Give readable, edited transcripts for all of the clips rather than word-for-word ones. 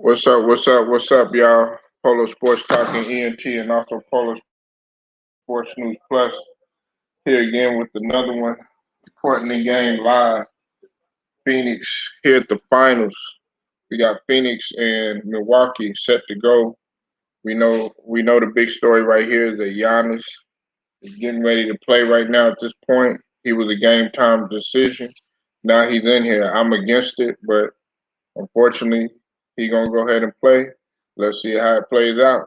What's up? What's up? What's up, y'all? Polo Sports Talking ENT and also Polo Sports News Plus here again with another one. Portland game live. Phoenix here at the finals. We got Phoenix and Milwaukee set to go. We know the big story right here is that Giannis is getting ready to play right now at this point. He was a game time decision. Now he's in here. I'm against it, but unfortunately, he's gonna go ahead and play. Let's see how it plays out.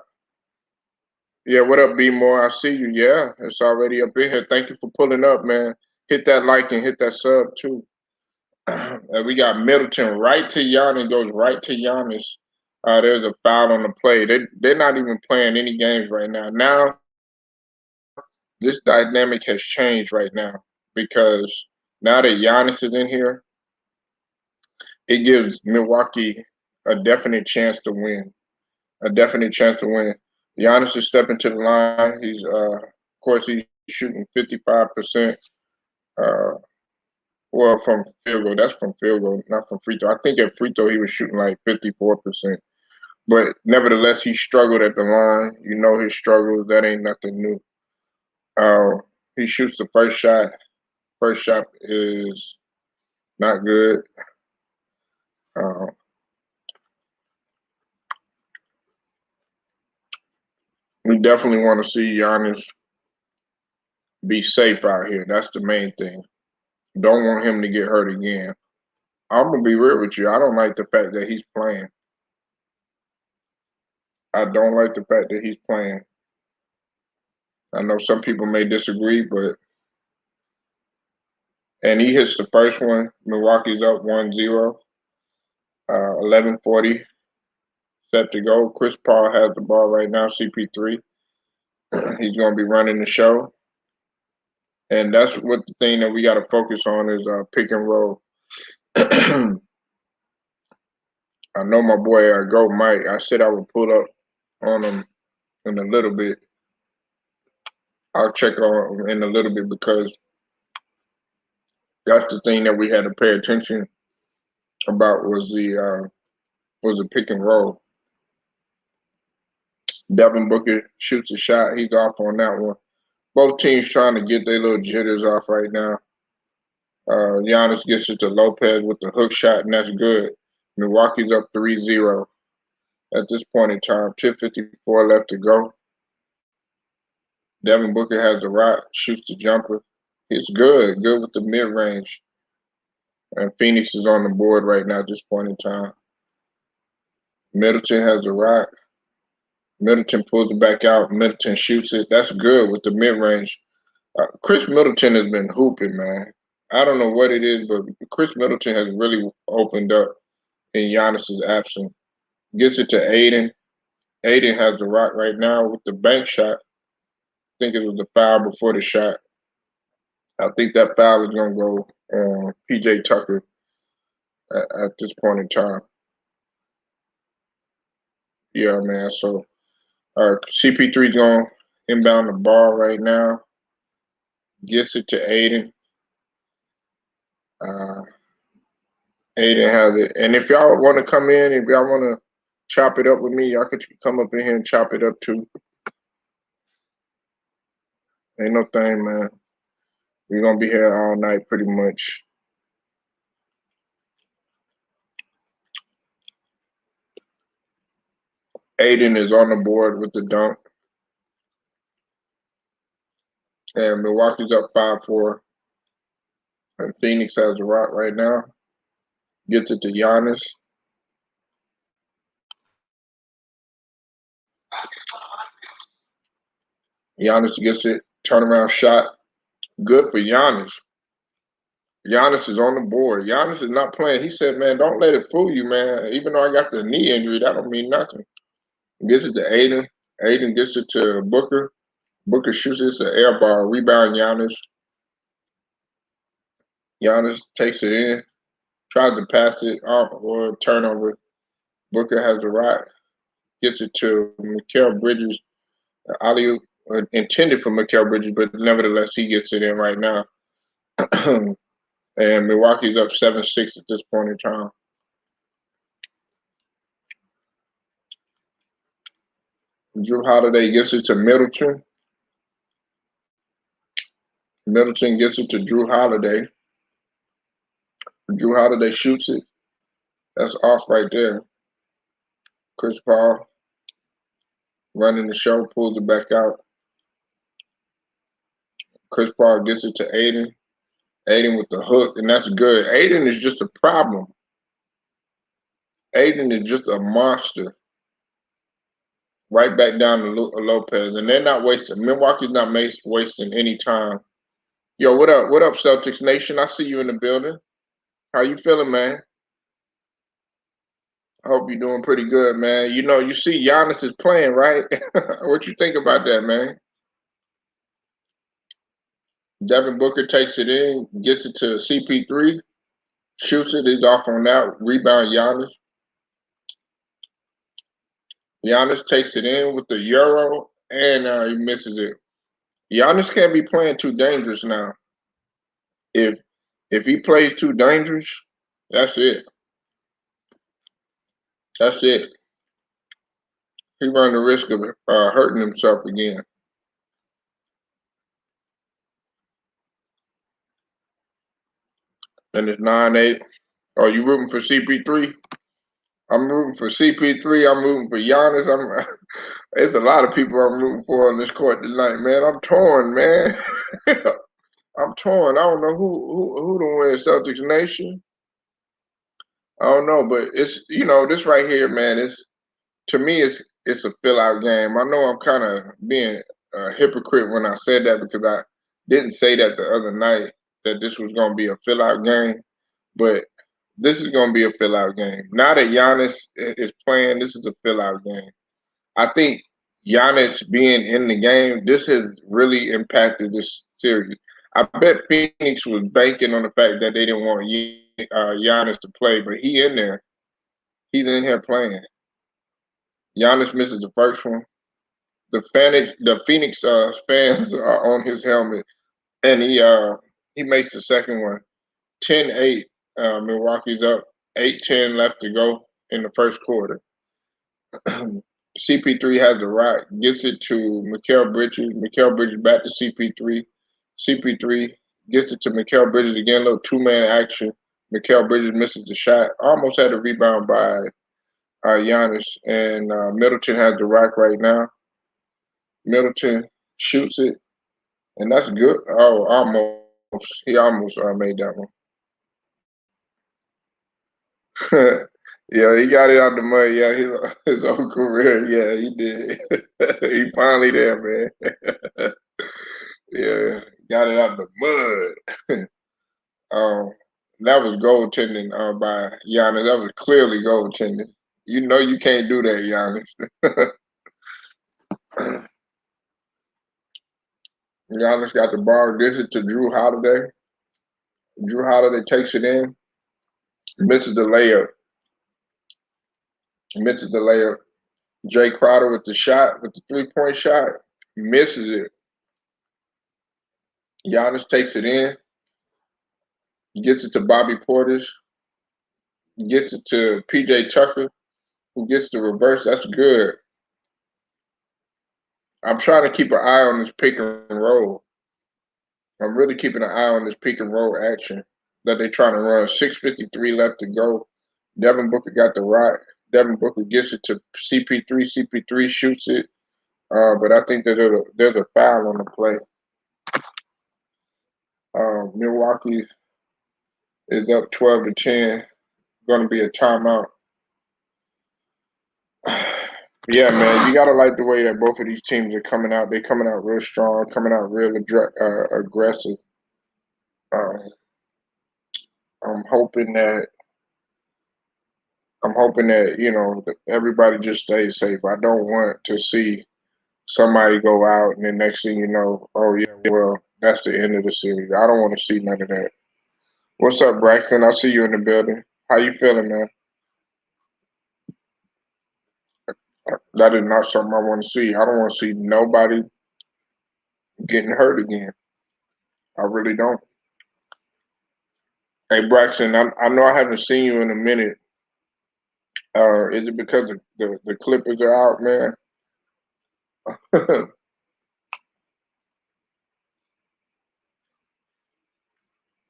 Yeah, what up, B More? I see you. Yeah, it's already up in here. Thank you for pulling up, man. Hit that like and hit that sub too. And we got Middleton right to Giannis, goes right to Giannis. There's a foul on the play. They're not even playing any games right now. Now this dynamic has changed right now because now that Giannis is in here, it gives Milwaukee a definite chance to win. A definite chance to win. Giannis is stepping to the line. Of course, he's shooting 55%. Uh, well, from field goal. That's from field goal, not from free throw. I think at free throw he was shooting like 54%. But nevertheless, he struggled at the line. You know his struggles. That ain't nothing new. He shoots the first shot. First shot is not good. Uh, we definitely want to see Giannis be safe out here. That's the main thing. Don't want him to get hurt again. I'm gonna be real with you. I don't like the fact that he's playing. I don't like the fact that he's playing. I know some people may disagree, but and he hits the first one. Milwaukee's up 1-0. 11:40 set to go. Chris Paul has the ball right now. CP3. He's gonna be running the show, and that's what the thing that we got to focus on is pick and roll. I know my boy Go Mike. I said I would pull up on him in a little bit. I'll check on him in a little bit because that's the thing that we had to pay attention about was the pick and roll. Devin Booker shoots a shot. He's off on that one. Both teams trying to get their little jitters off right now. Giannis gets it to Lopez with the hook shot, and that's good. Milwaukee's up 3-0 at this point in time. 10:54 left to go. Devin Booker has the rock, shoots the jumper. It's good with the mid range. And Phoenix is on the board right now at this point in time. Middleton has the rock. Middleton pulls it back out. Middleton shoots it. That's good with the mid range. Chris Middleton has been hooping, man. I don't know what it is, but Chris Middleton has really opened up in Giannis's absence. Gets it to Aiden. Aiden has the rock right now with the bank shot. I think it was the foul before the shot. I think that foul is going to go on PJ Tucker at this point in time. Yeah, man. So CP3 is going to inbound the ball right now. Gets it to Aiden. Aiden has it. And if y'all want to come in, if y'all want to chop it up with me, y'all could come up in here and chop it up too. Ain't no thing, man. We're going to be here all night pretty much. Aiden is on the board with the dunk. And Milwaukee's up 5-4. And Phoenix has a rock right now. Gets it to Giannis. Giannis gets it. Turnaround shot. Good for Giannis. Giannis is on the board. Giannis is not playing. He said, man, don't let it fool you, man. Even though I got the knee injury, that don't mean nothing. Gets it to Aiden. Aiden gets it to Booker. Booker shoots it to air ball. Rebound Giannis. Giannis takes it in. Tries to pass it off or turnover. Booker has the rock. Gets it to Mikal Bridges. Alley intended for Mikal Bridges, but nevertheless, he gets it in right now. And Milwaukee's up 7-6 at this point in time. Drew Holiday gets it to Middleton. Middleton gets it to Drew Holiday. Drew Holiday shoots it. That's off right there. Chris Paul running the show, pulls it back out. Chris Paul gets it to Aiden. Aiden with the hook, and that's good. Aiden is just a problem. Aiden is just a monster. Right back down to Lopez, and they're not wasting. Milwaukee's not wasting any time. Yo, what up? What up, Celtics Nation? I see you in the building. How you feeling, man? I hope you're doing pretty good, man. You know, you see Giannis is playing, right? What you think about that, man? Devin Booker takes it in, gets it to CP3, shoots it, he's off on that. Rebound Giannis. Giannis takes it in with the Euro, and he misses it. Giannis can't be playing too dangerous now. If he plays too dangerous, that's it. That's it. He run the risk of hurting himself again. And it's 9-8. Oh, you rooting for CP3? I'm rooting for CP3. I'm rooting for Giannis. There's a lot of people I'm rooting for on this court tonight, man. I'm torn, man. I'm torn. I don't know who to win Celtics Nation. I don't know, but it's this right here, man. It's to me, it's a fill out game. I know I'm kind of being a hypocrite when I said that because I didn't say that the other night that this was going to be a fill out game, but this is going to be a fill out game. Now that Giannis is playing, this is a fill out game. I think Giannis being in the game, this has really impacted this series. I bet Phoenix was banking on the fact that they didn't want Giannis to play, but he in there. He's in here playing. Giannis misses the first one. The Phoenix fans are on his helmet, and he makes the second one. 10-8, Milwaukee's up. 8-10 left to go in the first quarter. CP3 has the rock, gets it to Mikal Bridges. Mikal Bridges back to CP3. CP3 gets it to Mikal Bridges again, a little two-man action. Mikal Bridges misses the shot. Almost had a rebound by Giannis, and Middleton has the rock right now. Middleton shoots it, and that's good. Oh, almost. He almost made that one. Yeah, he got it out the mud. Yeah, his whole career. Yeah, he did. He finally there, man. Yeah, got it out the mud. um, that was goaltending by Giannis. That was clearly goaltending. You know you can't do that, Giannis. Giannis got the ball, gives it to Drew Holiday. Drew Holiday takes it in, misses the layup. Misses the layup. Jay Crowder with the shot, with the 3-point shot, misses it. Giannis takes it in, gets it to Bobby Portis, gets it to PJ Tucker, who gets the reverse. That's good. I'm trying to keep an eye on this pick and roll. I'm really keeping an eye on this pick and roll action that they're trying to run. 6:53 left to go. Devin Booker got the rock. Devin Booker gets it to CP3. CP3 shoots it, but I think that there's a foul on the play. Milwaukee is up 12-10. Going to be a timeout. Yeah, man, you gotta like the way that both of these teams are coming out. They're coming out real strong, coming out real aggressive. Uh, I'm hoping that that everybody just stays safe. I don't want to see somebody go out and then next thing you know, oh yeah, well that's the end of the series. I don't want to see none of that. What's up, Braxton? I see you in the building. How you feeling, man? That is not something I want to see. I don't want to see nobody getting hurt again. I really don't. Hey, Braxton, I know I haven't seen you in a minute. Is it because the Clippers are out, man?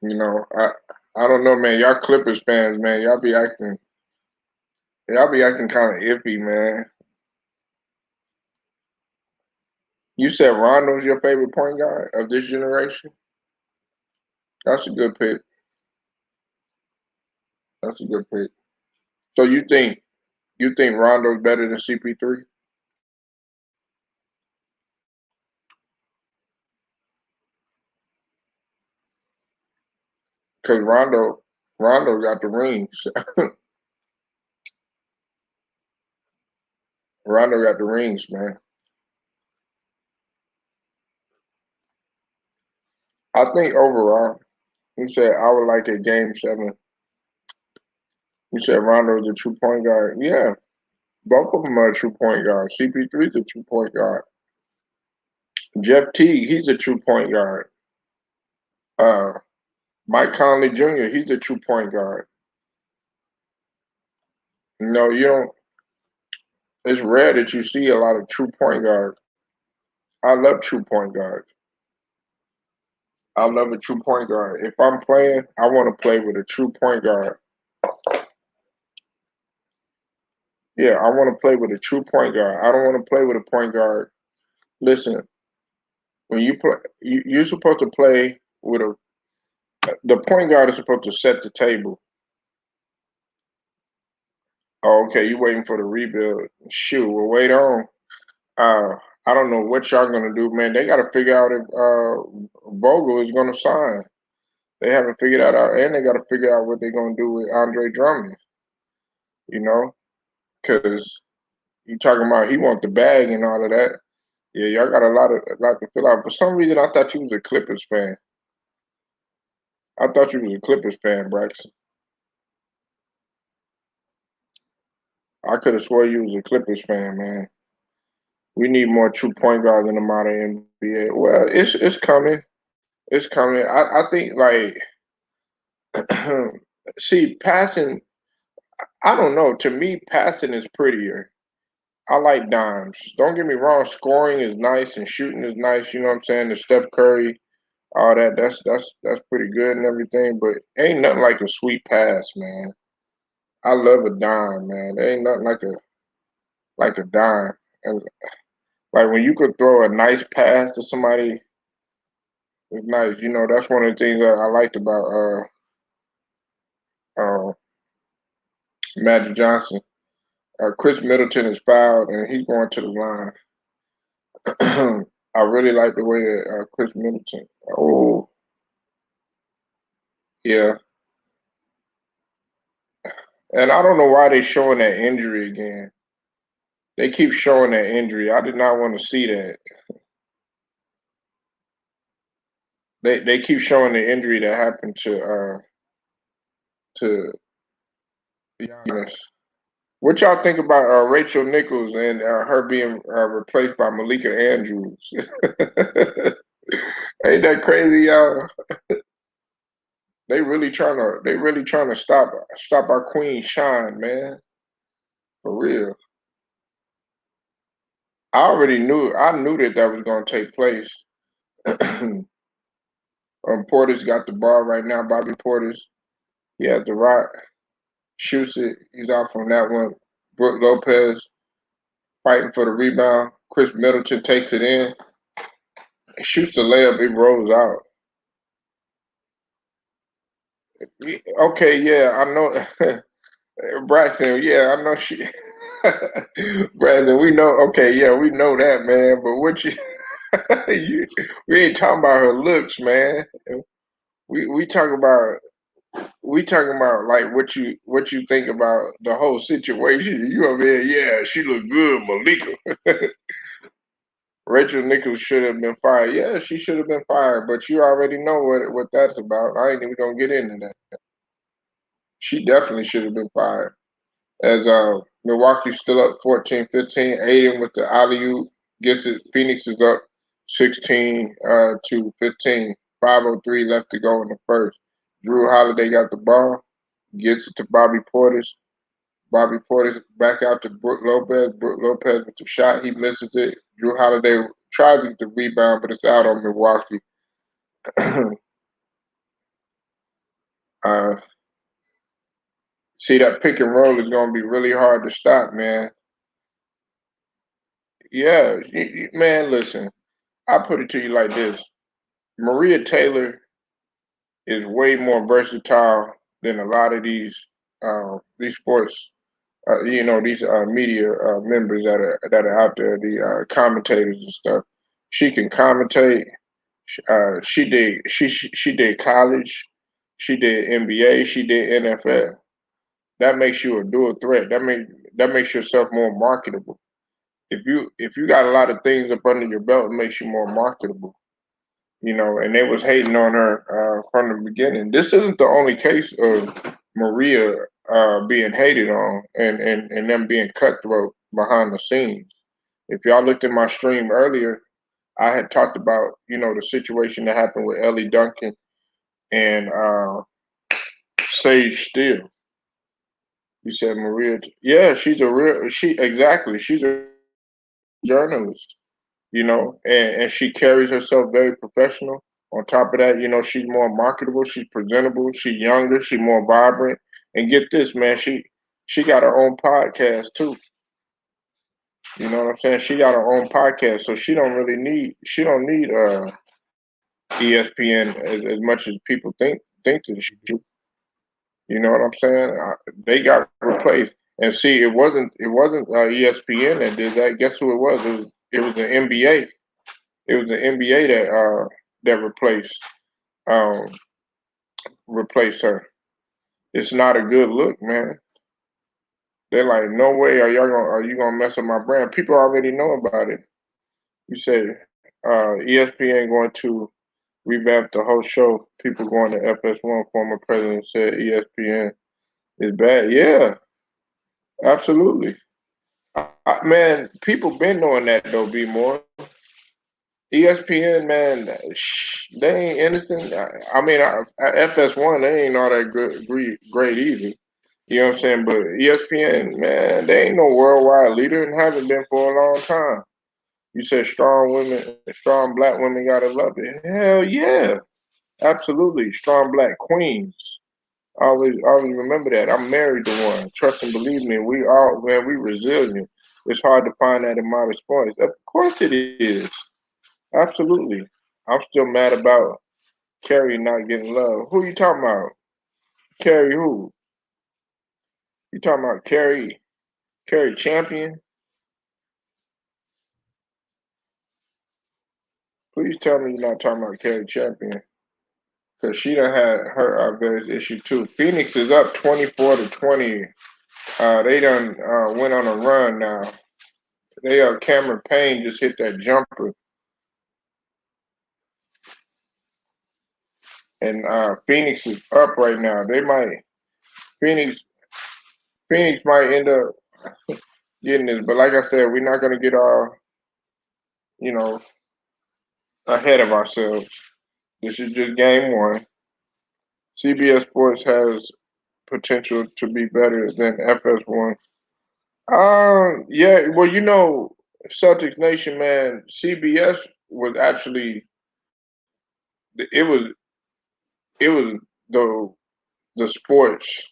You know, I don't know, man. Y'all Clippers fans, man. Y'all be acting kind of iffy, man. You said Rondo's your favorite point guard of this generation. That's a good pick. That's a good pick. So you think Rondo's better than CP3? Because Rondo got the rings. Rondo got the rings, man. I think overall, you said I would like a game seven. You said Rondo's a true point guard. Yeah, both of them are a true point guard. CP3 is a true point guard. Jeff Teague, he's a true point guard. Uh, Mike Conley Jr., he's a true point guard. No, you don't. It's rare that you see a lot of true point guards. I love true point guards. I love a true point guard. If I'm playing, I want to play with a true point guard. Yeah, I want to play with a true point guard. I don't want to play with a point guard. Listen, when you play, you're supposed to play with a. The point guard is supposed to set the table. Oh, okay, you waiting for the rebuild? Shoot, well, wait on. Uh, I don't know what y'all gonna do, man. They got to figure out if Vogel is gonna sign. They haven't figured that out, and they got to figure out what they're gonna do with Andre Drummond. You know, because you talking about he want the bag and all of that. Yeah, y'all got a lot to fill out. For some reason, I thought you was a Clippers fan. I thought you was a Clippers fan, Braxton. I could have swore you was a Clippers fan, man. We need more true point guards in the modern NBA. Well, it's coming. It's coming. I think like see passing. I don't know. To me, passing is prettier. I like dimes. Don't get me wrong. Scoring is nice and shooting is nice. You know what I'm saying? The Steph Curry, all that. That's pretty good and everything. But ain't nothing like a sweet pass, man. I love a dime, man. There ain't nothing like a dime. And like when you could throw a nice pass to somebody, it's nice. You know, that's one of the things that I liked about uh Magic Johnson. Chris Middleton is fouled and he's going to the line. I really like the way that Chris Middleton. Oh yeah, and I don't know why they showing that injury again. They keep showing that injury. I did not want to see that. They keep showing the injury that happened to Giannis. What y'all think about Rachel Nichols and her being replaced by Malika Andrews? Ain't that crazy, y'all? They really trying to stop our queen shine, man. For real. I knew that was gonna take place. Porter's got the ball right now. Bobby Porter's. He has the rock. Shoots it. He's out from that one. Brooke Lopez fighting for the rebound. Chris Middleton takes it in. Shoots the layup. It rolls out. Okay, yeah, I know. Braxton, yeah, I know she. Brandon, we know. Okay, yeah, we know that, man. But what you, we ain't talking about her looks, man. We talking about like what you think about the whole situation. You over here, yeah, she look good, Malika. Rachel Nichols should have been fired. Yeah, she should have been fired, but you already know what that's about. I ain't even gonna get into that. She definitely should have been fired. As Milwaukee's still up 14-15. Aiden with the alley oop gets it. Phoenix is up 16 to 15. 5:03 left to go in the first. Drew Holiday got the ball, gets it to Bobby Portis. Bobby Portis back out to Brook Lopez. Brook Lopez with the shot, he misses it. Drew Holiday tries to get the rebound, but it's out on Milwaukee. uh, see, that pick and roll is going to be really hard to stop, man. Yeah, man, listen, I put it to you like this. Maria Taylor is way more versatile than a lot of these sports, these media members that are out there, the commentators and stuff. She can commentate. She did college. She did NBA. She did NFL. That makes you a dual threat. That makes yourself more marketable. If you got a lot of things up under your belt, it makes you more marketable. And they was hating on her from the beginning. This isn't the only case of Maria being hated on and them being cutthroat behind the scenes. If y'all looked at my stream earlier, I had talked about, the situation that happened with Ellie Duncan and Sage Steele. You said Maria, yeah, she's a journalist, and she carries herself very professional. On top of that, she's more marketable, she's presentable, she's younger, she's more vibrant. And get this, man, she got her own podcast too. You know what I'm saying? She got her own podcast, so she don't need ESPN as much as people think that she. You know what I'm saying? They got replaced. And see, it wasn't ESPN that did that. Guess who it was? It was the NBA. It was the NBA that um, replaced her. It's not a good look, man. They're like, no way are you gonna mess up my brand? People already know about it. You say ESPN going to revamp the whole show. People going to FS1. Former president said ESPN is bad. Yeah, absolutely. Man, people been knowing that though. Be more ESPN, man. They ain't innocent. FS1 they ain't all that good, great either. You know what I'm saying? But ESPN, man, they ain't no worldwide leader and haven't been for a long time. You said strong black women gotta love it. Hell yeah, absolutely. Strong black queens. Always remember that. I'm married to one. Trust and believe me, we resilient. It's hard to find that in modern sports. Of course it is. Absolutely. I'm still mad about Carrie not getting love. Who you talking about? Carrie who? You talking about Carrie Champion? Please tell me you're not talking about Carrie Champion. Because she done had her various issue too. Phoenix is up 24-20. They done went on a run now. Cameron Payne just hit that jumper. And Phoenix is up right now. Phoenix Phoenix might end up getting this, but like I said, we're not gonna get all, you know, ahead of ourselves. This is just game one. CBS Sports has potential to be better than FS1. Yeah, well, Celtics Nation, man, CBS was actually it was it was the sports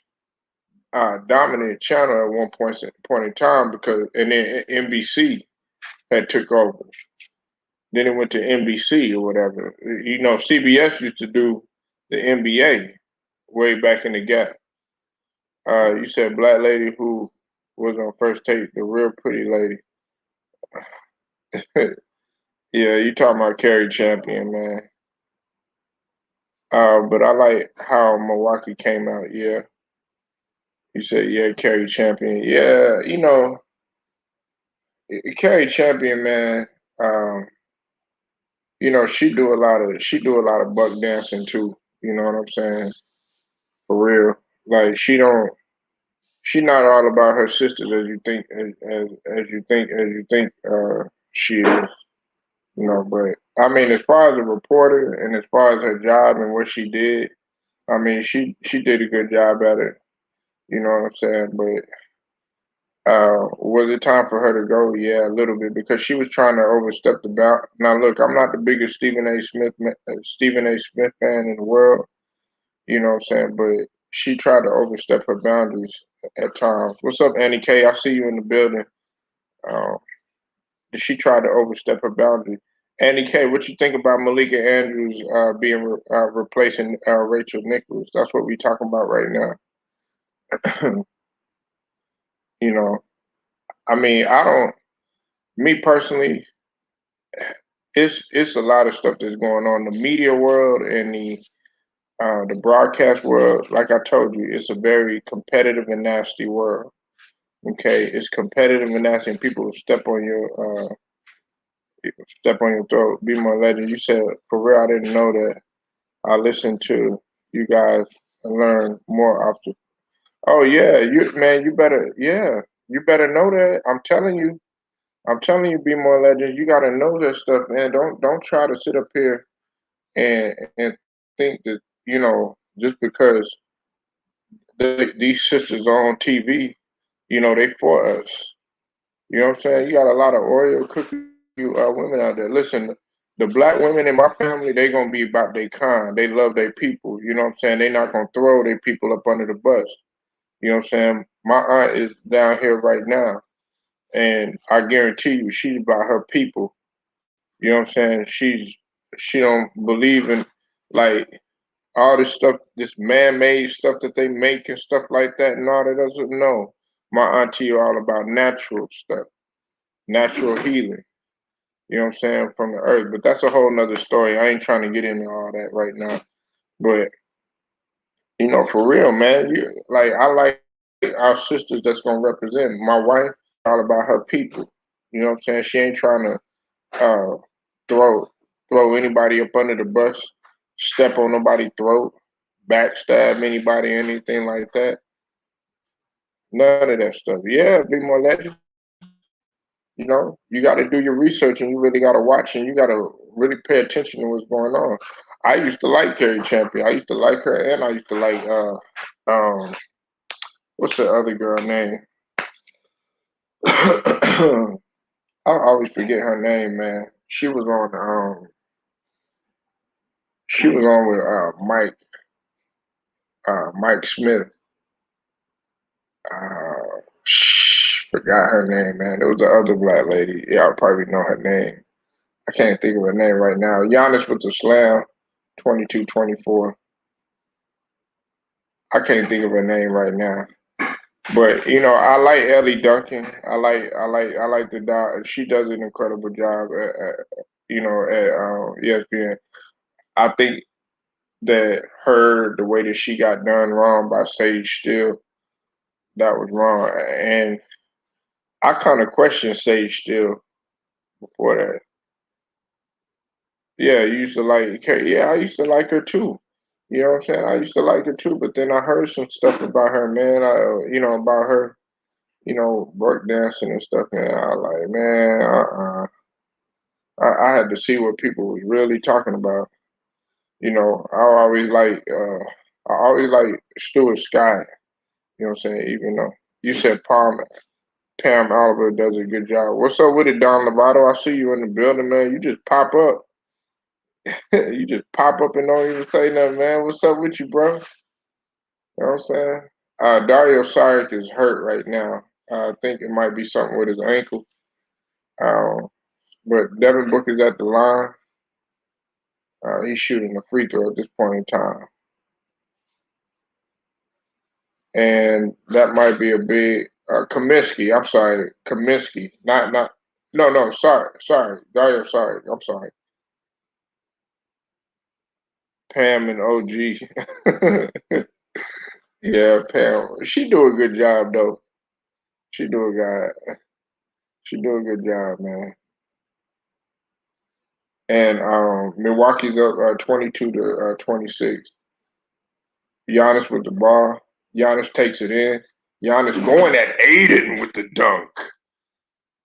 dominant channel at one point in time because and then NBC had took over. Then it went to NBC or whatever. CBS used to do the NBA way back in the gap. You said black lady who was on first take, the real pretty lady. Yeah, you talking about Carrie Champion, man. But I like how Milwaukee came out. Yeah, you said yeah, Carrie Champion. Yeah, Carrie Champion, man. Um, she do a lot of buck dancing too. You know what I'm saying? For real. Like she not all about her sisters as you think she is. But I mean, as far as a reporter and as far as her job and what she did, I mean, she did a good job at it. You know what I'm saying? But Was it time for her to go? Yeah, a little bit because she was trying to overstep the bound. Now, look, I'm not the biggest Stephen A. Smith fan in the world. You know what I'm saying? But she tried to overstep her boundaries at times. What's up, Annie K? I see you in the building. Um, she tried to overstep her boundary. Annie K, what you think about Malika Andrews replacing Rachel Nichols? That's what we talking about right now. You know, I mean, I don't. Me personally, it's a lot of stuff that's going on in the media world and the broadcast world. Like I told you, it's a very competitive and nasty world. Okay, it's competitive and nasty, and people will step on your throat. Be more legend. You said for real. I didn't know that. I listened to you guys and learn more after. Oh yeah, you man, you better you better know that. I'm telling you, be more legend. You gotta know that stuff, man. Don't try to sit up here and think that just because these sisters are on TV, they for us. You know what I'm saying? You got a lot of Oreo cookie women out there. Listen, the black women in my family, they gonna be about their kind. They love their people. You know what I'm saying? They not gonna throw their people up under the bus. You know what I'm saying? My aunt is down here right now, and I guarantee you, she's about her people. You know what I'm saying? She don't believe in like all this stuff, this man-made stuff that they make and stuff like that, and all that doesn't know. My auntie all about natural stuff, natural healing. You know what I'm saying, from the earth. But that's a whole nother story. I ain't trying to get into all that right now. But for real, man, I like our sisters that's gonna represent. My wife, all about her people. You know what I'm saying? She ain't trying to throw anybody up under the bus, step on nobody's throat, backstab anybody, anything like that. None of that stuff. Yeah, be more legend. You got to do your research and you really got to watch and you got to really pay attention to what's going on. I used to like Carrie Champion. I used to like her, and I used to like um, what's the other girl name? I always forget her name, man. She was on with Mike Smith. Forgot her name, man. It was the other black lady. Y'all probably know her name. I can't think of her name right now. Giannis with the slam, 22-24. I can't think of her name right now. But I like Ellie Duncan. I like the dog. She does an incredible job at ESPN. I think that the way that she got done wrong by Sage Steele, that was wrong. And I kind of questioned Sage Steele before that. Yeah, you used to like yeah, I used to like her too. You know what I'm saying? I used to like her too, but then I heard some stuff about her, man. About her, break dancing and stuff, man. I was like, man, I had to see what people was really talking about. I always like Stuart Sky. You know what I'm saying? Even though you said Pam Oliver does a good job. What's up with it, Don Lovato? I see you in the building, man. You just pop up. You just pop up and don't even say nothing, man. What's up with you, bro? You know what I'm saying? Dario Saric is hurt right now. I think it might be something with his ankle. Um, but Devin Booker's at the line. He's shooting a free throw at this point in time. And that might be a big Kaminsky. I'm sorry, Kaminsky. Not. No. Sorry. Dario Saric. I'm sorry. Pam and OG. Yeah, Pam. She do a good job though. She do a guy. She do a good job, man. And Milwaukee's up 22 to 26. Giannis with the ball. Giannis takes it in. Giannis going at Aiden with the dunk.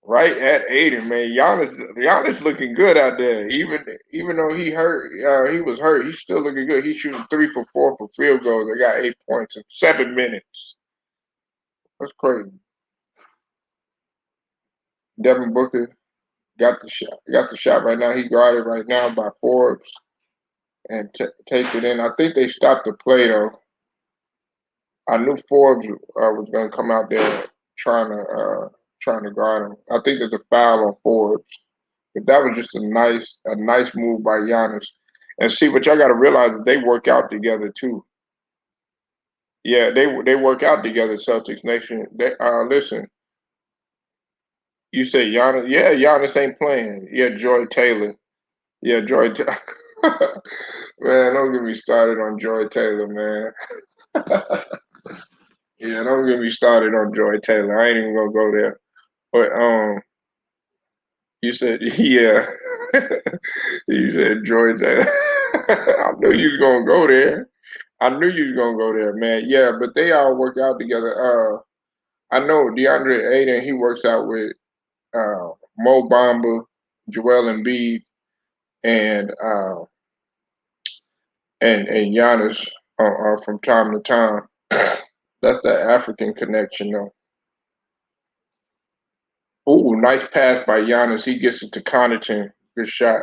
Right at Aiden, man. Giannis looking good out there. Even though he was hurt. He's still looking good. He's shooting 3 for 4 for field goals. They got 8 points in 7 minutes. That's crazy. Devin Booker got the shot. Got the shot right now. He guarded right now by Forbes and takes it in. I think they stopped the play though. I knew Forbes was going to come out there trying to trying to guard him. I think there's a foul on Forbes, but that was just a nice move by Giannis. And see, what y'all got to realize is they work out together too. Yeah, they work out together. Celtics Nation. They listen. You say Giannis? Yeah, Giannis ain't playing. Yeah, Joy Taylor. Yeah, Joy. Man, don't get me started on Joy Taylor, man. Yeah, don't get me started on Joy Taylor. I ain't even gonna go there. But you said yeah. You said Joy Taylor. I knew you was gonna go there. I knew you was gonna go there, man. Yeah, but they all work out together. I know DeAndre Ayton. He works out with Mo Bamba, Joel Embiid, and and Giannis from time to time. That's that African connection, though. Ooh, nice pass by Giannis. He gets it to Connaughton. Good shot.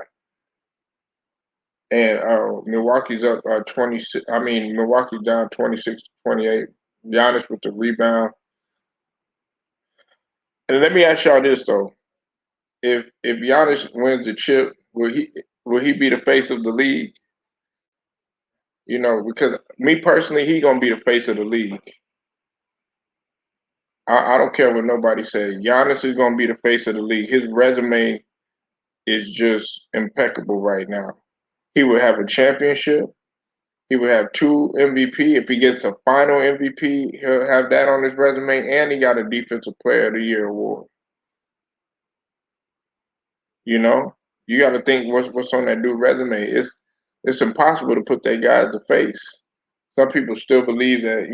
And Milwaukee's up 26. I mean, Milwaukee's down 26-28. Giannis with the rebound. And let me ask y'all this though: if Giannis wins the chip, will he be the face of the league? You know, because me personally, he gonna be the face of the league. I don't care what nobody says. Giannis is gonna be the face of the league. His resume is just impeccable right now. He will have a championship. He will have two MVP. If he gets a final MVP, he'll have that on his resume, and he got a Defensive Player of the Year award. You know, you got to think what's on that dude resume. It's impossible to put that guy as the face. Some people still believe that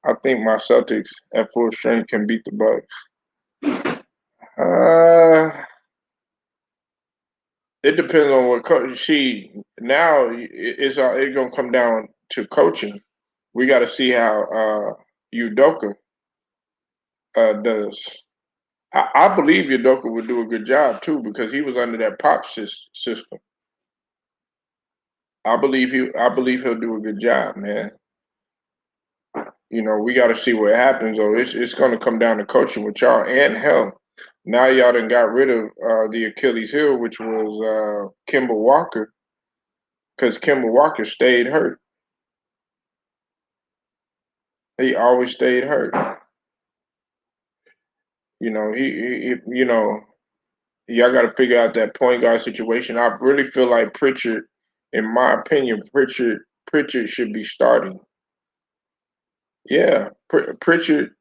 I think my Celtics at full strength can beat the Bucks. Uh, it depends on what coach. See, now it's gonna come down to coaching. We got to see how Udoka does. I believe Udoka would do a good job too because he was under that pop system. I believe he'll do a good job, man. You know, we got to see what happens though. It's going to come down to coaching with y'all and hell. Now y'all done got rid of the Achilles heel, which was Kemba Walker, because Kemba Walker stayed hurt. He always stayed hurt. You know, y'all got to figure out that point guard situation. I really feel like Pritchard, in my opinion, Pritchard should be starting. Yeah, Pritchard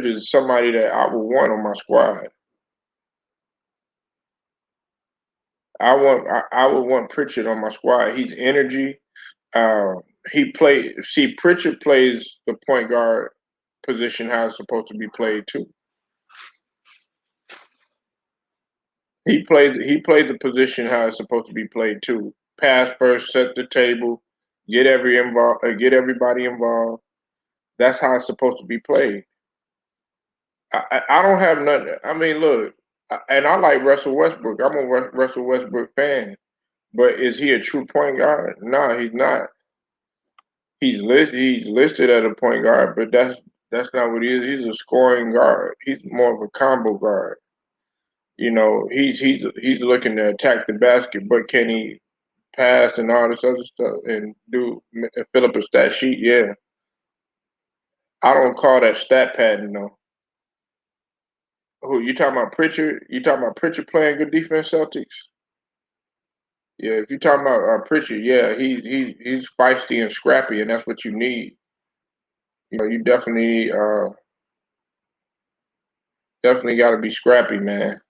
is somebody that I would want on my squad. I would want Pritchard on my squad. He's energy. Uh, Pritchard plays the point guard position how it's supposed to be played too. He played the position how it's supposed to be played too. Pass first, set the table, get everybody involved. That's how it's supposed to be played. I don't have nothing. I mean, look, and I like Russell Westbrook. I'm a Russell Westbrook fan, but is he a true point guard? No, he's not. He's listed as a point guard, but that's not what he is. He's a scoring guard. He's more of a combo guard. You know, he's looking to attack the basket, but can he pass and all this other stuff and fill up a stat sheet? Yeah, I don't call that stat padding though. Who you talking about? Pritchard? You talking about Pritchard playing good defense, Celtics? Yeah, if you talking about Pritchard, yeah, he's feisty and scrappy, and that's what you need. You know, you definitely got to be scrappy, man.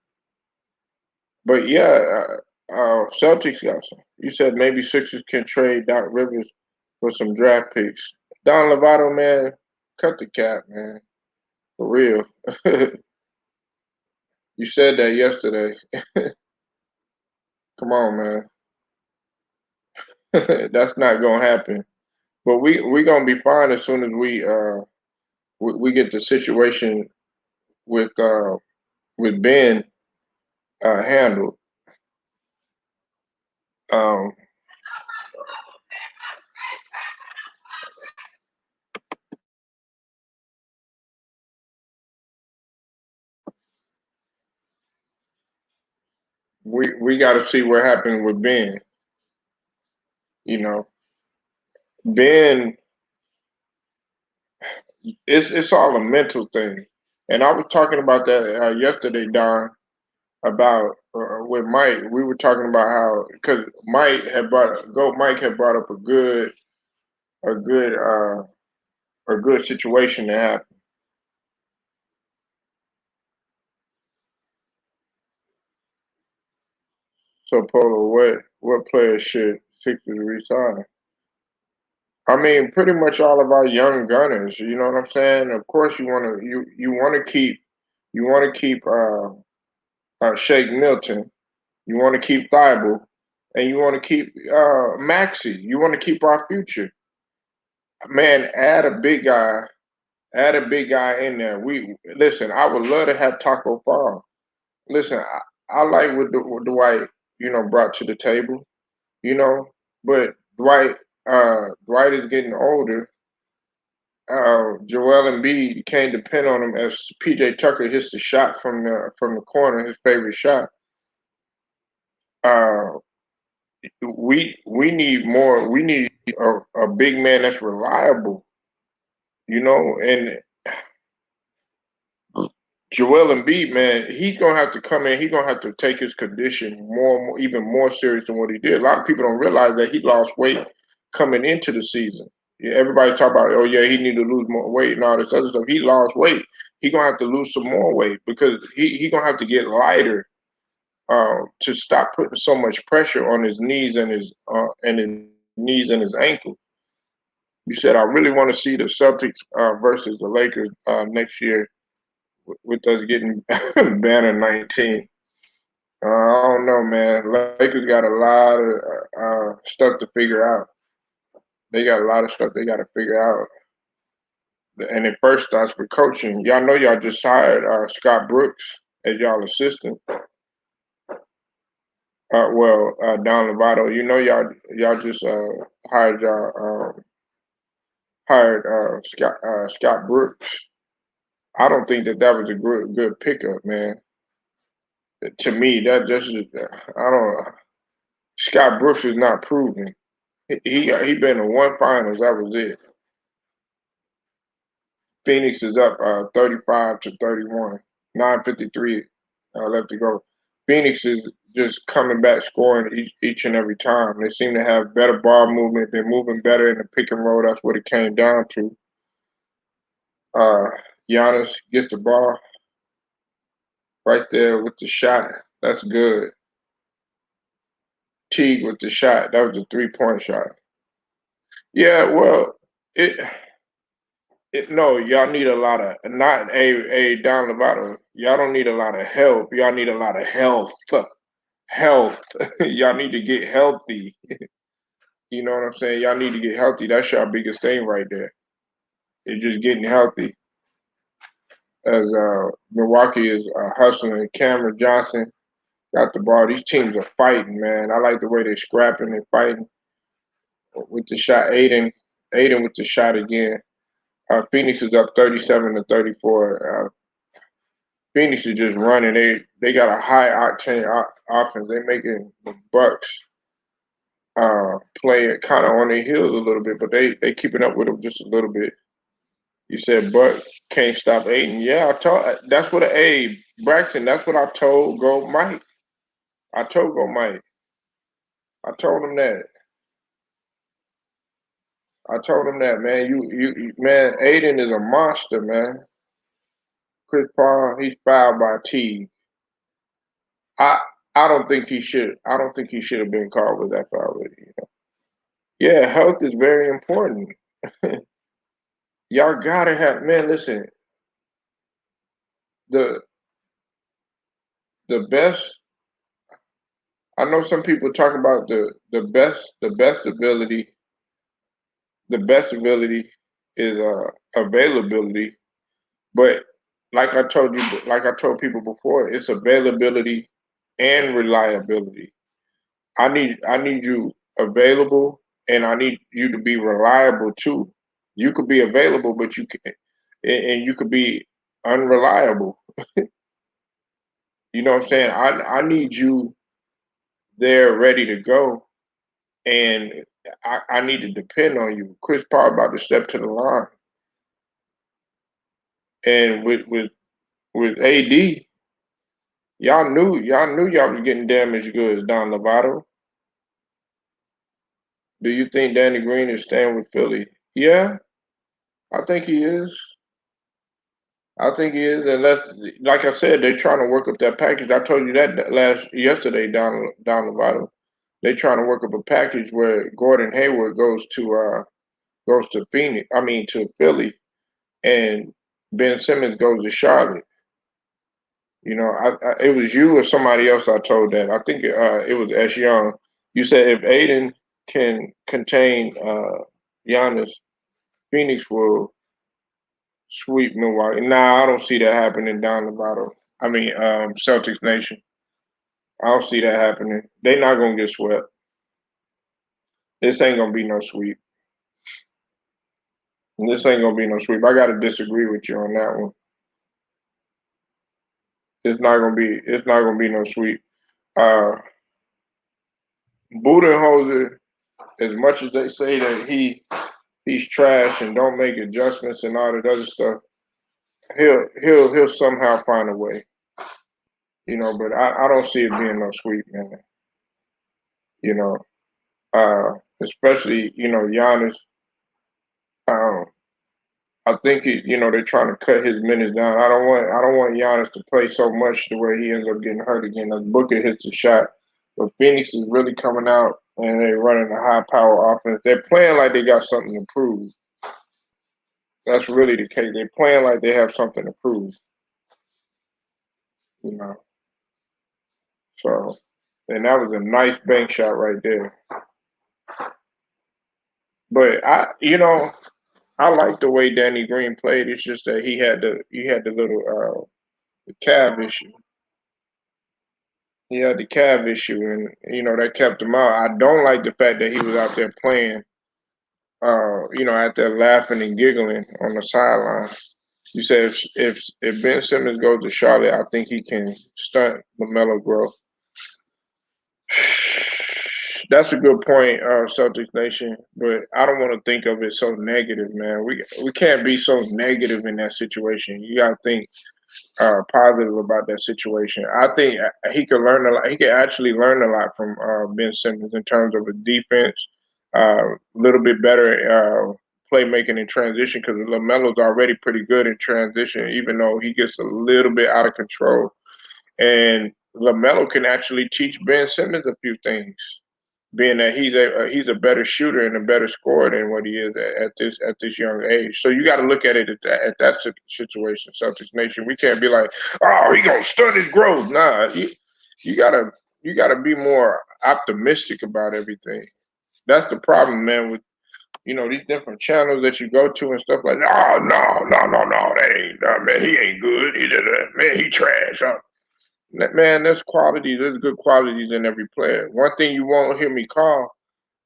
But yeah, Celtics got some. You said maybe Sixers can trade Doc Rivers for some draft picks. Don Lovato, man, cut the cap, man, for real. You said that yesterday. Come on, man. That's not gonna happen. But we gonna be fine as soon as we get the situation with Ben handled. Um, we got to see what happened with Ben. You know, Ben, it's all a mental thing, and I was talking about that yesterday, Don, about with Mike. We were talking about how because Mike had brought up a good a good situation to happen. So Polo, what players should Sixers resign? I mean, pretty much all of our young gunners. You know what I'm saying? Of course, you want to keep Shake Milton. You want to keep Thibault, and you want to keep Maxi. You want to keep our future. Man, add a big guy in there. We listen. I would love to have Taco Fall. Listen, I like what Dwight brought to the table. You know, but Dwight is getting older. Joel Embiid, you can't depend on him as PJ Tucker hits the shot from the corner, his favorite shot. Uh, we need more. We need a big man that's reliable. And Joel Embiid, man, he's gonna have to come in. He's gonna have to take his condition even more serious than what he did. A lot of people don't realize that he lost weight coming into the season. Yeah, everybody talk about, oh yeah, he need to lose more weight and all this other stuff. He lost weight. He gonna have to lose some more weight because he gonna have to get lighter to stop putting so much pressure on his knees and his ankle. You said I really want to see the Celtics versus the Lakers next year with us getting banner 19. I don't know, man. Lakers got a lot of stuff to figure out. They got a lot of stuff they got to figure out. And it first starts with coaching. Y'all know y'all just hired Scott Brooks as y'all assistant. Don Lovato, y'all just hired Scott Brooks. I don't think that was a good pickup, man. To me, that just I don't know. Scott Brooks is not proven. He been in one finals. That was it. Phoenix is up 35-31. 9:53 left to go. Phoenix is just coming back scoring each and every time. They seem to have better ball movement. They're moving better in the pick and roll. That's what it came down to. Uh, Giannis gets the ball right there with the shot. That's good. Teague with the shot. That was a 3-point shot. Yeah, well, it no, y'all need a lot of not a down the bottom. Y'all don't need a lot of help. Y'all need a lot of health. Health. Y'all need to get healthy. You know what I'm saying? Y'all need to get healthy. That's your biggest thing right there. It's just getting healthy. As Milwaukee is hustling. Cameron Johnson got the ball. These teams are fighting, man. I like the way they're scrapping and fighting with the shot. Aiden with the shot again. Phoenix is up 37-34. Phoenix is just running. They got a high octane offense. They making the Bucks play it kind of on their heels a little bit, but they keeping up with them just a little bit. You said Bucks can't stop Aiden. Yeah, that's what Braxton. That's what I told Go Mike. I told Go Mike. I told him that. I told him that, man. Man, Aiden is a monster, man. Chris Paul, he's fouled by T. I I don't think he should. I don't think he should have been called with that foul. Yeah, health is very important. Y'all gotta have, man. Listen, the the best. I know some people talk about the best ability. The best ability is availability, but like I told people before, it's availability and reliability. I need you available, and I need you to be reliable too. You could be available, but and you could be unreliable. You know what I'm saying? I need you there ready to go, and I need to depend on you. Chris Paul about to step to the line, and with AD, y'all was getting damaged goods down Lovato. Do you think Danny Green is staying with Philly? Yeah, I think he is. I think he is, and that's like I said. They're trying to work up that package. I told you that yesterday down Lovato. They trying to work up a package where Gordon Hayward goes to Phoenix. I mean to Philly, and Ben Simmons goes to Charlotte. You know, it was you or somebody else I told that. I think it was S. Young. You said if Aiden can contain Giannis, Phoenix will sweep Milwaukee. Nah, I don't see that happening down the bottom. I mean, Celtics Nation. I don't see that happening. They not gonna get swept. This ain't gonna be no sweep. This ain't gonna be no sweep. I gotta disagree with you on that one. It's not gonna be. It's not gonna be no sweep. Uh, Budenholzer, as much as they say that he's trash and don't make adjustments and all that other stuff, he'll somehow find a way. You know, but I don't see it being no sweep, man. You know, especially Giannis. Um, I think they're trying to cut his minutes down. I don't want Giannis to play so much to where he ends up getting hurt again. As Booker hits a shot, but Phoenix is really coming out and they're running a high power offense. They're playing like they got something to prove. That's really the case. They're playing like they have something to prove. You know, so and that was a nice bank shot right there. But I like the way Danny Green played. It's just that he had the little the calf issue. He had the calf issue, and that kept him out. I don't like the fact that he was out there playing, out there laughing and giggling on the sideline. You said if Ben Simmons goes to Charlotte, I think he can stunt LaMelo growth. That's a good point, Celtics Nation. But I don't want to think of it so negative, man. We can't be so negative in that situation. You gotta think positive about that situation. I think he could learn a lot. He could actually learn a lot from Ben Simmons in terms of his defense, a little bit better playmaking in transition because Lamelo's already pretty good in transition, even though he gets a little bit out of control. And Lamelo can actually teach Ben Simmons a few things, being that he's a better shooter and a better scorer than what he is at this young age. So you got to look at it at that situation, Celtics Nation. We can't be like, oh, he gonna stunt his growth. Nah, you gotta you gotta be more optimistic about everything. That's the problem, man. With these different channels that you go to and stuff like, oh no, no, no, no, that ain't man. He ain't good. Man, he trash. Man, there's qualities. There's good qualities in every player. One thing you won't hear me call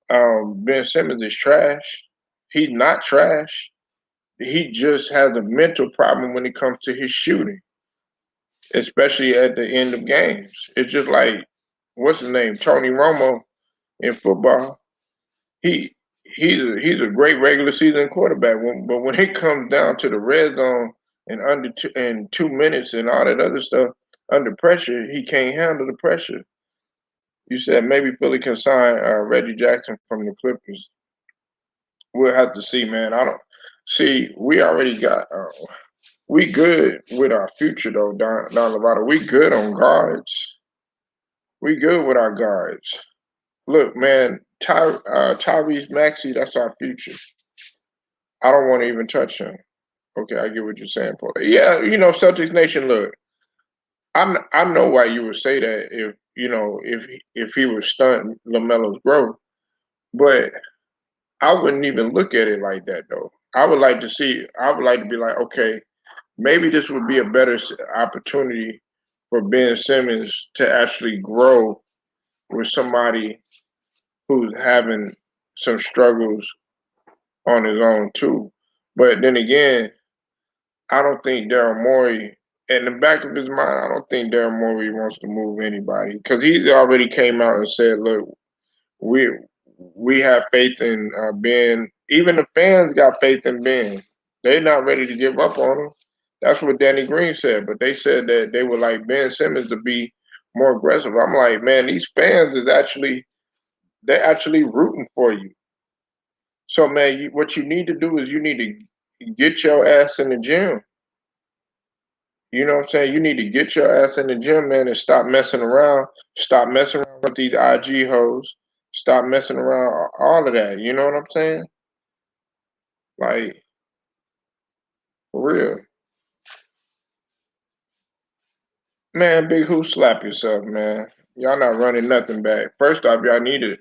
Ben Simmons is trash. He's not trash. He just has a mental problem when it comes to his shooting, especially at the end of games. It's just like what's his name, Tony Romo in football. He he's a great regular season quarterback, but when it comes down to the red zone and in 2 minutes and all that other stuff under pressure, he can't handle the pressure. You said maybe Philly can sign Reggie Jackson from the Clippers. We'll have to see, man. I don't see. We already got. We good with our future though, Don Lovato. We good on guards. We good with our guards. Look, man, Tyrese Maxey, that's our future. I don't want to even touch him. Okay, I get what you're saying, Paul. Yeah, Celtics Nation. Look, I know why you would say that if he was stunting Lamelo's growth, but I wouldn't even look at it like that though. I would like to be like, okay, maybe this would be a better opportunity for Ben Simmons to actually grow with somebody who's having some struggles on his own too. But then again, I don't think Daryl Morey, in the back of his mind, I don't think Daryl Morey wants to move anybody because he already came out and said, "Look, we we have faith in Ben. Even the fans got faith in Ben. They're not ready to give up on him." That's what Danny Green said, but they said that they would like Ben Simmons to be more aggressive. I'm like, man, these fans is actually they're actually rooting for you. So, man, what you need to do is you need to get your ass in the gym. You know what I'm saying? You need to get your ass in the gym, man, and stop messing around. Stop messing around with these IG hoes. Stop messing around all of that. You know what I'm saying? Like, for real. Man, Big Who, slap yourself, man. Y'all not running nothing back. First off, y'all need to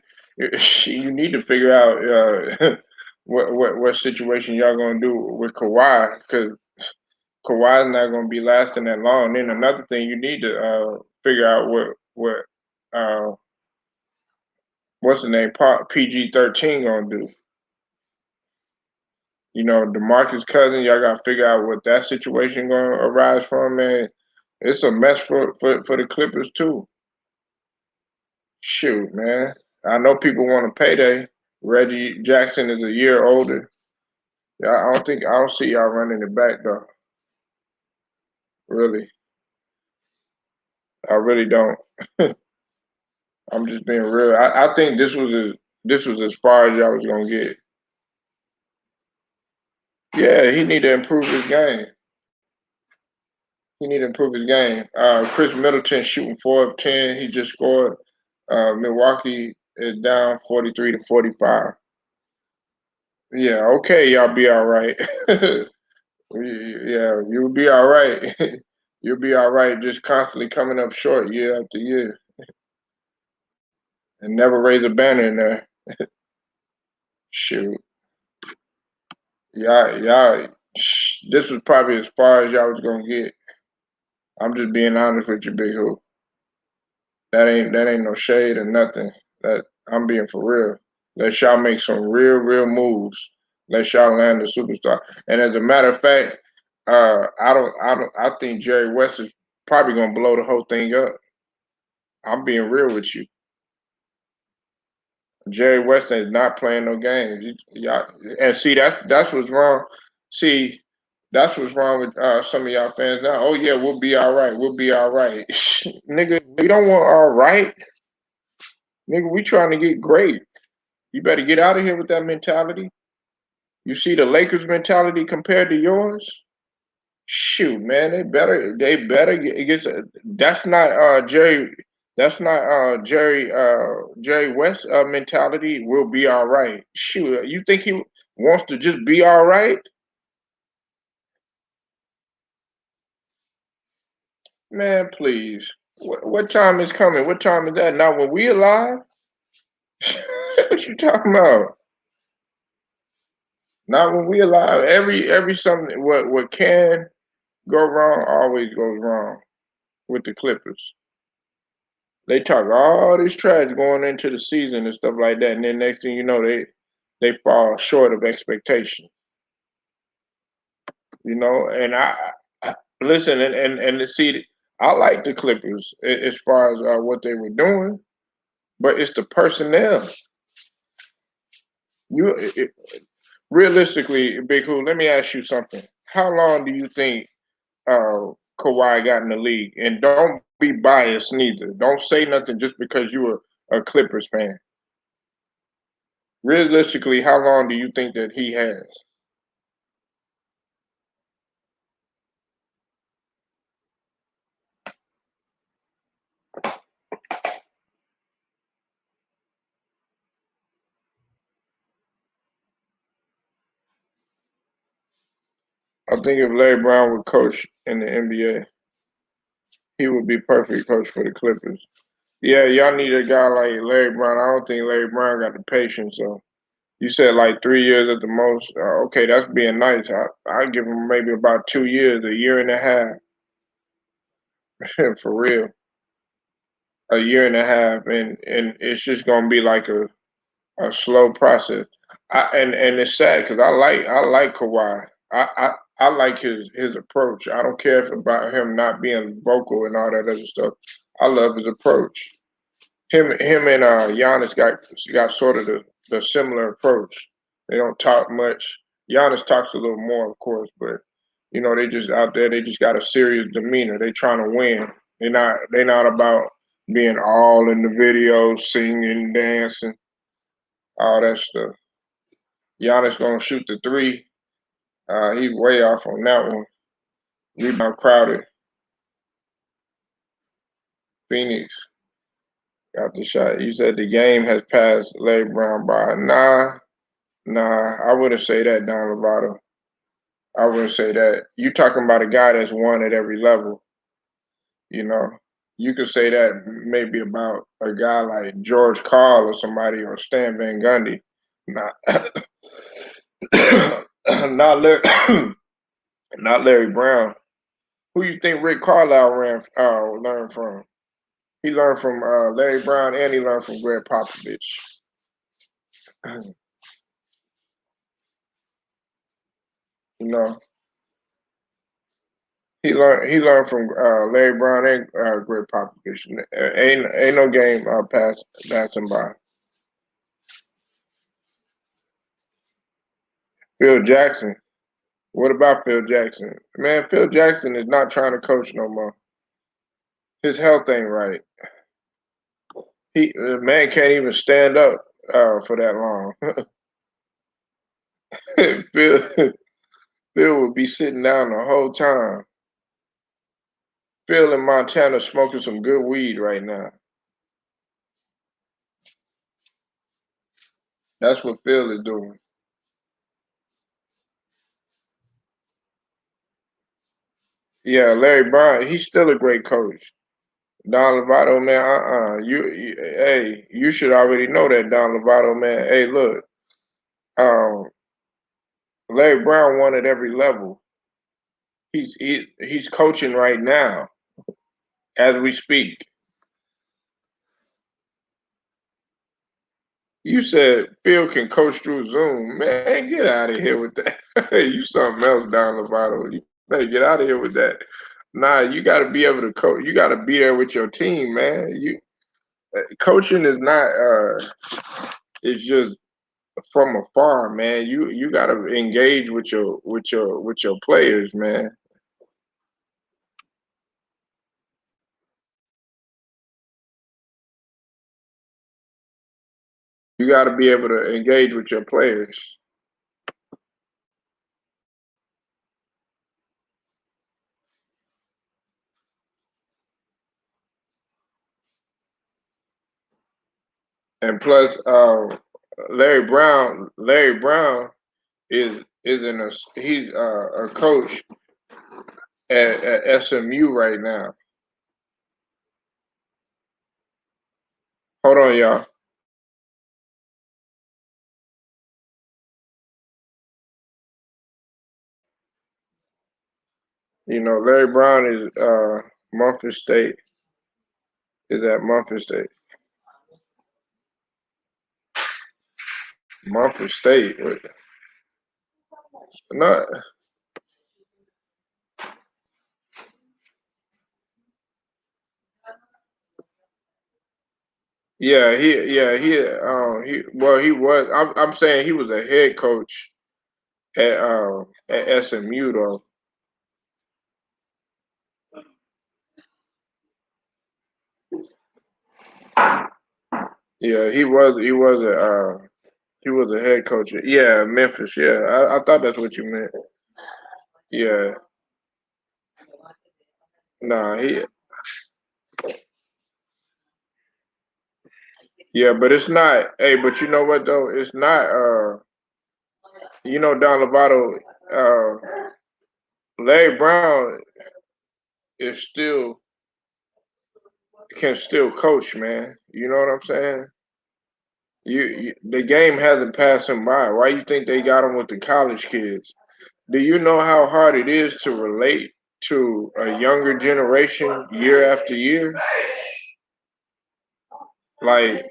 you need to figure out what situation y'all gonna do with Kawhi because Kawhi's not gonna be lasting that long. Then another thing you need to figure out what uh what's the name PG-13 gonna do. You know, DeMarcus Cousins, y'all gotta figure out what that situation gonna arise from, man. It's a mess for the Clippers too. Shoot, man. I know people want a payday. Reggie Jackson is a year older. Yeah, I don't see y'all running it back though. Really. I really don't. I'm just being real. I think this was as far as y'all was gonna get. Yeah, he need to improve his game. He need to improve his game. Chris Middleton shooting 4 of 10. He just scored. Milwaukee is down 43-45. Yeah, okay, y'all be all right. Yeah, you'll be all right. You'll be all right. Just constantly coming up short year after year, and never raise a banner in there. Shoot, y'all. This was probably as far as y'all was gonna get. I'm just being honest with you, Big Hoop. That ain't no shade or nothing. That I'm being for real. Let y'all make some real moves. Let y'all land a superstar. And as a matter of fact, I think Jerry West is probably gonna blow the whole thing up. I'm being real with you. Jerry West is not playing no games. Y'all, and see that's what's wrong. See, that's what's wrong with some of y'all fans now. Oh yeah, we'll be all right. We'll be all right. Nigga, we don't want all right. Nigga, we trying to get great. You better get out of here with that mentality. You see the Lakers mentality compared to yours? Shoot, man, they better get that's not Jerry West mentality. We'll be all right. Shoot, you think he wants to just be all right? Man, please. What time is coming? What time is that? Not when we alive? What you talking about? Not when we alive. Every something what can go wrong always goes wrong with the Clippers. They talk all this trash going into the season and stuff like that, and then next thing you know, they fall short of expectation. You know, and I listen and to see, I like the Clippers as far as what they were doing, but it's the personnel. You realistically, Big Who, let me ask you something. How long do you think Kawhi got in the league? And don't be biased neither. Don't say nothing just because you're a Clippers fan. Realistically, how long do you think that he has? I think if Larry Brown would coach in the NBA, he would be perfect coach for the Clippers. Yeah, y'all need a guy like Larry Brown. I don't think Larry Brown got the patience, so You said like 3 years at the most. Okay, that's being nice. I give him maybe about 2 years, a year and a half, for real, a year and a half, and it's just gonna be like a slow process. And it's sad because I like Kawhi. I like his approach. I don't care if about him not being vocal and all that other stuff. I love his approach. Him and Giannis got sort of the similar approach. They don't talk much. Giannis talks a little more, of course, but they just out there. They just got a serious demeanor. They trying to win. They not about being all in the video, singing, dancing, all that stuff. Giannis gonna shoot the three. He's way off on that one. Rebound Crowder. Phoenix got the shot. You said the game has passed Larry Brown by. Nah, I wouldn't say that, Don Lovato. I wouldn't say that. You talking about a guy that's won at every level, you know. You could say that maybe about a guy like George Karl or somebody or Stan Van Gundy. Not not Larry, not Larry Brown. Who you think Rick Carlisle learned from? He learned from Larry Brown and he learned from Greg Popovich. You know, he learned from Larry Brown and Greg Popovich. Ain't no game passing by. Phil Jackson. What about Phil Jackson? Man, Phil Jackson is not trying to coach no more. His health ain't right. The man can't even stand up for that long. Phil Phil would be sitting down the whole time. Phil in Montana smoking some good weed right now. That's what Phil is doing. Yeah, Larry Brown, he's still a great coach. Don Lovato, man, hey, you should already know that, Don Lovato, man. Hey, look, um, Larry Brown won at every level. He's coaching right now as we speak. You said Phil can coach through Zoom, man. Get out of here with that. You something else, Don Lovato. You better get out of here with that. Nah, you got to be able to coach. You got to be there with your team, man. You coaching is not. It's just from afar, man. You got to engage with your players, man. You got to be able to engage with your players. And plus, Larry Brown is in a he's a coach at SMU right now. Hold on, y'all. Larry Brown is Memphis State is at Memphis State. Memphis State. Not. He was. I'm saying he was a head coach at SMU though. Yeah, he was a head coach. Yeah, Memphis. Yeah, I thought that's what you meant. Yeah, nah, yeah, but it's not. Hey, but you know what though? It's not. Don Lovato, Larry Brown is still can still coach, man. You know what I'm saying? The game hasn't passed him by. Why you think they got him with the college kids? Do you know how hard it is to relate to a younger generation year after year? Like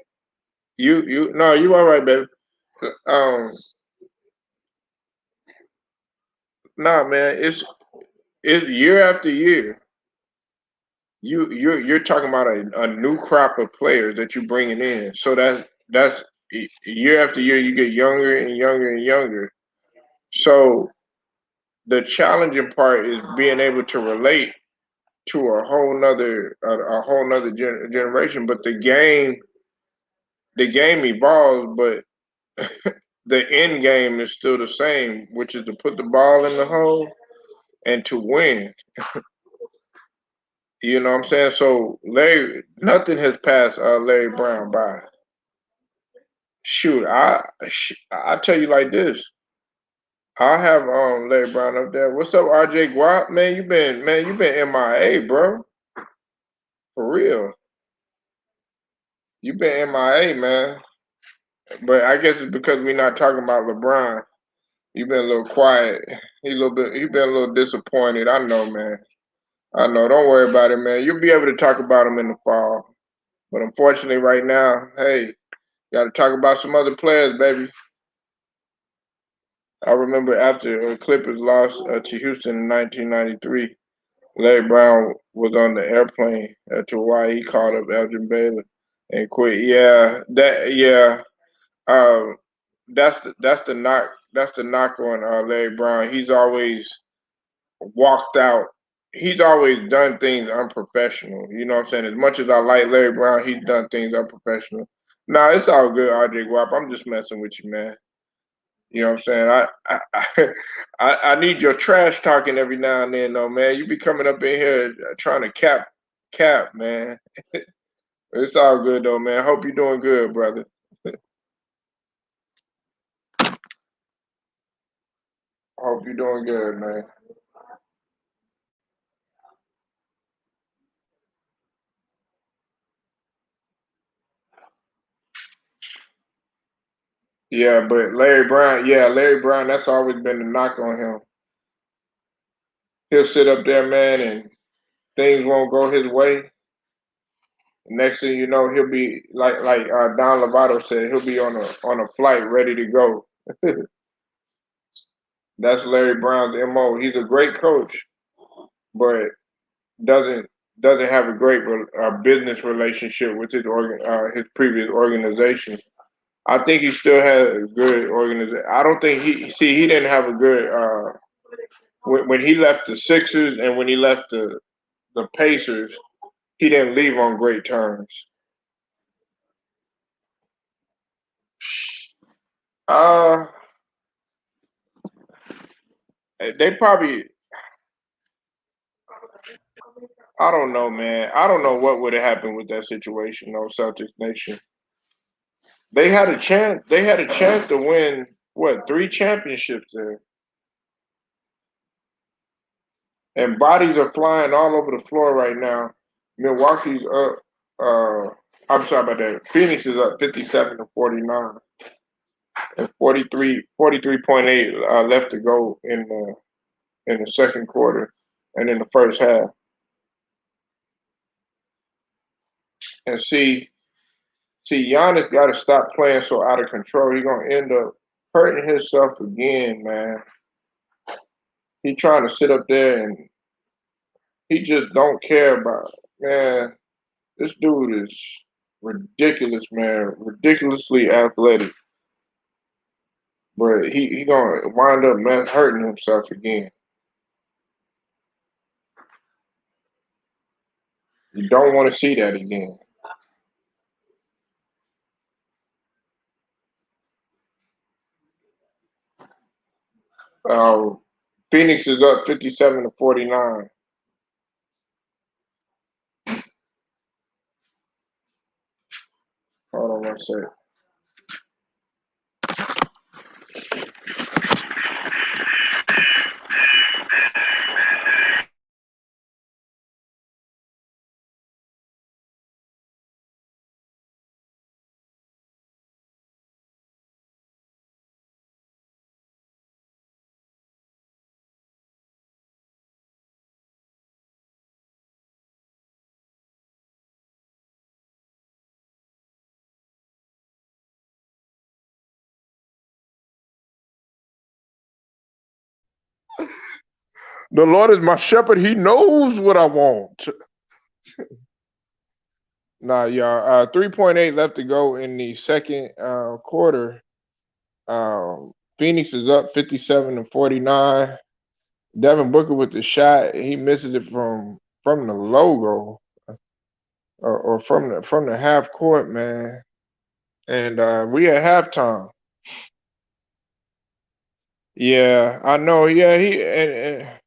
no, you all right, baby. Um, nah, man, it's year after year. You're talking about a new crop of players that you're bringing in. So that's year after year you get younger and younger and younger. So the challenging part is being able to relate to a whole nother generation. But the game evolves, but the end game is still the same, which is to put the ball in the hole and to win. You know what I'm saying? So nothing has passed Larry Brown by. Shoot, I tell you like this. I'll have Larry Brown up there. What's up, RJ Guap? Man, you been MIA, bro. For real. You been MIA, man. But I guess it's because we're not talking about LeBron. You've been a little quiet. He been a little disappointed. I know, man. I know. Don't worry about it, man. You'll be able to talk about him in the fall. But unfortunately, right now, hey, got to talk about some other players, baby. I remember after Clippers lost to Houston in 1993, Larry Brown was on the airplane to Hawaii. He called up Elgin Baylor and quit. Yeah. Um, that's the knock on Larry Brown. He's always walked out. He's always done things unprofessional. You know what I'm saying? As much as I like Larry Brown, he's done things unprofessional. Nah, it's all good, RJ Guap. I'm just messing with you, man. You know what I'm saying? I need your trash talking every now and then, though, man. You be coming up in here trying to cap, man. It's all good though, man. I hope you're doing good, brother. I hope you're doing good, man. Yeah, but Larry Brown, that's always been the knock on him. He'll sit up there, man, and things won't go his way. Next thing you know, he'll be like Don Lovato said, he'll be on a flight ready to go. That's Larry Brown's MO. He's a great coach, but doesn't doesn't have a great business relationship with his previous organization. I think he still has a good organization. I don't think he didn't have a good when he left the Sixers and when he left the Pacers, he didn't leave on great terms. Uh, they probably I don't know, man. I don't know what would have happened with that situation, though, Celtics Nation. They had a chance. They had a chance to win what 3 championships there, and bodies are flying all over the floor right now. Milwaukee's up. I'm sorry about that. Phoenix is up 57-49, and 43.8 left to go in the second quarter and in the first half. And Giannis got to stop playing so out of control. He's gonna end up hurting himself again, man. He trying to sit up there and he just don't care about man. This dude is ridiculous, man. Ridiculously athletic, but he gonna wind up hurting himself again. You don't want to see that again. Uh, Phoenix is up 57-49. Hold on one second. The Lord is my shepherd. He knows what I want. Nah, y'all. 3.8 left to go in the second quarter. Phoenix is up 57-49. Devin Booker with the shot. He misses it from the logo or from the half court, man. And we at halftime. Yeah, I know. Yeah, and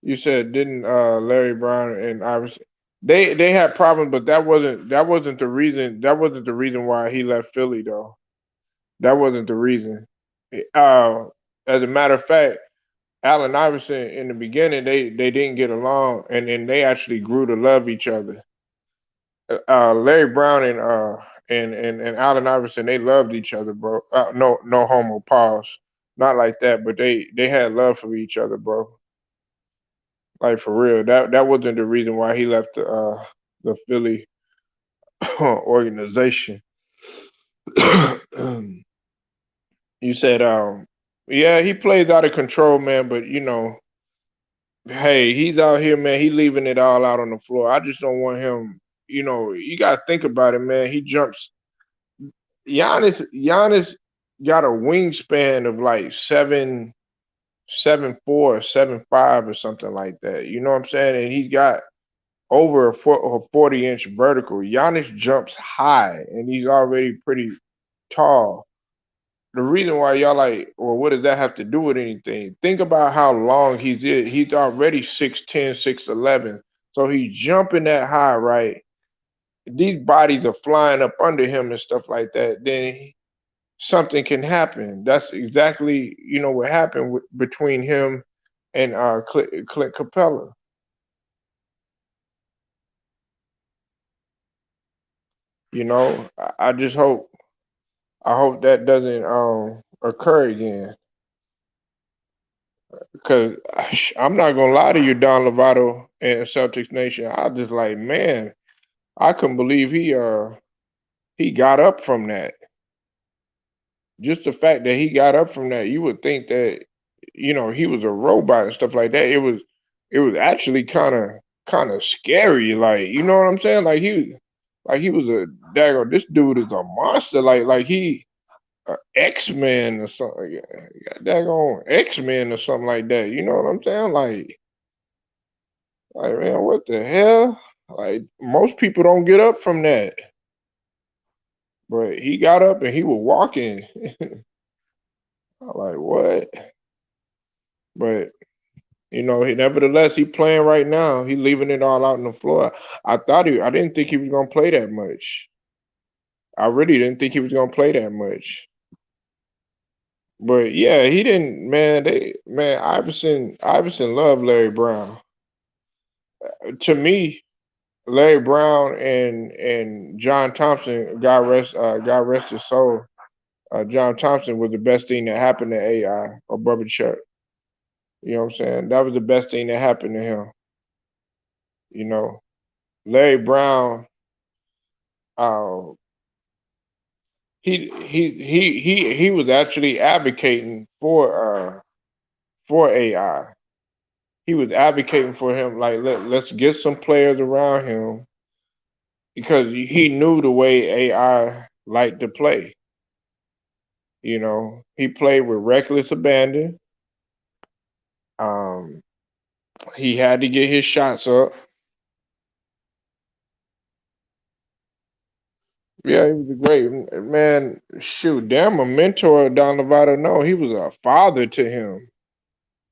you said didn't Larry Brown and Iverson they had problems, but that wasn't the reason. That wasn't the reason why he left Philly though. That wasn't the reason. Uh, as a matter of fact, Allen Iverson in the beginning they didn't get along, and then they actually grew to love each other. Larry Brown and Allen Iverson they loved each other, bro. No homo pause, not like that, but they had love for each other, bro. Like for real. That wasn't the reason why he left the Philly organization. You said yeah, he plays out of control, man, but hey, he's out here, man. He leaving it all out on the floor. I just don't want him. You gotta think about it, man. He jumps. Giannis got a wingspan of like 7'4", 7'5", or something like that. You know what I'm saying? And he's got over a 40-inch vertical. Giannis jumps high, and he's already pretty tall. The reason why y'all like, well, what does that have to do with anything? Think about how long he's in. He's already 6'10", 6'11". So he's jumping that high, right? These bodies are flying up under him and stuff like that. Then something can happen. That's exactly, what happened between him and Clint Capella. I just hope that doesn't occur again. Because I'm not gonna lie to you, Don Lovato and Celtics Nation. I just like, man, I couldn't believe he got up from that. Just the fact that he got up from that, you would think that he was a robot and stuff like that. It was actually kind of scary. Like, you know what I'm saying? Like he was a daggone. This dude is a monster. Like he X-Men or something. Yeah, daggone X-Men or something like that. You know what I'm saying? Like, man, what the hell? Like, most people don't get up from that. But he got up and he was walking. I'm like, what? But nevertheless, he playing right now. He leaving it all out on the floor. I didn't think he was gonna play that much. I really didn't think he was gonna play that much. But yeah, he didn't. Man, Iverson loved Larry Brown. To me, Larry Brown and John Thompson, God rest his soul. John Thompson was the best thing that happened to AI or Bubba Chuck. You know what I'm saying? That was the best thing that happened to him. You know, Larry Brown, uh, he was actually advocating for AI. He was advocating for him, like let's get some players around him because he knew the way AI liked to play. He played with reckless abandon. Um, he had to get his shots up. Yeah, he was a great man. Shoot, damn, a mentor, Don Lovato. No, he was a father to him.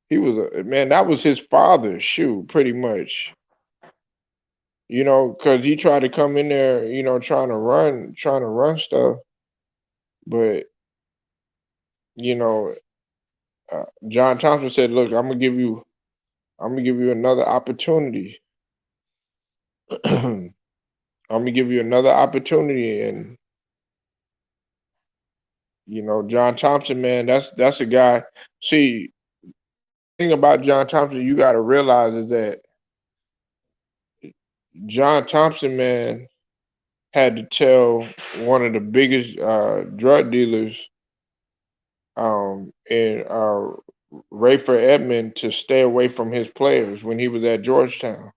He was a man. That was his father. Shoot, pretty much. Because he tried to come in there, trying to run stuff, but you know, John Thompson said, "Look, I'm gonna give you another opportunity. I'm gonna give you another opportunity." And John Thompson, man, that's a guy. See, the thing about John Thompson, you got to realize is that John Thompson, man, had to tell one of the biggest drug dealers in Rayford Edmond to stay away from his players when he was at Georgetown.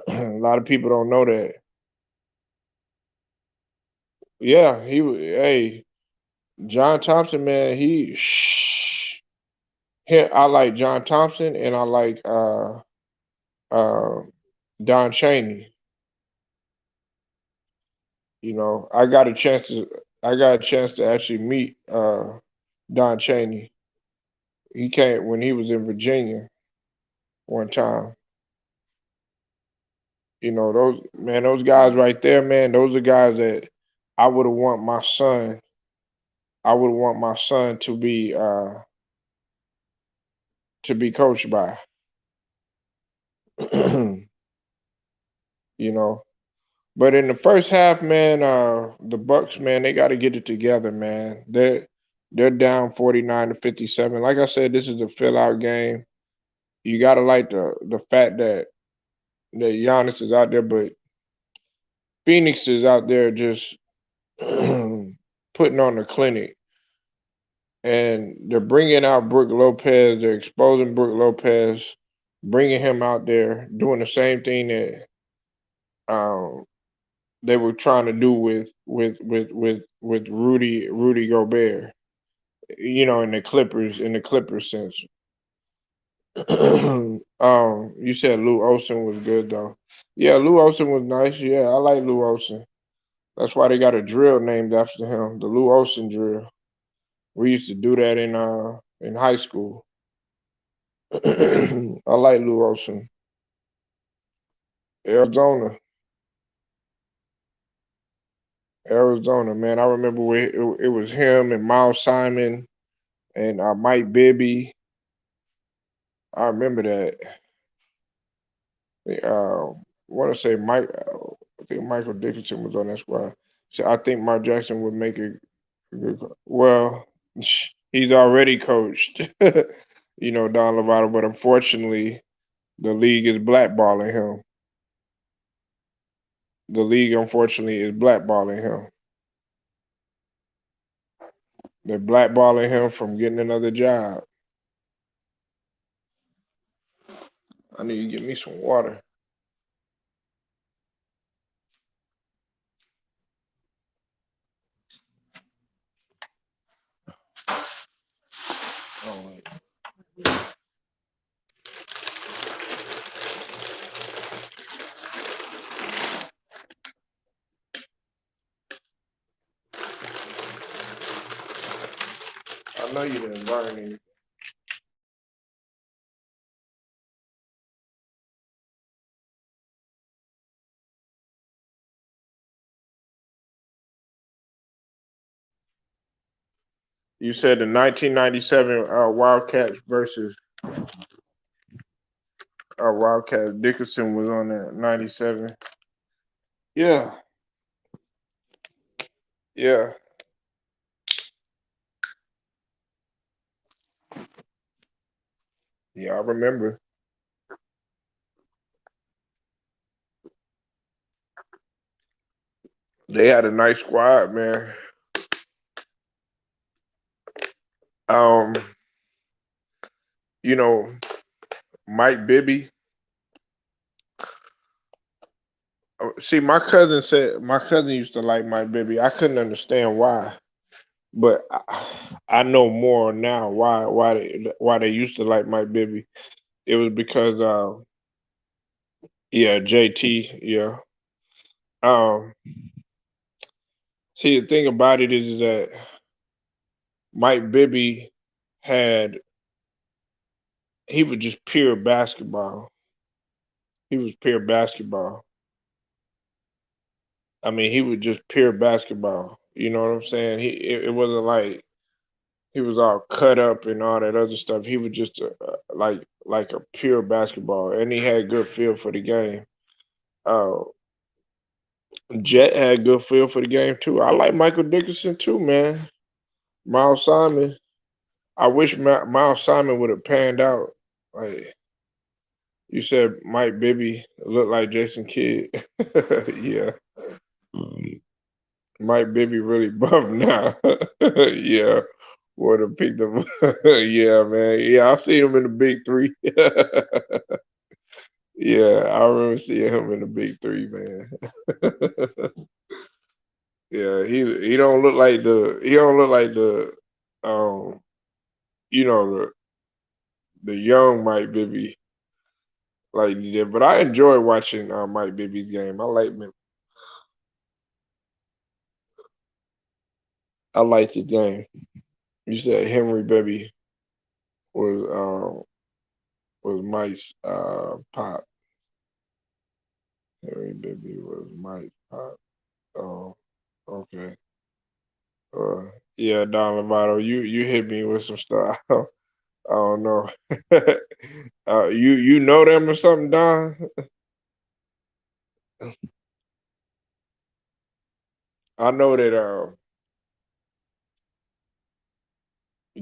A lot of people don't know that. Yeah, he was. Hey, John Thompson, man, I like John Thompson and I like uh Don Chaney. You know, I got a chance to actually meet Don Chaney. He came when he was in Virginia one time. You know, those guys right there, man, those are guys that I would have want my son. I would want my son to be coached by. You know. But in the first half, man, the Bucks, man, they got to get it together, man. They're down 49-57. Like I said, this is a fill out game. You got to like the fact that Giannis is out there, but Phoenix is out there just putting on a clinic, and they're bringing out Brook Lopez. They're exposing Brook Lopez, bringing him out there, doing the same thing that um, they were trying to do with Rudy Gobert. You know, in the Clippers sense. You said Lou Olson was good though. Yeah, Lou Olson was nice. Yeah, I like Lou Olson. That's why they got a drill named after him, the Lou Olson drill. We used to do that in high school. I like Lou Olson. Arizona, Arizona, man. I remember where it was him and Miles Simon and Mike Bibby. I remember that. Want to say Mike. I think Michael Dickinson was on that squad. So I think Mark Jackson would make it. Well, he's already coached. You know, Don Lovato, but unfortunately, the league is blackballing him. The league, unfortunately, is blackballing him. They're blackballing him from getting another job. I need to get me some water. Oh, I know you didn't burn any. You said the 1997 Wildcats versus Wildcats. Dickinson was on that 97. Yeah, yeah, yeah. I remember. They had a nice squad, man. Um, you know, Mike Bibby. See, my cousin used to like Mike Bibby. I couldn't understand why, but I know more now why they used to like Mike Bibby. It was because yeah, JT, yeah. Um, see, the thing about it is that Mike Bibby had he was just pure basketball. He was pure basketball. I mean, he was just pure basketball. You know what I'm saying? It wasn't like he was all cut up and all that other stuff. He was just like a pure basketball, and he had good feel for the game. Uh, Jet had good feel for the game too. I like Michael Dickinson too, man. Miles Simon. I wish Miles Simon would have panned out. Like you said, Mike Bibby looked like Jason Kidd. Yeah, Mike Bibby really buff now. Yeah, Would have picked them. Yeah, man. Yeah, I've seen him in the big three. Yeah, I remember seeing him in the big three, man. Yeah, he don't look like the um you know the young Mike Bibby like he did. But I enjoy watching Mike Bibby's game. I like the game. You said Henry Bibby was Mike's pop. Henry Bibby was Mike's pop. Oh, okay. Uh, yeah, Don Lovato, you hit me with some stuff. I don't know. You know them or something, Don? I know that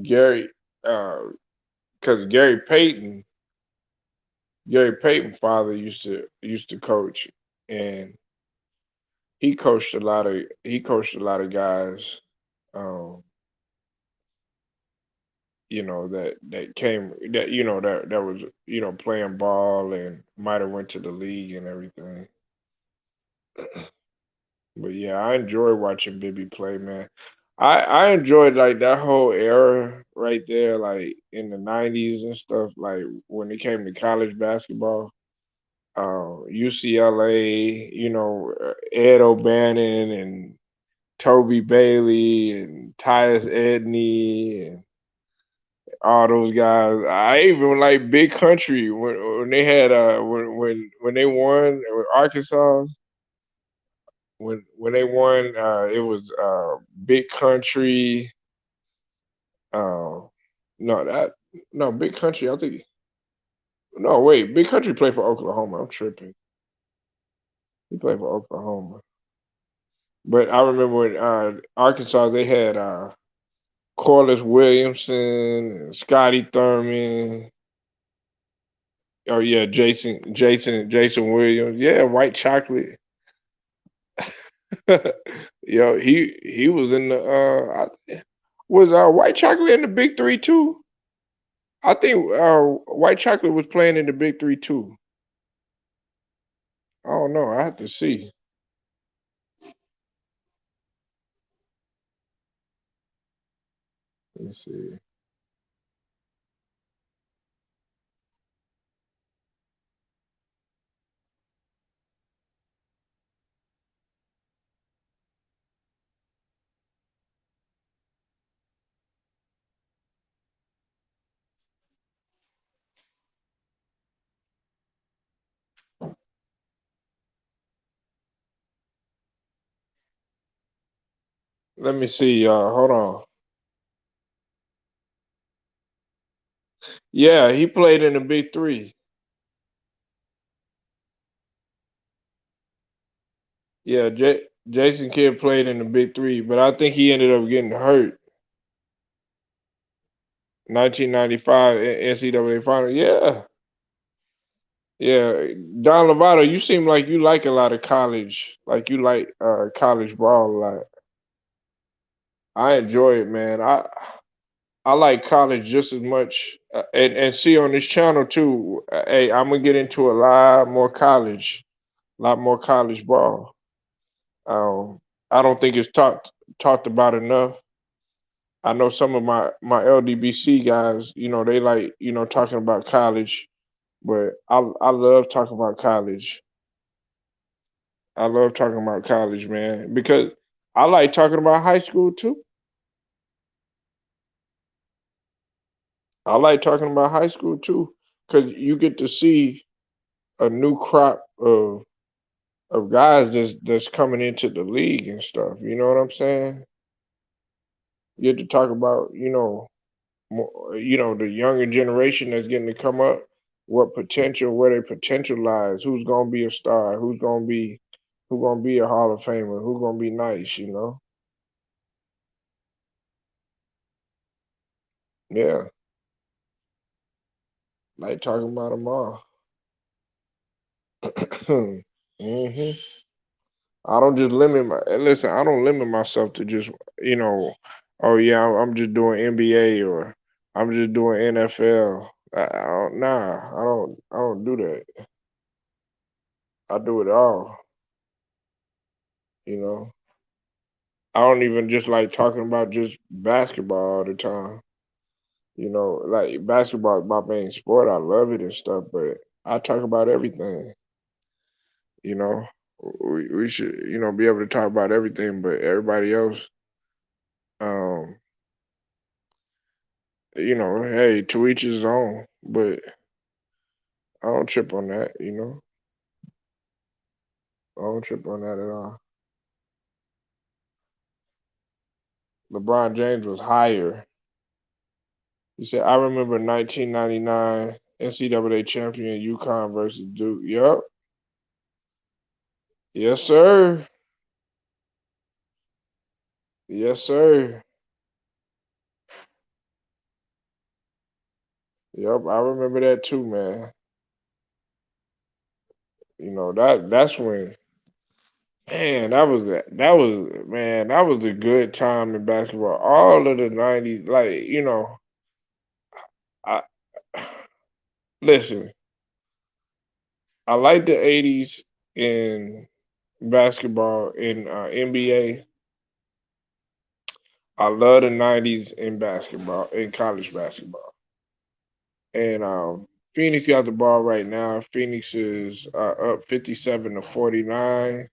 Gary, because Gary Payton father used to coach, and he coached a lot of guys, um, that came that was playing ball and might have went to the league and everything. But yeah, I enjoy watching Bibby play, man. I enjoyed like that whole era right there, like in the '90s and stuff. Like when it came to college basketball, UCLA, Ed O'Bannon and Toby Bailey and Tyus Edney and all those guys. I even like Big Country when they had when they won with Arkansas. When they won, it was Big Country. Uh, no, Big Country. I think no, wait, Big Country played for Oklahoma. I'm tripping. He played for Oklahoma. But I remember when Arkansas they had Corliss Williamson and Scotty Thurman. Oh yeah, Jason Williams. Yeah, White Chocolate. He was in the was White Chocolate in the Big Three too? I think White Chocolate was playing in the Big Three too. I don't know. I have to see. Let's see. Let me see. Hold on. Yeah, he played in the Big Three. Yeah, Jason Kidd played in the Big Three, but I think he ended up getting hurt. 1995 NCAA final. Yeah, yeah. Don Lovato, you seem like you like a lot of college. Like you like college ball a lot. I enjoy it, man. I like college just as much, and see on this channel too. Hey, I'm gonna get into a lot more college ball. Um, I don't think it's talked about enough. I know some of my LDBC guys, they like talking about college, but I love talking about college. I love talking about college, man, because I like talking about high school too. I like talking about high school too, because you get to see a new crop of guys that's coming into the league and stuff. You know what I'm saying? You get to talk about more, the younger generation that's getting to come up, where their potential lies, who's gonna be a star, who gonna be a Hall of Famer, who's gonna be nice. Yeah, like talking about them all. hmm I don't just limit my listen. I don't limit myself to just you know Oh yeah, I'm just doing NBA or I'm just doing NFL. I don't, nah, I don't do that. I do it all. You know, I don't even just like talking about just basketball all the time. You know, like basketball is my main sport. I love it and stuff, but I talk about everything. You know, we should be able to talk about everything, but everybody else, um, hey, to each his own. But I don't trip on that. I don't trip on that at all. LeBron James was higher. He said, "I remember 1999 NCAA champion UConn versus Duke." Yup. Yes, sir. Yes, sir. Yep, I remember that too, man. That's when, man, that was a good time in basketball. All of the '90s, like I listen. I like the '80s in basketball in NBA. I love the '90s in basketball in college basketball. And Phoenix got the ball right now. Phoenix is up 57-49.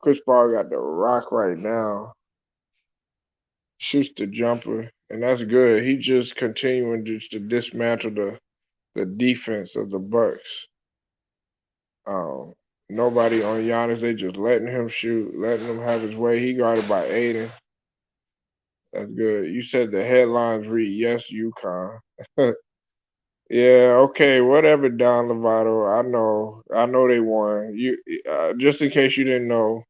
Chris Paul got the rock right now. Shoots the jumper, and that's good. He just continuing just to dismantle the defense of the Bucks. Um, Nobody on Giannis. They just letting him shoot, letting him have his way. He guarded by Aiden. That's good. You said the headlines read yes, UConn. Yeah, okay, whatever, Don Lovato. I know they won. You just in case you didn't know,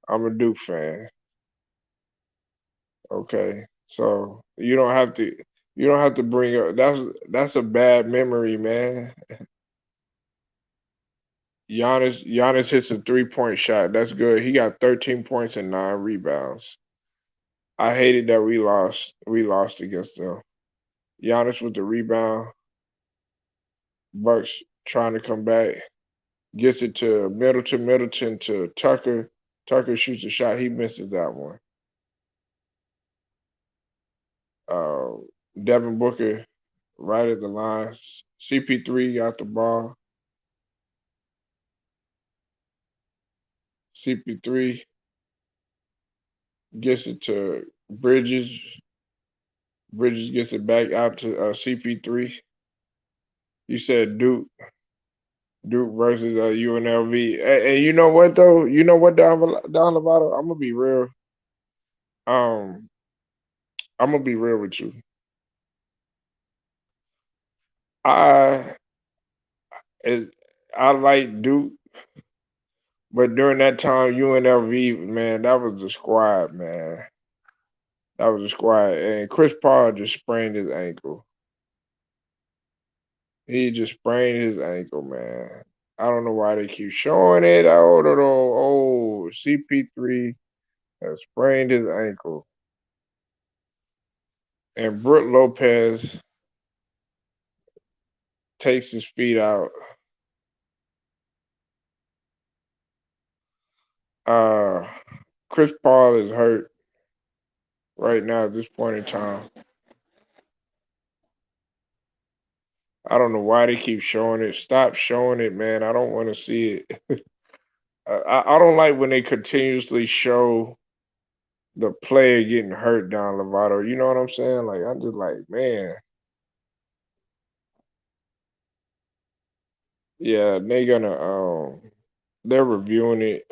I'm a Duke fan. Okay, so you don't have to bring up that's a bad memory, man. Giannis hits a 3-point shot. That's good. He got 13 points and 9 rebounds. I hated that we lost. We lost against them. Giannis with the rebound. Bucks trying to come back. Gets it to Middleton. Middleton to Tucker. Tucker shoots a shot. He misses that one. Uh, Devin Booker right at the line. CP3 got the ball. CP3 gets it to Bridges. Bridges gets it back out to CP3. You said Duke versus UNLV. And you know what though? You know what, Don Lovato? I'm gonna be real. Um, I'm gonna be real with you. I is I like Duke, but during that time, UNLV, man, that was the squad, man. That was the squad, and Chris Paul just sprained his ankle. He just sprained his ankle, man. I don't know why they keep showing it. Oh, no, no, oh, CP3 has sprained his ankle, and Brook Lopez takes his feet out. Uh, Chris Paul is hurt right now at this point in time. I don't know why they keep showing it. Stop showing it, man. I don't want to see it. I don't like when they continuously show the player getting hurt down Lovato. You know what I'm saying? Like I'm just like, man, yeah, they're reviewing it,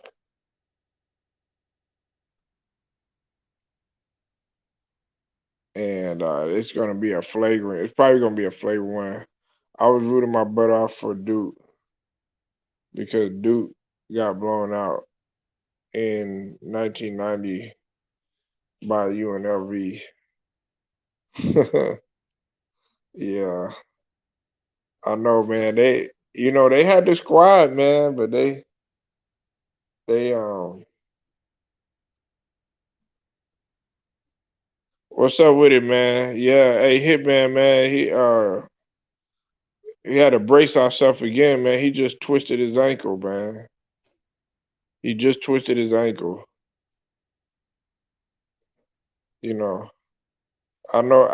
and it's gonna be a flagrant. It's probably gonna be a flagrant one. I was rooting my butt off for Duke because Duke got blown out in 1990 by UNLV. Yeah, I know, man. They had the squad, man, but they What's up with it, man? Yeah, hey Hitman, man. He had to brace ourselves again, man. He just twisted his ankle, man. He just twisted his ankle. You know. I know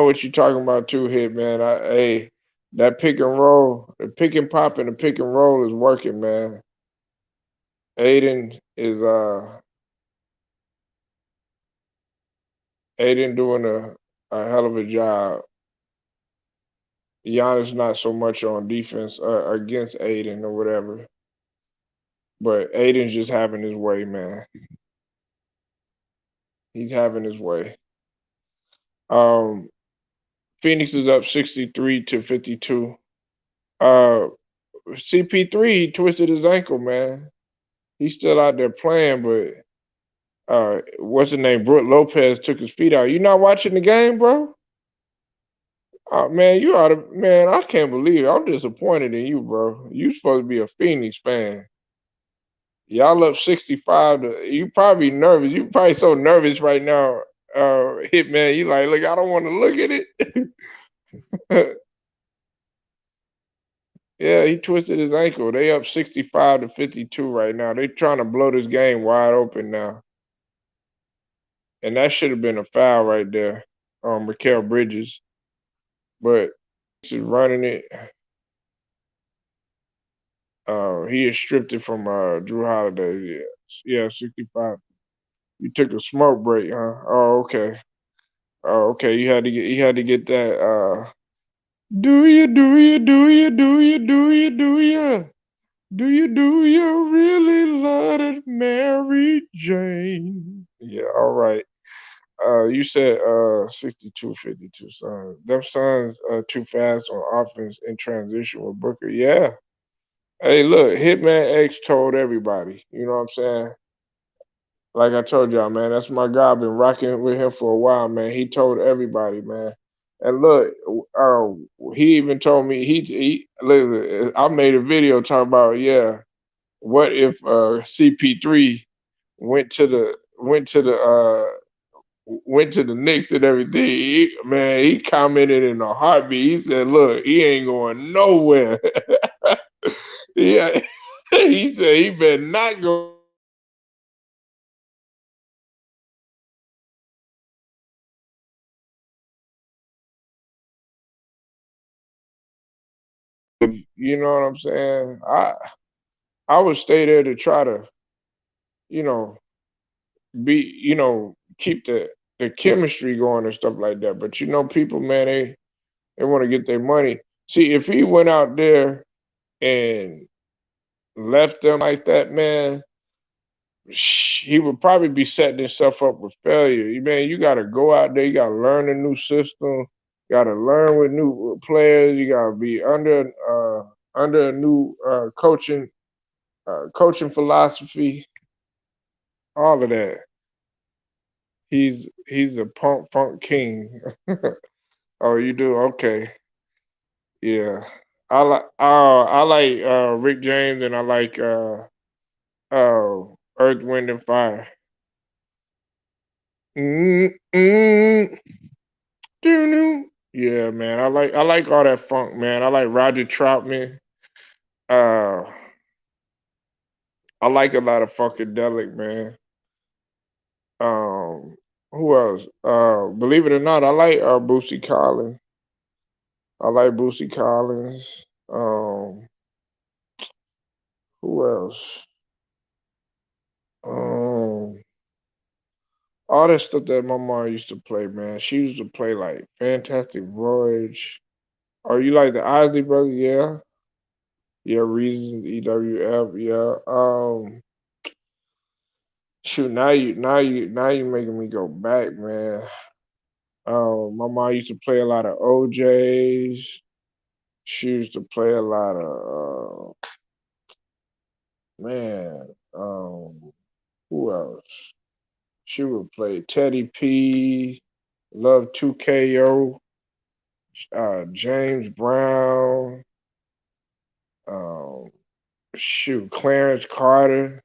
what you're talking about too, Hitman. That pick and roll, the pick and pop and the pick and roll is working, man. Aiden is Aiden doing a hell of a job. Giannis not so much on defense against Aiden or whatever, but Aiden's just having his way, man. He's having his way. Um, Phoenix is up 63-52. Uh, CP3 he twisted his ankle, man. He's still out there playing, but what's the name? Brook Lopez took his feet out. You not watching the game, bro? Man, you ought to. Man, I can't believe it. I'm disappointed in you, bro. You supposed to be a Phoenix fan. Y'all up 65 to. You probably nervous. You probably so nervous right now. Hitman, you like, look, I don't want to look at it. Yeah, he twisted his ankle. They up 65-52 right now. They trying to blow this game wide open now. And that should have been a foul right there on Mikal Bridges. But he's running it. He is stripped it from Drew Holiday. Yeah, 65. You took a smoke break, huh? Oh, okay. Oh, okay. You had to get that do you really love it, Mary Jane? Yeah, all right. You said 62-52 Suns. Them Suns too fast on offense in transition with Booker. Yeah. Hey, look, Hitman X told everybody. You know what I'm saying? Like I told y'all, man, that's my guy. I've been rocking with him for a while, man. He told everybody, man. And look, uh, he even told me he listen. I made a video talking about what if CP3 went to the Knicks and everything. Man, he commented in a heartbeat. He said, "Look, he ain't going nowhere." Yeah, he said he better not go. You know what I'm saying? I would stay there to try to, you know, keep the chemistry going and stuff like that. But people, man, they want to get their money. See, if he went out there and left them like that, man, he would probably be setting himself up with failure. Man, you got to go out there. You got to learn a new system. You got to learn with new players. You got to be under a new coaching philosophy. All of that. He's a punk funk king. Oh, you do? Okay. Yeah. I like Rick James and I like Earth, Wind and Fire. Mm, mm, yeah, man. I like all that funk, man. I like Roger Troutman. Uh I like a lot of Funkadelic, man. Um who else? Believe it or not, I like Boosie Collins. I like Boosie Collins. Who else? Um all that stuff that my mom used to play, man. She used to play like Fantastic Voyage. Oh, you like the Isley Brothers? Yeah. Yeah, Reasons, EWF, yeah. Shoot, now you making me go back, man. My mom used to play a lot of OJs. She used to play a lot of man, who else? She would play Teddy P, Love 2KO, James Brown, um, shoot, Clarence Carter.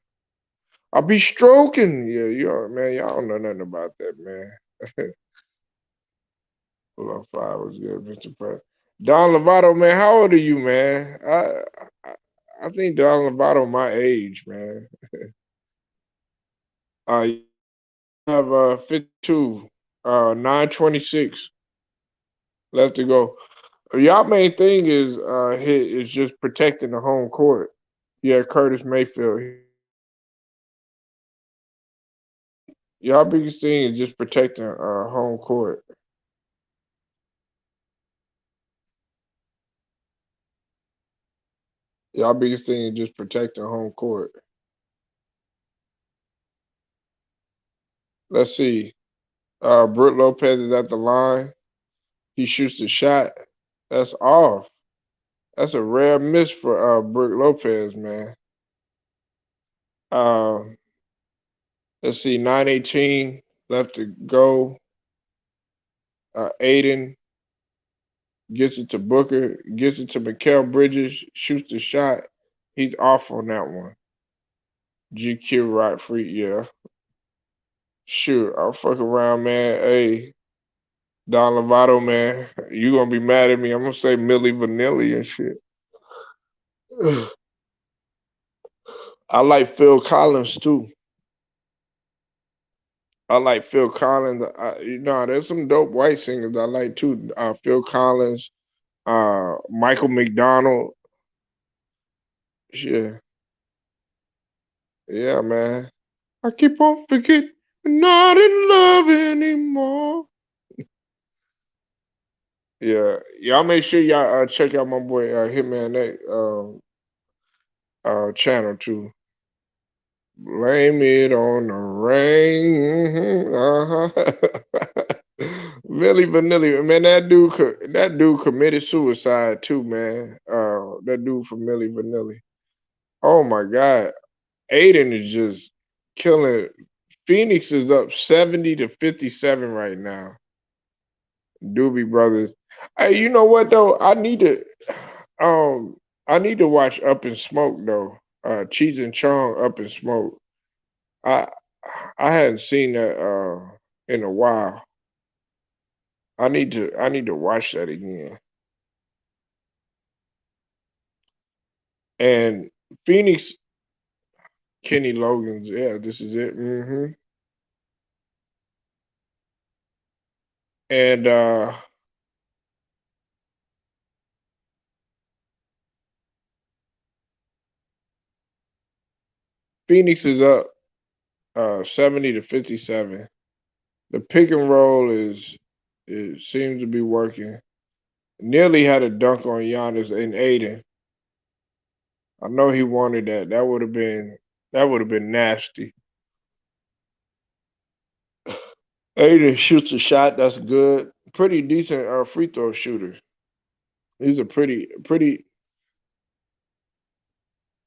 I'll be stroking. Yeah, man, y'all don't know nothing about that, man. Pull 5 was good, Mr. President. Don Lovato, man, how old are you, man? I, I think Don Lovato my age, man. You have 52, 926 left to go. Y'all main thing is hit is just protecting the home court. Yeah, Curtis Mayfield. Y'all biggest thing is just protecting home court. Y'all biggest thing is just protecting home court. Let's see. Brook Lopez is at the line. He shoots the shot. That's off. That's a rare miss for Brook Lopez, man. Um, let's see. 9:18 left to go. Aiden gets it to Booker. Gets it to Mikal Bridges. Shoots the shot. He's off on that one. GQ right free. Yeah. Sure. I'll fuck around, man. Hey, Don Lovato, man, you gonna be mad at me. I'm gonna say Millie Vanilli and shit. I like Phil Collins too. I like Phil Collins. There's some dope white singers I like too. Phil Collins, Michael McDonald. Yeah, yeah, man. I keep on forgetting I'm not in love anymore. Yeah, y'all make sure y'all check out my boy Hitman channel too. Blame it on the rain. Millie Vanilli, man, that dude committed suicide too, man. That dude from Millie Vanilli. Oh my God, Aiden is just killing it. Phoenix is up 70-57 right now. Doobie Brothers. Hey, you know what though? Um, I need to watch Up in Smoke though. Cheech and Chong Up in Smoke. I I hadn't seen that in a while. I need to watch that again. And Phoenix Kenny Logan's, yeah, this is it. And Phoenix is up 70-57. The pick and roll is it seems to be working. Nearly had a dunk on Giannis and Aiden. I know he wanted that. That would have been nasty. Aiden shoots a shot that's good. Pretty decent free throw shooter. He's a pretty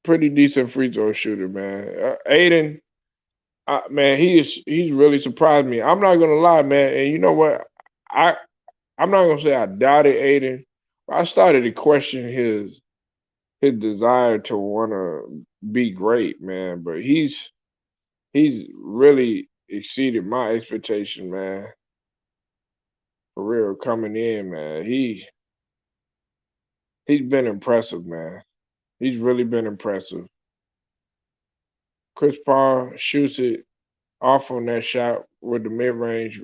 decent free throw shooter, man. Aiden, man, he's really surprised me. I'm not gonna lie, man. And you know what? I I'm not gonna say I doubted Aiden, but I started to question his desire to wanna be great, man. But he's really exceeded my expectation, man. For real, coming in, man. He's been impressive, man. He's really been impressive. Chris Paul shoots it off on that shot with the mid range.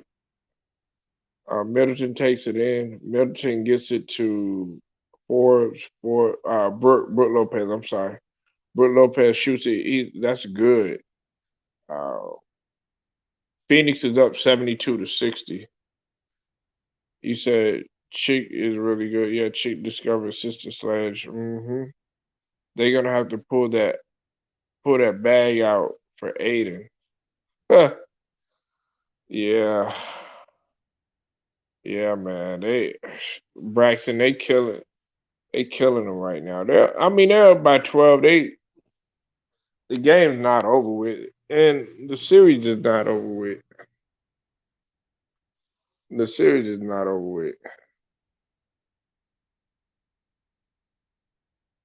Middleton takes it in. Middleton gets it to Forbes for Brook Lopez. I'm sorry. Brook Lopez shoots it. That's good. Uh, Phoenix is up 72-60. You said Chick is really good. Yeah, Chick discovered Sister Sledge. They're gonna have to pull that bag out for Aiden. Yeah, yeah, man. Braxton, they killing them right now. They're up by 12. The game's not over with, and the series is not over with. The series is not over with.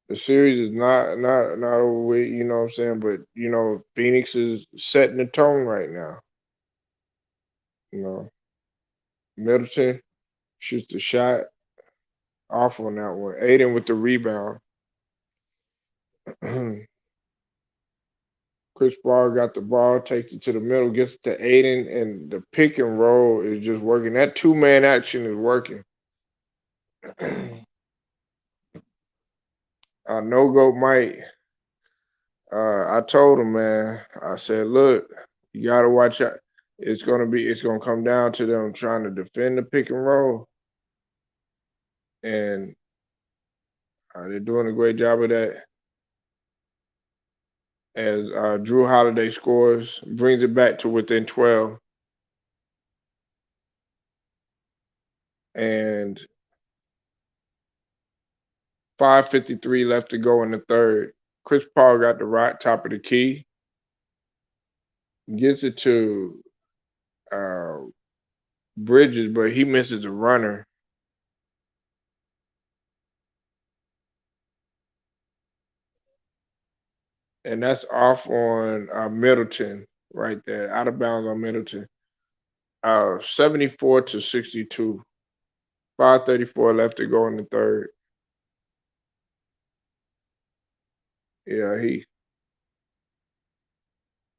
The series is not over with. You know what I'm saying? But Phoenix is setting the tone right now. You know. Middleton shoots the shot off on that one. Aiden with the rebound. Chris Paul got the ball, takes it to the middle, gets it to Aiden, and the pick and roll is just working. That two-man action is working. No go Mike. I told him, man. I said, look, you gotta watch out. It's gonna come down to them trying to defend the pick and roll, and they're doing a great job of that. As Drew Holiday scores, brings it back to within 12, and 5:53 left to go in the third. Chris Paul got the right top of the key, gets it to Bridges, but he misses a runner. And that's off on Middleton right there, out of bounds on Middleton. 74 to 62. 5:34 left to go in the third. Yeah, he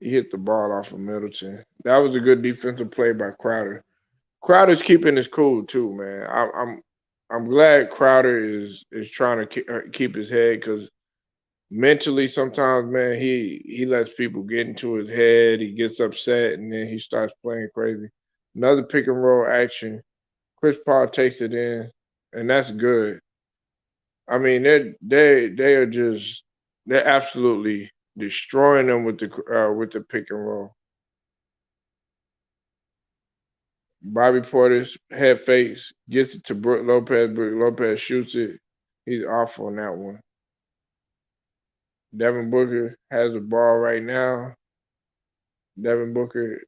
hit the ball off of Middleton. That was a good defensive play by Crowder. Crowder's keeping his cool too, man. I'm glad Crowder is trying to keep his head because mentally sometimes, man, he lets people get into his head. He gets upset and then he starts playing crazy. Another pick and roll action. Chris Paul takes it in, and that's good. I mean, they're absolutely destroying them with the pick and roll. Bobby Porter's head fakes, gets it to Brook Lopez. Brook Lopez shoots it. He's off on that one. Devin Booker has the ball right now. Devin Booker,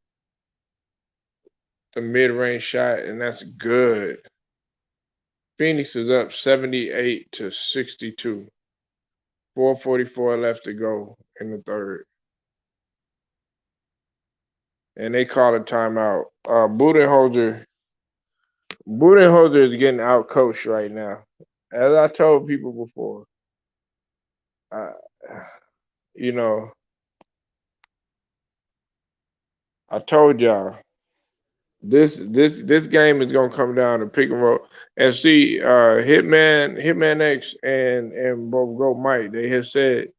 the mid-range shot, and that's good. Phoenix is up 78 to 62. 4:44 left to go in the third. And they call a timeout. Budenholzer is getting out coached right now. As I told people before, uh, you know, I told y'all this game is gonna come down to pick and roll. And see, Hitman X and both Go Mike, they have said,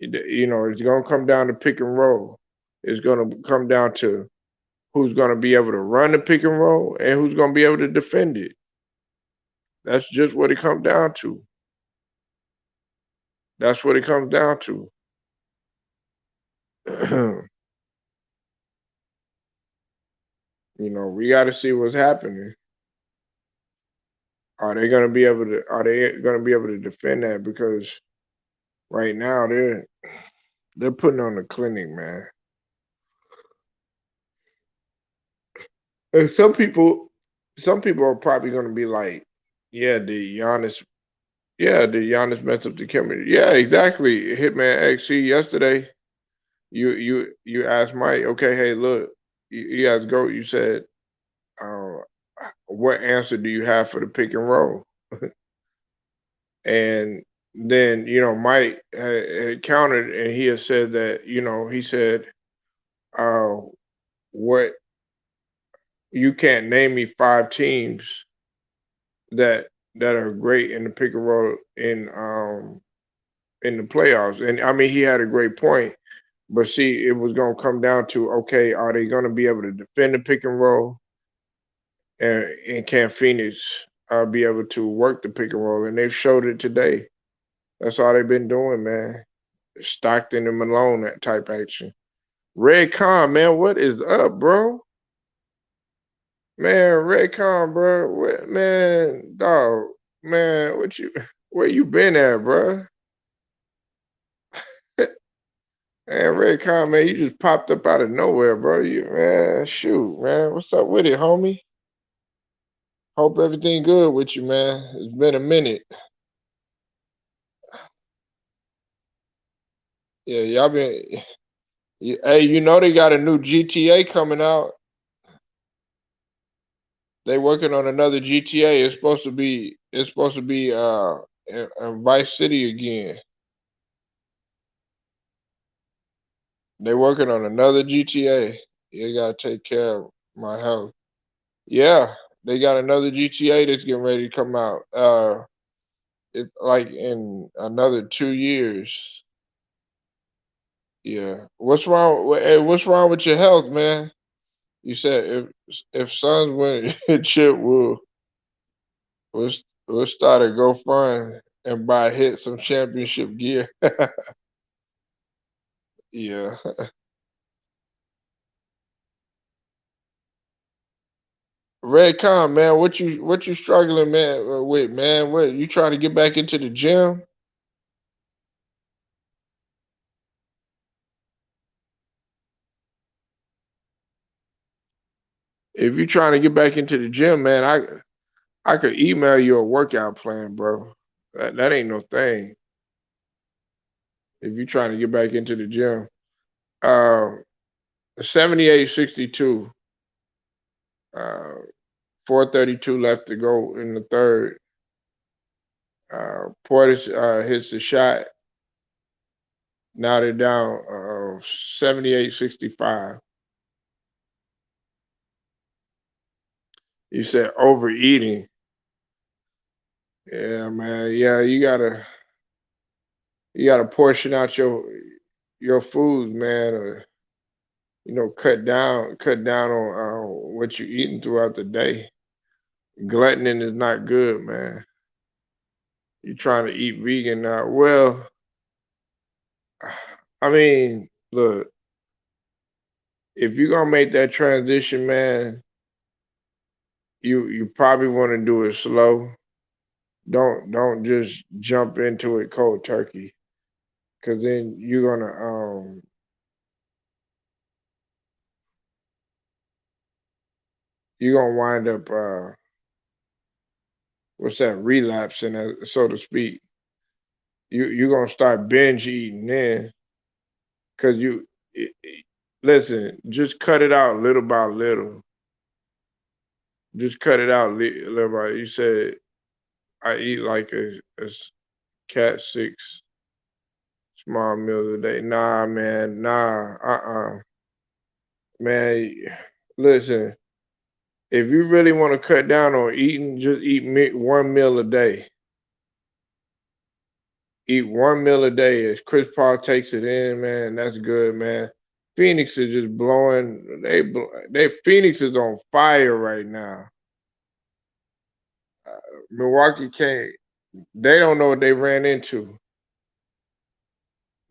it's gonna come down to pick and roll. It's gonna come down to who's gonna be able to run the pick and roll and who's gonna be able to defend it. That's just what it comes down to. That's what it comes down to. We got to see what's happening. Are they gonna be able to defend that? Because right now they're putting on the clinic, man. And some people are probably gonna be like, yeah, did Giannis mess up the chemistry? Yeah, exactly. Hitman XC yesterday, you asked Mike, okay, hey, look, you guys go. You said, uh, what answer do you have for the pick and roll? And then Mike had countered, and he had said that he said, uh, what you can't name me 5 teams that are great in the pick and roll in the playoffs. And I mean, he had a great point. But see, it was gonna come down to, okay, are they gonna be able to defend the pick and roll, and can Phoenix be able to work the pick and roll? And they've showed it today. That's all they've been doing, man. Stockton and Malone, that type action. Red Con, man, what is up, bro? Man, Red Con, bro. Man, dog, man, where you been at, bro? Man, Red Con, man, you just popped up out of nowhere, bro. Man, shoot, man. What's up with it, homie? Hope everything good with you, man. It's been a minute. Yeah, y'all been. Hey, they got a new GTA coming out. They working on another GTA. It's supposed to be in Vice City again. They working on another GTA. You gotta take care of my health. Yeah, they got another GTA that's getting ready to come out. It's like in another 2 years. Yeah. Hey, what's wrong with your health, man? You said if sons win chip, we'll we'll start a GoFund and buy hit some championship gear. Yeah. Redcon, man, what you struggling, man, with, man? What you trying to get back into the gym? If you trying to get back into the gym, man, I could email you a workout plan, bro. That ain't no thing. If you trying to get back into the gym, uh, 78-62, 4:32 left to go in the third. Portis hits the shot. Now they're down 78-65. You said overeating. Yeah, man. Yeah, you gotta portion out your foods, man. Cut down on what you're eating throughout the day. Gluttoning is not good, man. You trying to eat vegan now? Well, I mean, look, if you're gonna make that transition, man, you probably want to do it slow. Don't just jump into it cold turkey, cause then you're gonna wind up what's that, relapsing, so to speak. You're gonna start binge eating then, cause listen, just cut it out little by little. Just cut it out little by. You said I eat like a cat 6 small meals a day. Nah, man, nah, man. Listen, if you really want to cut down on eating, just eat one meal a day. Eat one meal a day. As Chris Paul takes it in, man, that's good, man. Phoenix is just blowing. They Phoenix is on fire right now. Milwaukee can't. They don't know what they ran into.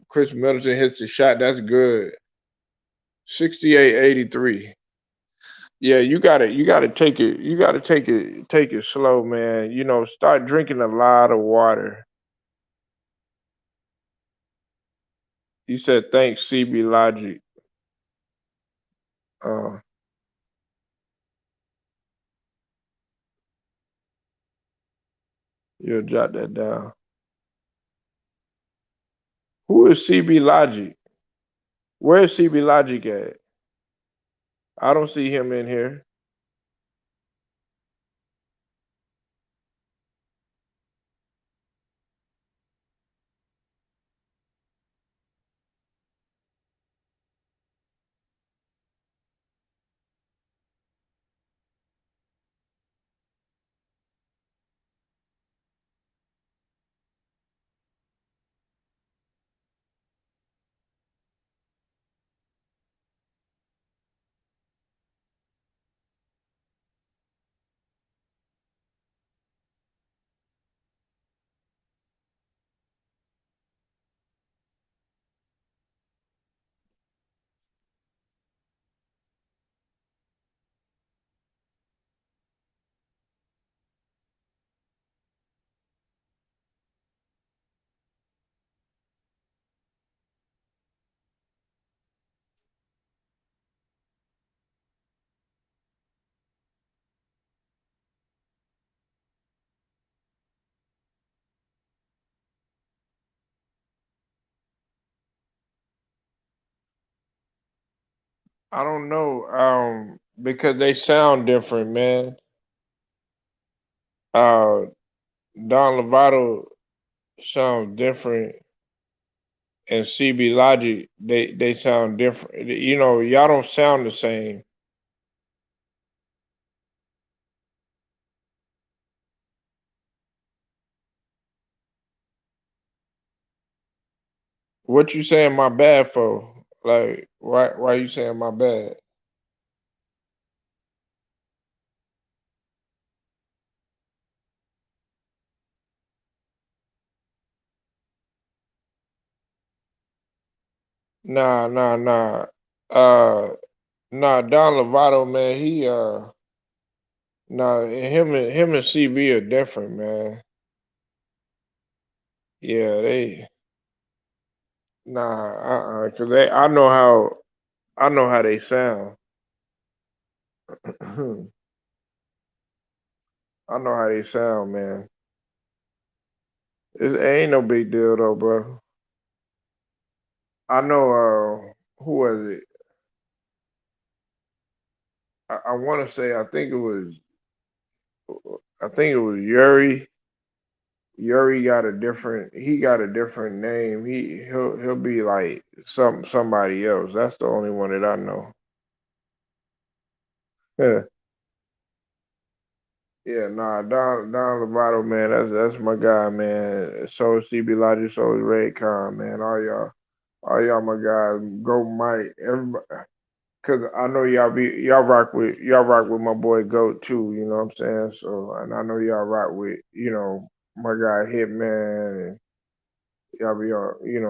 Chris Middleton hits the shot. That's good. 68-83. Yeah, you gotta take it slow, man. Start drinking a lot of water. You said thanks, CB Logic. Uh, you'll jot that down. Who is CB Logic? Where's CB Logic at? I don't see him in here. I don't know. Because they sound different, man. Uh, Don Lovato sounds different, and CB Logic they sound different. You know, y'all don't sound the same. What you saying my bad for? Like, why you saying my bad? Nah, nah, nah. Uh, nah. Don Lovato, man. Nah. Him and CB are different, man. Yeah, they. Nah, cause I know how they sound. I know how they sound, man. It ain't no big deal though, bro. I know. Who was it? I want to say. I think it was Yuri. Yuri got a different. He got a different name. He'll be like somebody else. That's the only one that I know. Yeah, yeah. Nah, Don Lovato, man. That's my guy, man. So is CB Logic. So is Ray Khan, man. All y'all, my guys. Go Mike. Everybody. Cause I know y'all rock with my boy Goat too, you know what I'm saying? So and I know y'all rock with, my guy Hitman and y'all be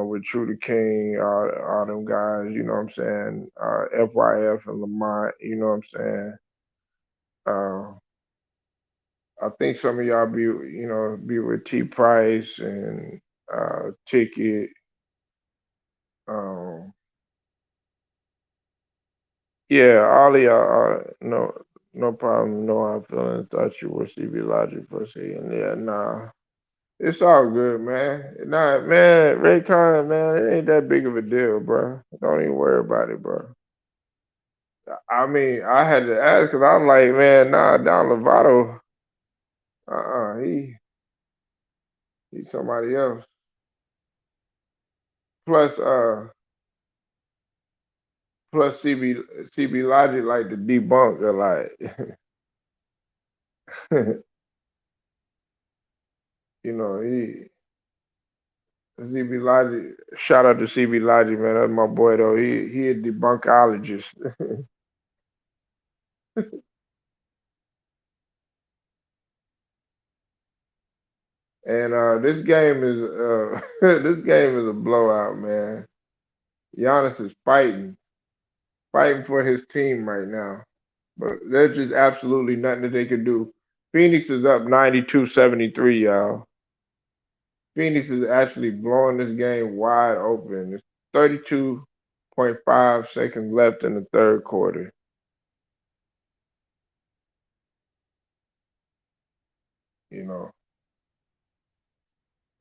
with True the King, all them guys, you know what I'm saying? FYF and Lamont, you know what I'm saying? Uh I think some of y'all be with T Price and Ticket. Um Yeah, Ollie, no problem, no hard feelings. Thought you were CB Logic for saying, yeah, nah, it's all good, man. Nah, man, Raycon, man, it ain't that big of a deal, bro. Don't even worry about it, bro. I mean, I had to ask because I'm like, man, nah, Don Lovato, he's somebody else. Plus, plus CB Logic like to debunk a lot. He CB Logic, shout out to CB Logic, man. That's my boy though. He a debunkologist. And this game is this game is a blowout, man. Giannis is fighting for his team right now. But there's just absolutely nothing that they can do. Phoenix is up 92-73, y'all. Phoenix is actually blowing this game wide open. It's 32.5 seconds left in the third quarter. You know,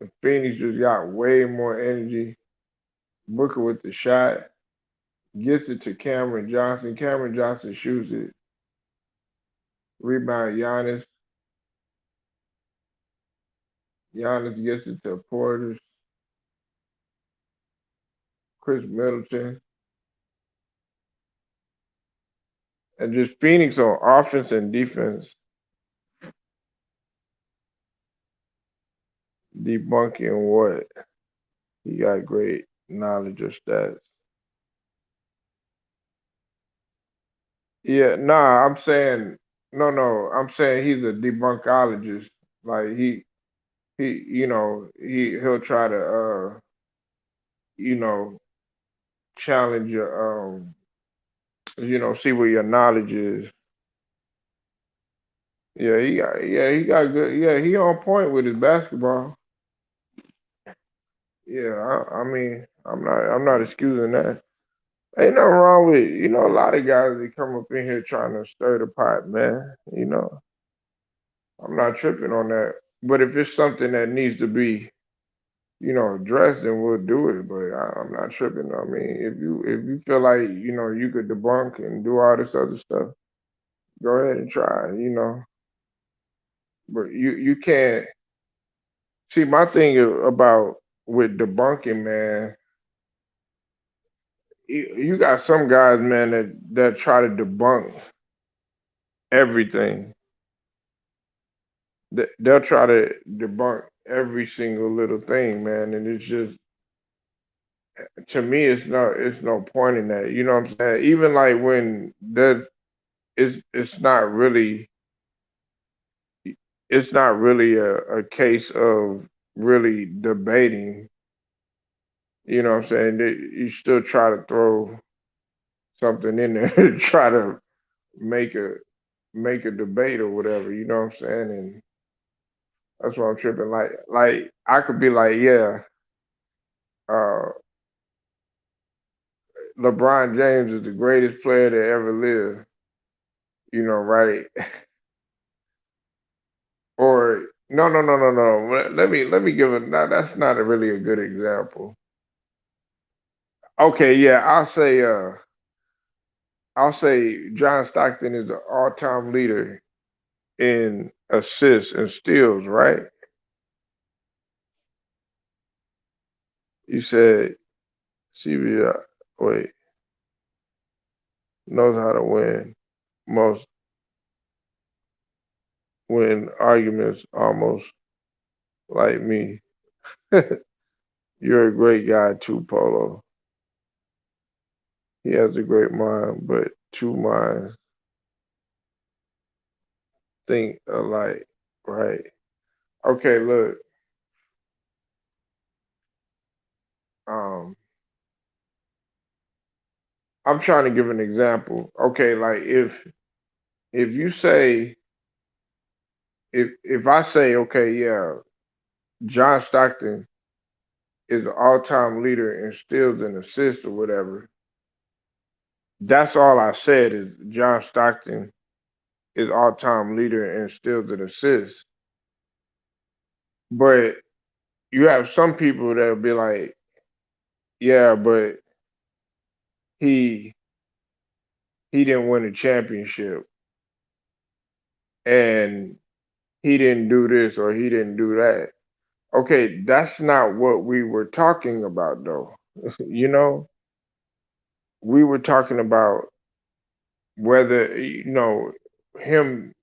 the Phoenix just got way more energy. Booker with the shot, gets it to Cameron Johnson. Cameron Johnson shoots it. Rebound Giannis. Giannis gets it to Porter, Chris Middleton, and just Phoenix on offense and defense, debunking what he got great knowledge of stats. Yeah, nah, I'm saying no, I'm saying he's a debunkologist. Like he'll try to you know, challenge your see what your knowledge is. He got good. Yeah, he on point with his basketball. Yeah, I mean, I'm not excusing that. Ain't nothing wrong with a lot of guys that come up in here trying to stir the pot, man. I'm not tripping on that. But if it's something that needs to be, addressed, then we'll do it. But I'm not tripping. I mean, if you feel like you could debunk and do all this other stuff, go ahead and try. But you can't see my thing about with debunking, man. You got some guys, man, that try to debunk everything. They'll try to debunk every single little thing, man, and it's just to me, it's no point in that. You know what I'm saying? Even like when that it's not really a case of really debating. You know what I'm saying? You still try to throw something in there to try to make a make a debate or whatever. You know what I'm saying? And that's why I'm tripping. Like I could be like, yeah, uh, LeBron James is the greatest player that ever lived. You know, right? Or no. Let me give it. No, that's not really a good example. Okay, yeah, I'll say John Stockton is the all-time leader in assists and steals, right? You said CBI, wait, knows how to most win arguments almost like me. You're a great guy too, Polo. He has a great mind, but two minds think alike, right? Okay, look, um, I'm trying to give an example. Okay, like if you say if I say, okay, yeah, John Stockton is the all-time leader in steals and assists or whatever, that's all I said is John Stockton is all-time leader in steals and assists. But you have some people that'll be like, yeah, but he he didn't win a championship and he didn't do this or he didn't do that. Okay, that's not what we were talking about though. You know, we were talking about whether him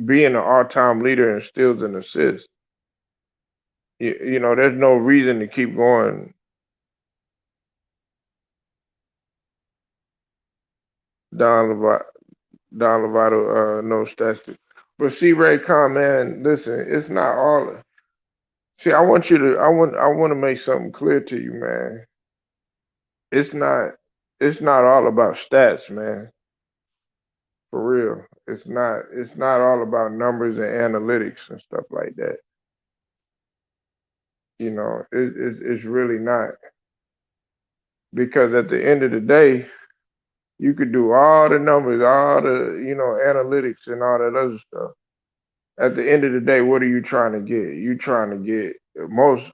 being an all-time leader in steals and assists. There's no reason to keep going down Lovato, no stats. But see, Ray Khan, man, listen, it's not all. See, I want to make something clear to you, man. It's not, it's not all about stats, man. For real, it's not all about numbers and analytics and stuff like that. It's really not because at the end of the day, you could do all the numbers, all the analytics and all that other stuff. At the end of the day, what are you trying to get? You trying to get most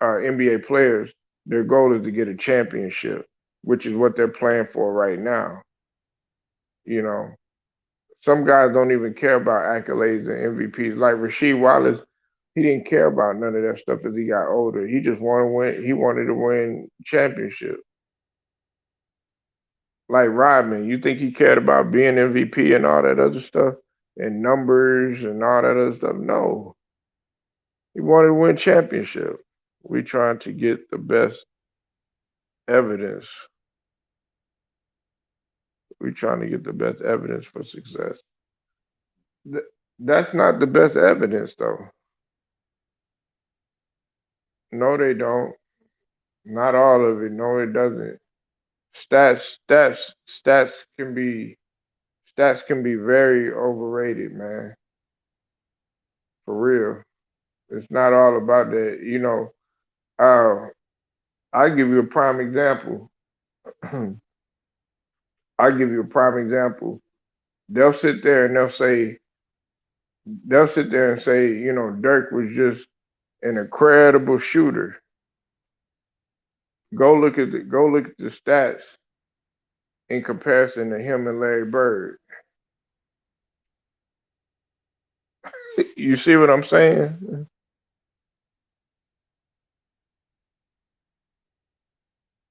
NBA players. Their goal is to get a championship, which is what they're playing for right now. You know, some guys don't even care about accolades and MVPs. Like Rasheed Wallace, he didn't care about none of that stuff as he got older. He just wanted to win. He wanted to win championship. Like Rodman, you think he cared about being MVP and all that other stuff and numbers and all that other stuff? No, he wanted to win championship. We trying to get the best evidence. We trying to get the best evidence for success. Th- that's not the best evidence, though. No, they don't. Not all of it. No, it doesn't. Stats can be very overrated, man. For real. It's not all about that. Uh, I give you a prime example. I give you a prime example. They'll sit there and they'll sit there and say, Dirk was just an incredible shooter. Go look at the stats in comparison to him and Larry Bird. You see what I'm saying?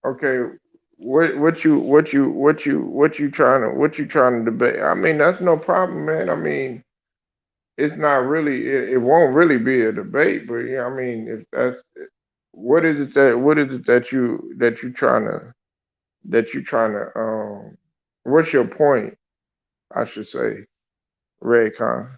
Okay, what you trying to debate? I mean, that's no problem, man. I mean, it's not really it won't really be a debate, but yeah, I mean, if that's what is it that you trying to what's your point? I should say, Raycon.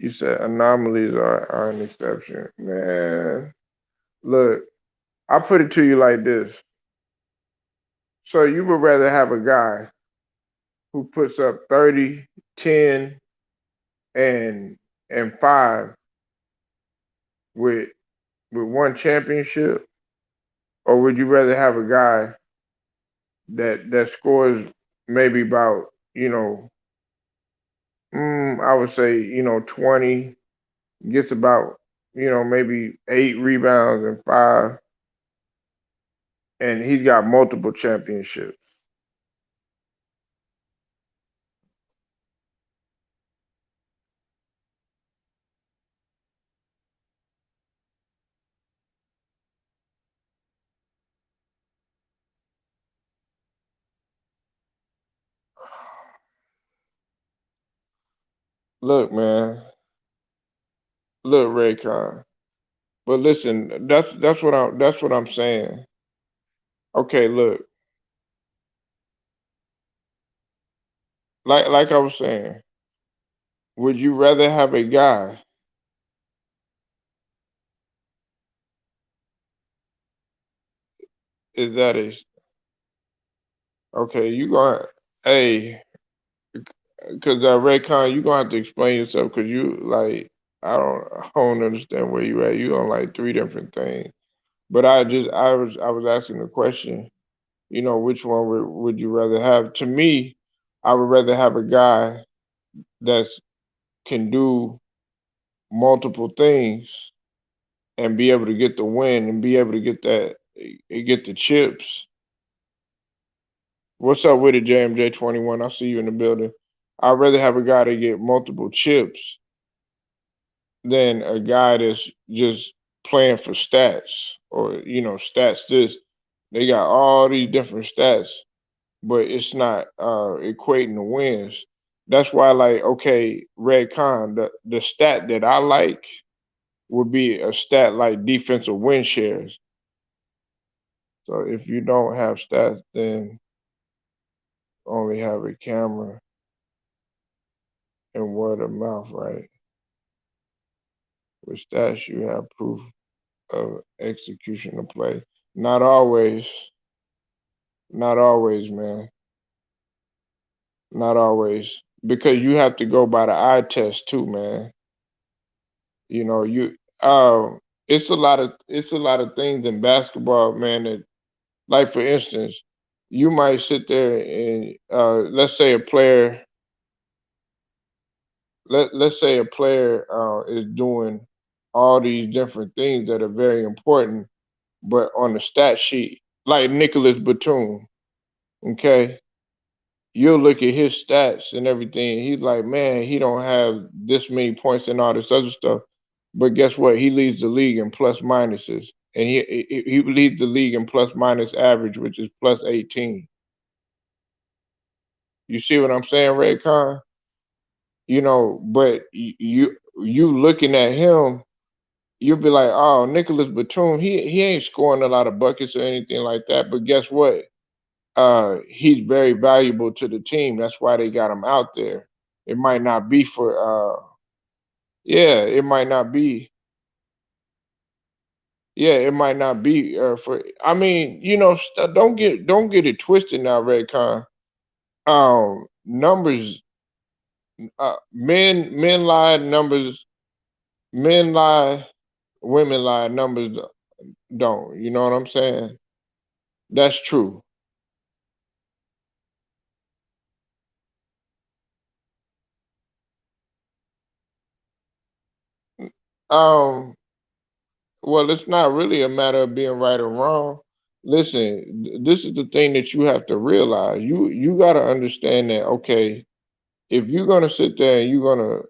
You said anomalies are an exception, man. Look, I put it to you like this. So you would rather have a guy who puts up 30, 10, and 5 with one championship, or would you rather have a guy that scores maybe about, I would say, 20, gets about, maybe 8 rebounds and 5, and he's got multiple championships. Look, man, look, Raycon. But listen, that's what I'm saying. Okay, look, like I was saying, would you rather have a guy? Is that a okay? You gonna hey, because Raycon, you gonna have to explain yourself because you like I don't understand where you at. You on like three different things. But I was asking the question. Which one would you rather have? To me, I would rather have a guy that's can do multiple things and be able to get the win and be able to get get the chips. What's up with it, JMJ21? I see you in the building. I'd rather have a guy that get multiple chips than a guy that's just playing for stats or stats this. They got all these different stats, but it's not equating to wins. That's why, like, okay, Red Con, the stat that I like would be a stat like defensive win shares. So if you don't have stats, then only have a camera and word of mouth, right? With stats, you have proof of execution of play. Not always, not always, man. Not always. Because you have to go by the eye test too, man. You it's a lot of things in basketball, man, that like for instance, you might sit there and let's say a player let's say a player is doing all these different things that are very important, but on the stat sheet, like Nicholas Batum, okay, you'll look at his stats and everything. He's like, man, he don't have this many points and all this other stuff. But guess what? He leads the league in plus minuses, and he leads the league in plus minus average, which is plus 18. You see what I'm saying, Redcon? But you looking at him, you'll be like, oh, Nicholas Batum, he ain't scoring a lot of buckets or anything like that. But guess what? He's very valuable to the team. That's why they got him out there. It might not be for yeah, it might not be yeah, it might not be for I mean, don't get it twisted now, Redcon. Numbers men lie, numbers men lie, women lie, numbers don't. You know what I'm saying? That's true. Um well, it's not really a matter of being right or wrong. listen, this is the thing that you have to realize. You got to understand that, okay, if you're gonna sit there and you're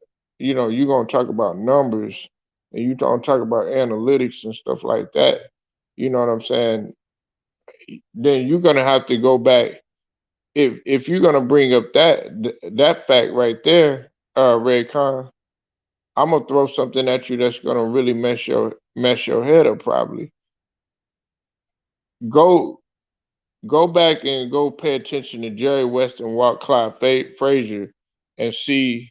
gonna talk about numbers and you don't talk about analytics and stuff like that, you know what I'm saying? Then you're gonna have to go back. If you're gonna bring up that fact right there, Red Con, I'm gonna throw something at you that's gonna really mess your head up probably. Go go back and go pay attention to Jerry West and Walt Clyde Frazier and see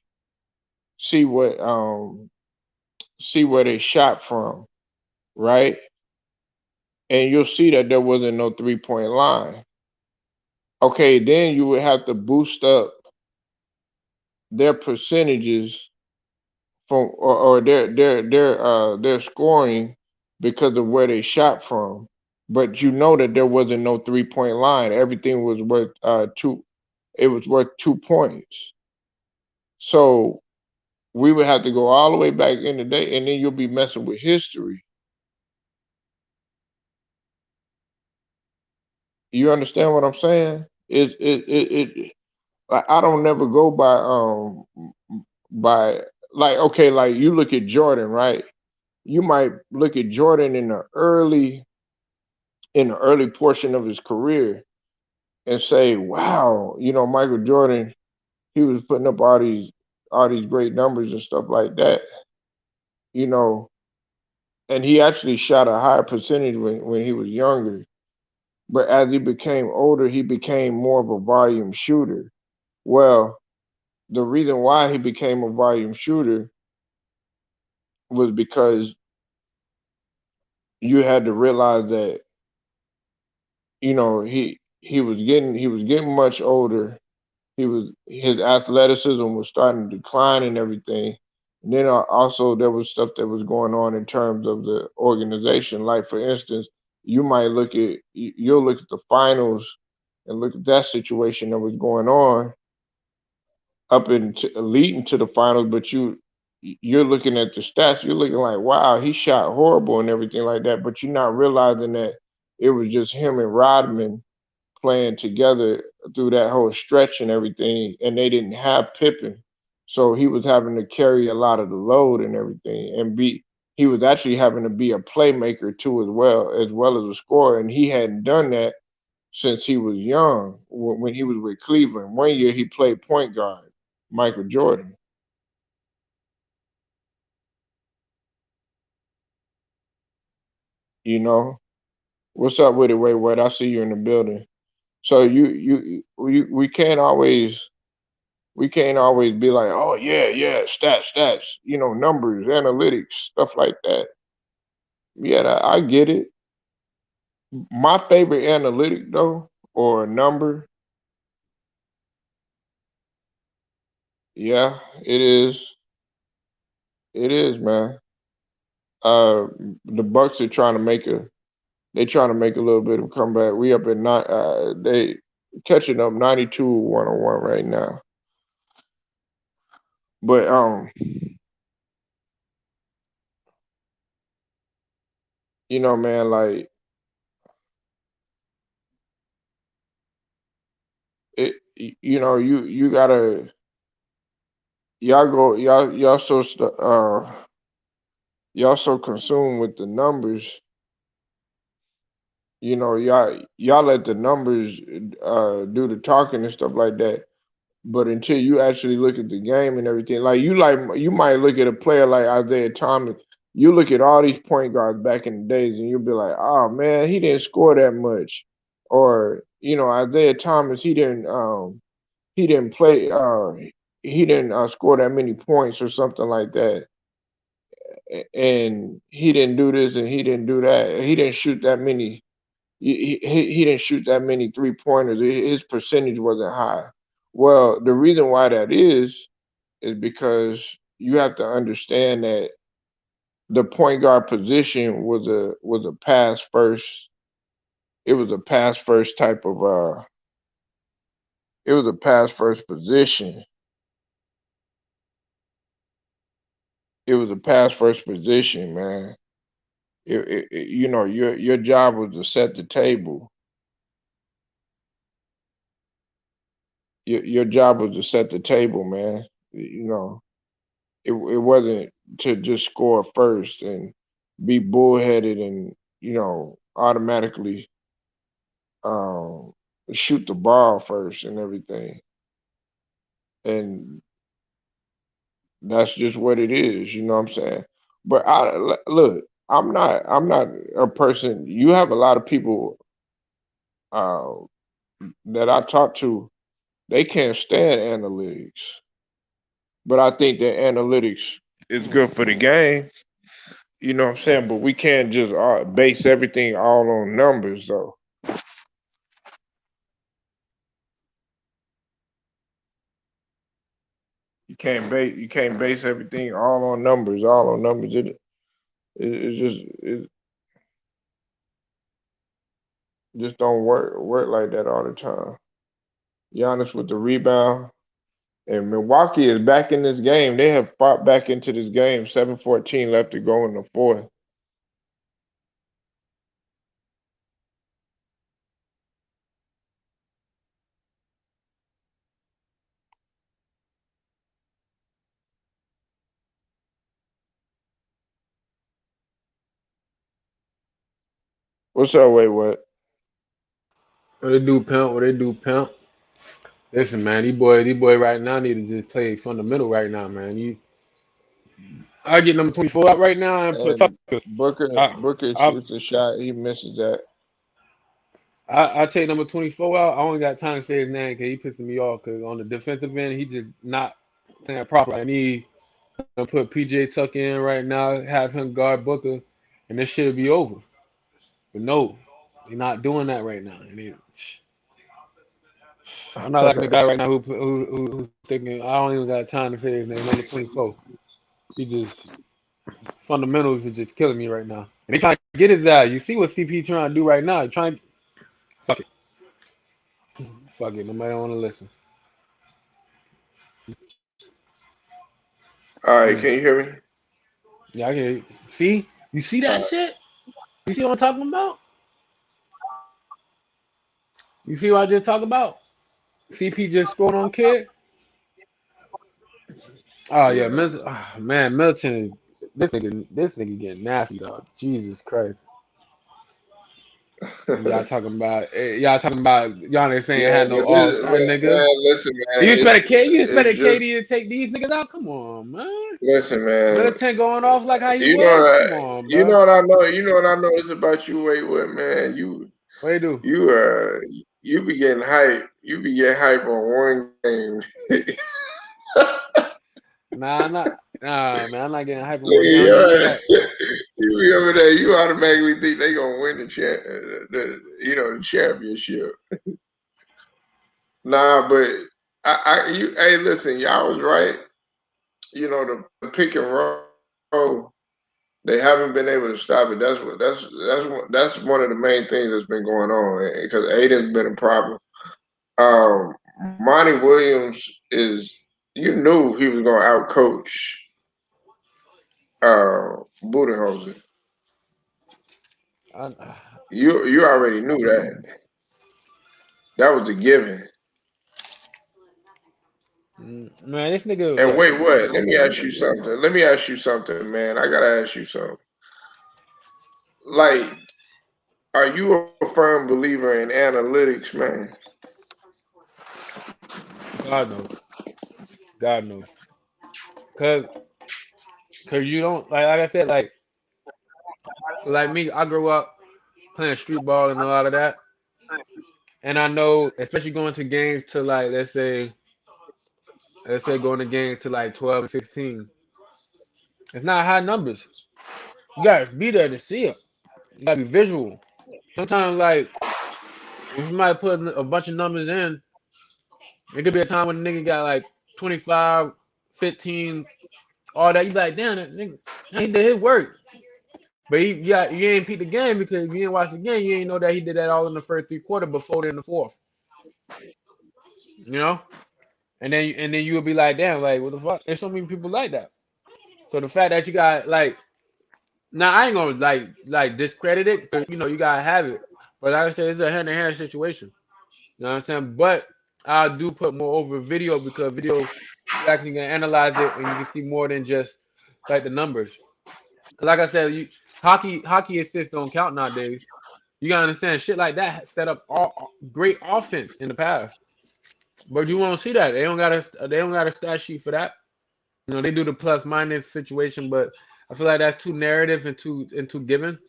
what see where they shot from, right? And you'll see that there wasn't no 3-point line. Okay, then you would have to boost up their percentages from or their scoring because of where they shot from. But you know that there wasn't no 3-point line. Everything was worth two. It was worth 2 points. So we would have to go all the way back in the day, and then you'll be messing with history. You understand what I'm saying? It like I don't never go by like okay, like you look at Jordan, right? You might look at Jordan in the early portion of his career and say, wow, Michael Jordan, he was putting up all these great numbers and stuff like that, you know, and he actually shot a higher percentage when he was younger. But as he became older, he became more of a volume shooter. Well, the reason why he became a volume shooter was because you had to realize that he was getting much older. His athleticism was starting to decline and everything. And then also there was stuff that was going on in terms of the organization. Like for instance, you'll look at the finals and look at that situation that was going on up into leading to the finals, but you're looking at the stats, you're looking like, wow, he shot horrible and everything like that, but you're not realizing that it was just him and Rodman playing together through that whole stretch and everything, and they didn't have Pippen, so he was having to carry a lot of the load and everything, and he was actually having to be a playmaker too, as well as a scorer, and he hadn't done that since he was young when he was with Cleveland. One year he played point guard, Michael Jordan. You know, what's up with it, Wait, Wait? I see you in the building. So we can't always be like, oh yeah, yeah, stats, numbers, analytics, stuff like that. Yeah, I get it. My favorite analytic though, or number, yeah, it is. It is, man. Uh, the Bucks are trying to make a little bit of a comeback. We up at nine. They catching up 92-101 right now. But man, like it. You gotta y'all y'all so consumed with the numbers. Y'all let the numbers do the talking and stuff like that. But until you actually look at the game and everything, you might look at a player like Isaiah Thomas. You look at all these point guards back in the days, and you'll be like, "Oh man, he didn't score that much," or Isaiah Thomas, he didn't play, he didn't score that many points or something like that, and he didn't do this and he didn't do that. He didn't shoot that many. He didn't shoot that many 3 pointers. His percentage wasn't high. Well, the reason why that is because you have to understand that the point guard position was a pass first. It was a pass first type of it was a pass first position. It was a pass first position, man. your job was to set the table. Your job was to set the table, man. It wasn't to just score first and be bullheaded and automatically um, shoot the ball first and everything. And that's just what it is. You know what I'm saying? But look, I'm not a person. You have a lot of people uh, that I talk to. They can't stand analytics, but I think that analytics is good for the game. You know what I'm saying? But we can't just base everything all on numbers, though. You can't base everything all on numbers, all on numbers. It just don't work like that all the time. Giannis with the rebound, and Milwaukee is back in this game. They have fought back into this game. 7:14 left to go in the fourth. What's up? Wait, what? What they do, pimp? What they do, pimp? Listen, man, these boy right now need to just play fundamental right now, man. I get number 24 out right now and put And Tucker. Booker I Booker I shoots a shot. He misses that. I take number 24 out. I only got time to say his name because he pissing me off. Because on the defensive end, he just not playing properly. I need to put PJ Tucker in right now, have him guard Booker, and this shit'll be over. But no, they're not doing that right now. I'm not like the guy right now who's thinking I don't even got time to say his name. Number 24. He just fundamentals are just killing me right now. And they trying to get his ass. You see what CP trying to do right now? Trying fuck it, fuck it. Nobody want to listen. All right, Mm. can you hear me? Yeah, I can see. You see that shit? You see what I'm talking about? You see what I just talked about? CP just scored on kid. Oh yeah, Yeah. Milton, man, Milton. This nigga getting nasty, dog. Jesus Christ. Y'all talking about Giannis ain't Yeah, had no but All this, Star nigga. man, listen, man, You it's expect K? You it's expected just KD to take these niggas out? Come on, man. listen, man. Militant going off like how he You know was? what I, Come on, you bro. know what I know. You know what I notice about you. Wait, what, man? What they do? You you be getting hype. You be getting hype on one game. Nah, I'm not. Nah, man, I'm not getting hype on one game. I don't even Yeah, start. you be over there. You automatically think they gonna win the championship. Nah, but hey, listen, y'all was right. The pick and roll. They haven't been able to stop it. That's one of the main things that's been going on because Aiden's been a problem. Um, Monty Williams is. You knew he was going to outcoach Budenholzer. I, You already knew that. That was a given. man, this nigga, And look, wait, what? Let me ask you something. Let me ask you something, man. I gotta ask you something. Like, are you a firm believer in analytics, man? God knows, God knows, cause, cause you don't like I said, like me, I grew up playing street ball and a lot of that, and I know, especially going to games to like, let's say going to games to like 12 and 16, it's not high numbers. You gotta be there to see it. You gotta be visual. Sometimes, like, when somebody put a bunch of numbers in, it could be a time when the nigga got like 25, 15, all that. You be like, damn, that nigga, he did his work. But you ain't peep the game because if you didn't watch the game, you ain't know that he did that all in the first three quarter before in the fourth. You know? And then you would be like, damn, like what the fuck? There's so many people like that. So the fact that you got like Now I ain't gonna like discredit it because you gotta have it. But like I said, it's a hand in hand situation. You know what I'm saying? But I do put more over video because video you actually can analyze it and you can see more than just like the numbers. 'Cause like I said, hockey assists don't count nowadays. You gotta understand shit like that set up all great offense in the past. But you won't see that. They don't got a stat sheet for that. They do the plus minus situation, but I feel like that's too narrative and too given.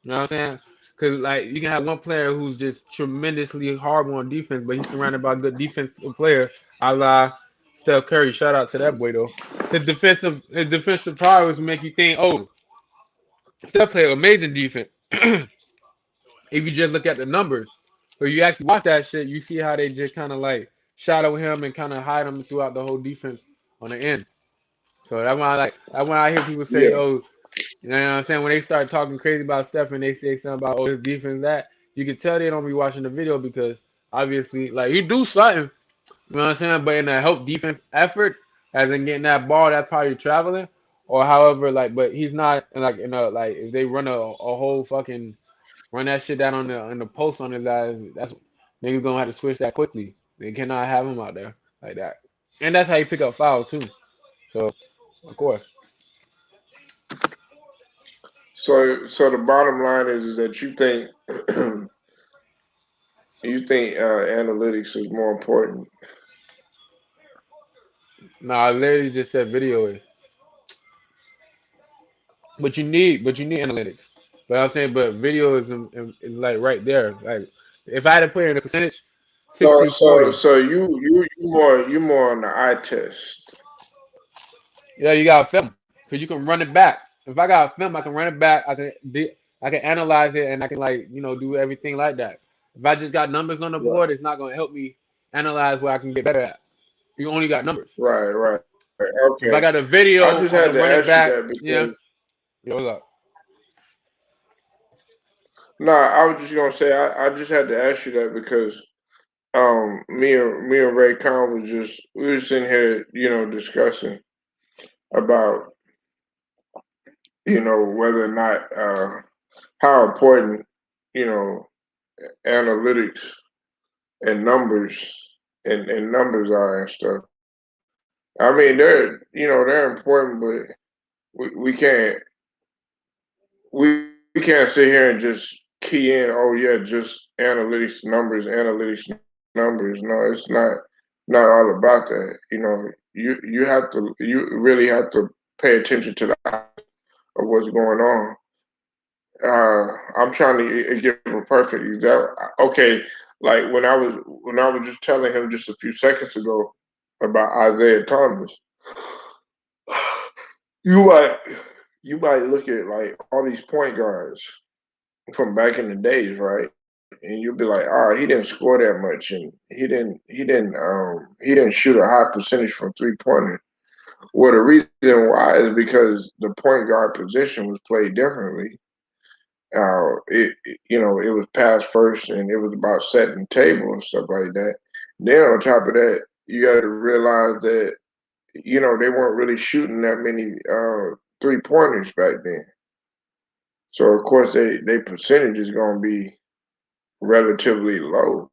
You know what I'm saying? Because like you can have one player who's just tremendously horrible on defense, but he's surrounded by good defensive player, a la Steph Curry. Shout out to that boy though. His defensive powers make you think, oh, Steph played amazing defense. If you just look at the numbers, but you actually watch that shit, you see how they just kind of like shadow him and kind of hide him throughout the whole defense on the end. So that's why I hear people say, Yeah, oh, you know what I'm saying? When they start talking crazy about Steph and they say something about his defense, that you can tell they don't be watching the video because obviously, like he do something, you know what I'm saying? But in a help defense effort, as in getting that ball, that's probably traveling or however, like, but he's not like like if they run a whole fucking run that shit down on the post on his eyes, that's niggas gonna have to switch that quickly. They cannot have him out there like that, and that's how you pick up fouls too. So of course. so the bottom line is that you think analytics is more important. Nah, I literally just said video is. But you need analytics. But I'm saying, but video is like right there. Like if I had to put it in a percentage, So 60 so 40. so you more on the eye test. Yeah, you got film because you can run it back. If I got film, I can run it back. I can analyze it and I can like do everything like that. If I just got numbers on the Right, board, it's not gonna help me analyze where I can get better at. You only got numbers. right. If I Okay. got a I video, just I had can to run it ask you back. that Yeah. because Yo, what's up? no, I was just gonna say I just had to ask you that because me and Ray Khan was just we were sitting here, discussing about, whether or not how important, you know, analytics and numbers are and stuff. I mean they're important, but we we can't sit here and just key in, oh yeah, just analytics numbers. No, it's not all about that. You really have to pay attention to the of what's going on. I'm trying to give a perfect example. Okay, like when I was just telling him just a few seconds ago about Isaiah Thomas, you might you might look at like all these point guards from back in the days, right? And you'll be like, "Ah, he didn't score that much, and he didn't shoot a high percentage from 3 pointers." Well, the reason why is because the point guard position was played differently. It was pass first, and it was about setting the table and stuff like that. Then on top of that, you got to realize that they weren't really shooting that many 3 pointers back then. So of course they percentage is going to be relatively low.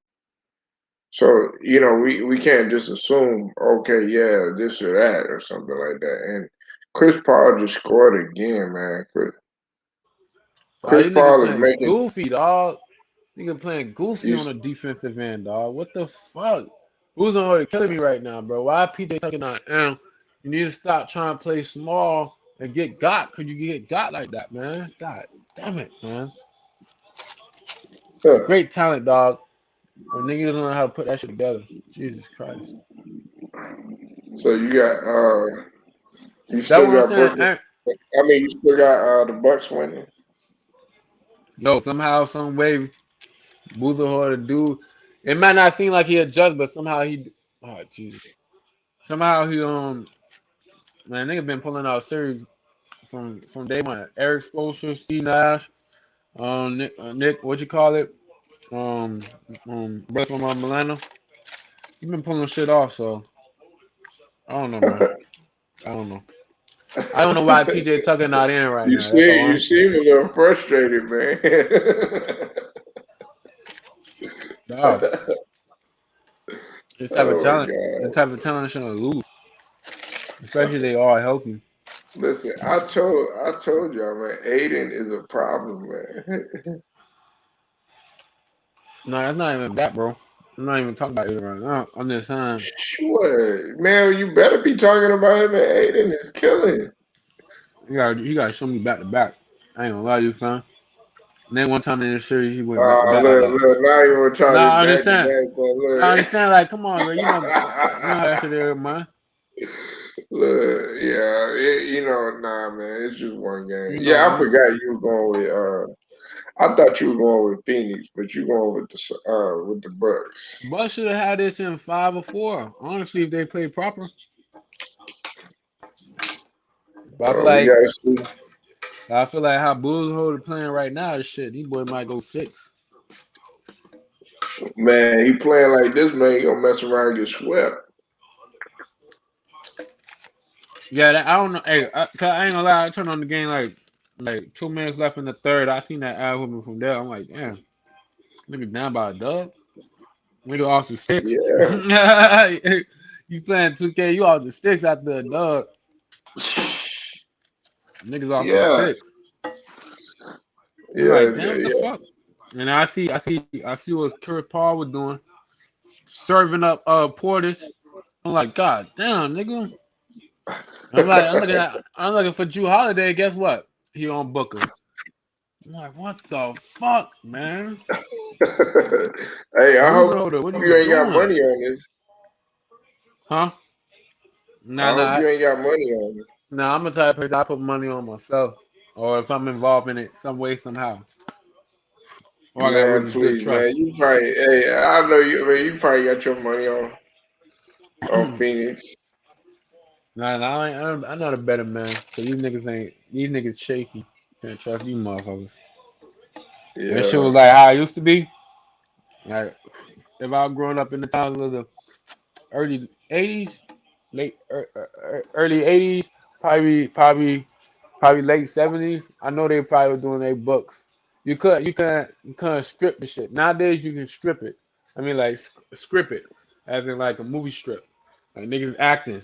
So we can't just assume, okay, yeah, this or that or something like that. And Chris Paul just scored again, man. Dog, Chris these niggas Paul is playing making. goofy, dog. Nigga playing goofy on He's the defensive end, dog. What the fuck? Who's on already killing me right now, bro? Why PJ Tucker not? You need to stop trying to play small and get got. Could you get got like that, man? God damn it, man. huh. Great talent, dog. But niggas don't know how to put that shit together. Jesus Christ. So you That still what I'm got saying. Brooklyn. I mean, you still got the Bucks winning. Yo, somehow, some way, Boozer the dude. It might not seem like he adjust, but somehow he. Oh Jesus. Somehow he man, nigga been pulling out series from day one. Eric Spoelstra, Steve Nash, Nick, what you call it? Um, brother from Milano. He been pulling shit off, so I don't know, man. I don't know. I don't know why PJ Tucker not in right You now. That's all see, you I'm saying. seem a little frustrated, man. Dog, this type of Oh my talent, God. this type of talent shouldn't lose, especially they all healthy. Listen, I told y'all, man, Aiden is a problem, man. No, that's not even that, bro. I'm not even talking about it right now. I'm just saying, Sure. Man, you better be talking about him, man. Aiden is killing. you gotta show me back to back. I ain't gonna lie to you, son. And then one time in this series, he went back to back Look, like, look, now you want to try nah, this I back to understand. back I thing. understand. Like, come on, bro. You know how that shit is, man. Look, yeah, nah, man, it's just one game. You know, Yeah, I man. forgot you were going with. I thought you were going with Phoenix, but you going with the Bucks. Bucks should have had this in 5 or 4. Honestly, if they played proper. But We gotta see. I feel like how Bulls hold playing right now, this shit, these boys might go 6. Man, he playing like this, man. He gonna mess around and get swept. Yeah, I don't know. Hey, 'cause I ain't gonna lie. I turned on the game like 2 minutes left in the third. I seen that ad hooping from there. I'm like, damn, nigga down by a dub. Nigga off the 6. Yeah, You playing 2K? You off the 6 after a dub. Niggas off the yeah, 6. I'm like, damn, what the yeah. fuck? And I see what Chris Paul was doing, serving up Portis. I'm like, God damn, nigga. I'm looking for Drew Holiday. Guess what? He on Booker. I'm like, what the fuck, man? Hey, I hope Budenholzer, what are you you ain't got doing? money on this. Huh? I Nah, hope nah, you ain't got money on it. nah. I'm the type of person I put money on myself, or if I'm involved in it some way somehow, or I got Man, really good please, man. trust. You probably, hey, I know you, man. You probably got your money on Nah, Phoenix. nah, I'm not a better man. So these niggas shaky. Can't trust these motherfuckers. That shit Yeah. was like how I used to be. Like if I was growing up in the times of the early '80s, early '80s, probably late '70s. I know they probably were doing their books. You couldn't strip the shit. Nowadays you can strip it. I mean like script it, as in like a movie strip. Like niggas acting.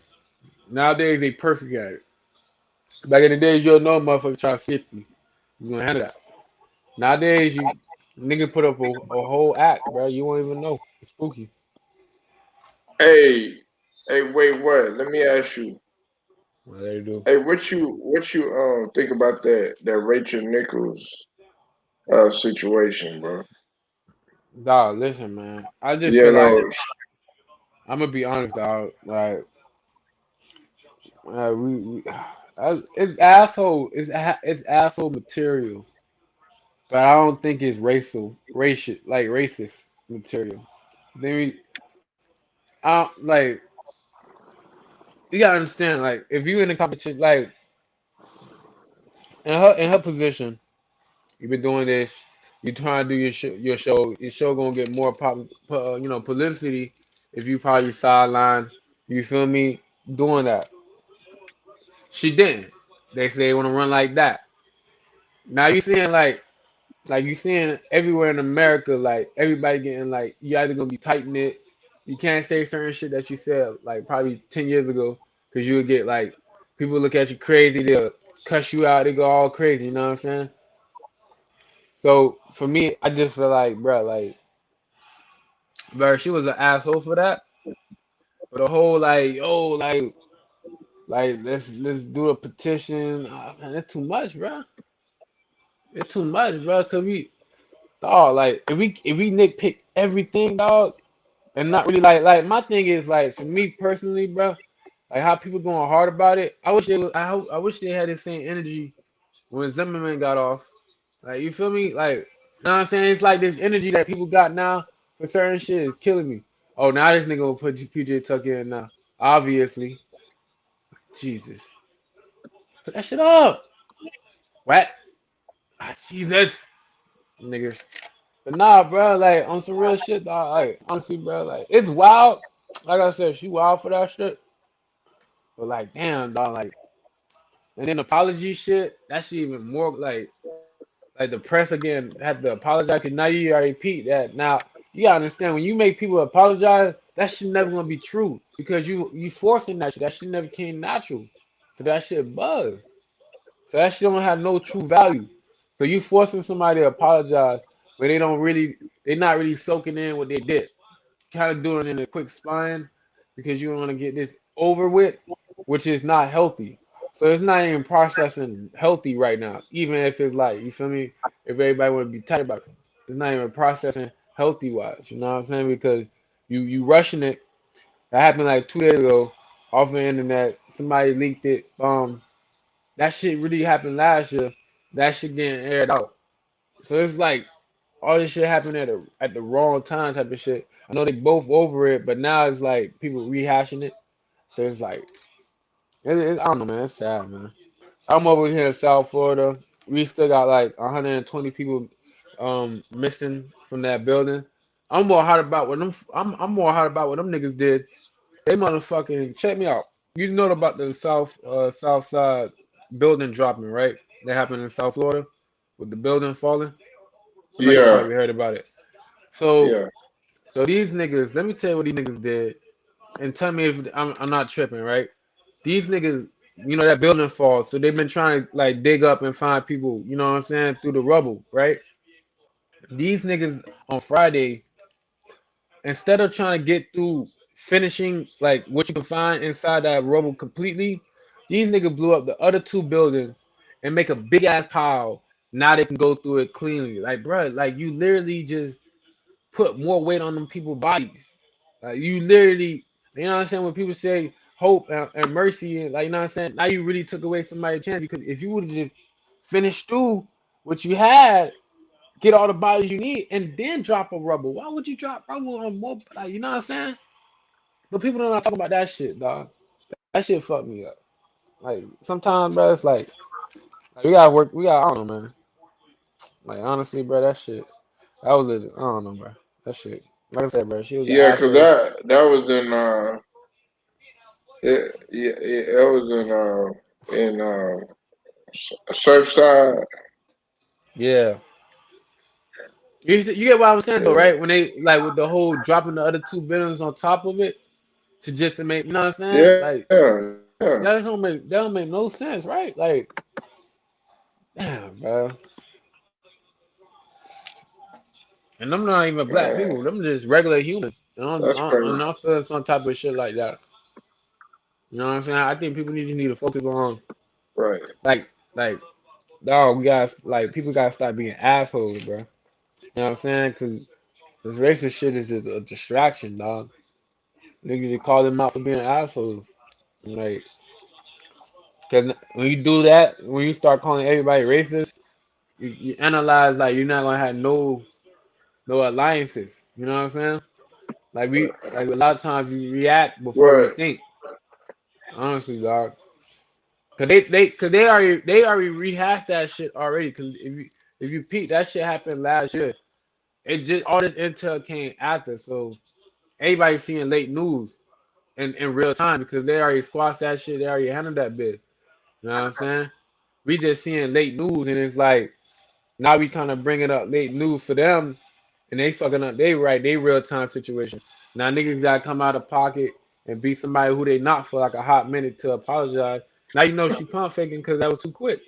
Nowadays they perfect at it. Back in the days you'll know a motherfucker try to skip you. You gonna handle that. Nowadays you nigga put up a whole act, bro. You won't even know. It's spooky. Hey, hey, wait, what? Let me ask you. What they do. Hey, what you think about that Rachel Nichols situation, bro? Dog, listen, man. I just You feel like know, I'm gonna be honest, dog. Like, it's asshole. It's asshole material, but I don't think it's racist material. Then I don't, like you gotta understand. Like, if you in a competition, like in her position, you've been doing this. You trying to do your show gonna get more publicity if you probably sideline. You feel me? Doing that. She didn't. They say they want to run like that. Now you seeing like you seeing everywhere in America, like everybody getting like you either gonna be tight knit. You can't say certain shit that you said like probably 10 years ago because you would get like people look at you crazy. They'll cuss you out. They go all crazy. You know what I'm saying? So for me, I just feel like, bro, she was an asshole for that. For the whole like, oh, like let's do a petition. Man, that's too much, bro. It's too much, bro. Cause dog, like if we nitpick everything, dog, and not really like my thing is like for me personally, bro, like how people going hard about it. I wish they had the same energy when Zimmerman got off. Like you feel me? Like you know what I'm saying? It's like this energy that people got now for certain shit is killing me. Oh, now this nigga will put PJ Tucker in now. Obviously, Jesus, put that shit up. What? Ah, Jesus, nigga. But nah, bro, like on some real shit, dog. Like honestly, bro, like it's wild. Like I said, she wild for that shit. But like, damn, dog, like And then apology shit, that shit even more like the press again had to apologize because now you already repeat that. Now you gotta understand when you make people apologize, that shit never gonna be true because you forcing that shit. That shit never came natural. So that shit buzz. So that shit don't have no true value. So you forcing somebody to apologize, but they're not really soaking in what they did. Kind of doing it in a quick spine because you want to get this over with, which is not healthy. So it's not even processing healthy right now, even if it's like, you feel me? If everybody want to be tight about it, it's not even processing healthy wise. You know what I'm saying? Because you rushing it. That happened like 2 days ago off the internet. Somebody leaked it. That shit really happened last year. That shit getting aired out. So it's like all this shit happened at the wrong time type of shit. I know they both over it, but now it's like people rehashing it. So it's like I don't know, man. It's sad, man. I'm over here in South Florida. We still got like 120 people missing from that building. I'm more hot about what them niggas did. They motherfucking check me out. You know about the South Side building dropping, right? That happened in South Florida with the building falling. I know you Yeah, probably heard about it. So yeah, so these niggas, let me tell you what these niggas did, and tell me if I'm not tripping, right? These niggas, that building falls, so they've been trying to like dig up and find people, you know what I'm saying, through the rubble, right? These niggas on Fridays, instead of trying to get through finishing like what you can find inside that rubble completely, these niggas blew up the other two buildings and make a big ass pile. Now they can go through it cleanly. Like, bruh, like you literally just put more weight on them people's bodies. You literally, you know what I'm saying? When people say hope and mercy, and like, you know what I'm saying? Now you really took away somebody's chance because if you would have just finished through what you had, get all the bodies you need, and then drop a rubble. Why would you drop rubble on more? Like, you know what I'm saying? But people don't talk about that shit, dog. That shit fucked me up. Like sometimes, bro, it's like we gotta work. We got, I don't know, man. Like honestly, bro, that shit. That was a, I don't know, bro. That shit. Like I said, bro, she was an yeah. Cause asshole. that was in it was in Surfside. Yeah. You get what I was saying though, Yeah, right? When they like with the whole dropping the other two billions on top of it to just to make, you know what I'm saying? Like yeah, yeah. that don't make no sense, right? Like, damn, bro. And them not even black Man, people. Them just regular humans. that's crazy. I'm not feeling some type of shit like that. You know what I'm saying? I think people need to focus on Right. like like dog. We got like people gotta stop being assholes, bro. You know what I'm saying? Because this racist shit is just a distraction, dog. Niggas just call them out for being assholes. Like, cause when you do that, when you start calling everybody racist, you analyze like you're not gonna have no alliances. You know what I'm saying? Like a lot of times you react before you Right. think. Honestly, dog. Cause they already rehashed that shit already. Cause if you peep, that shit happened last year. It just all this intel came after, so everybody's seeing late news in real time because they already squashed that shit. They already handled that bit. You know what I'm saying? We just seeing late news, and it's like now we kind of bringing up late news for them, and they fucking up. They real time situation. Now niggas gotta come out of pocket and be somebody who they not for like a hot minute to apologize. Now you know she pump faking because that was too quick.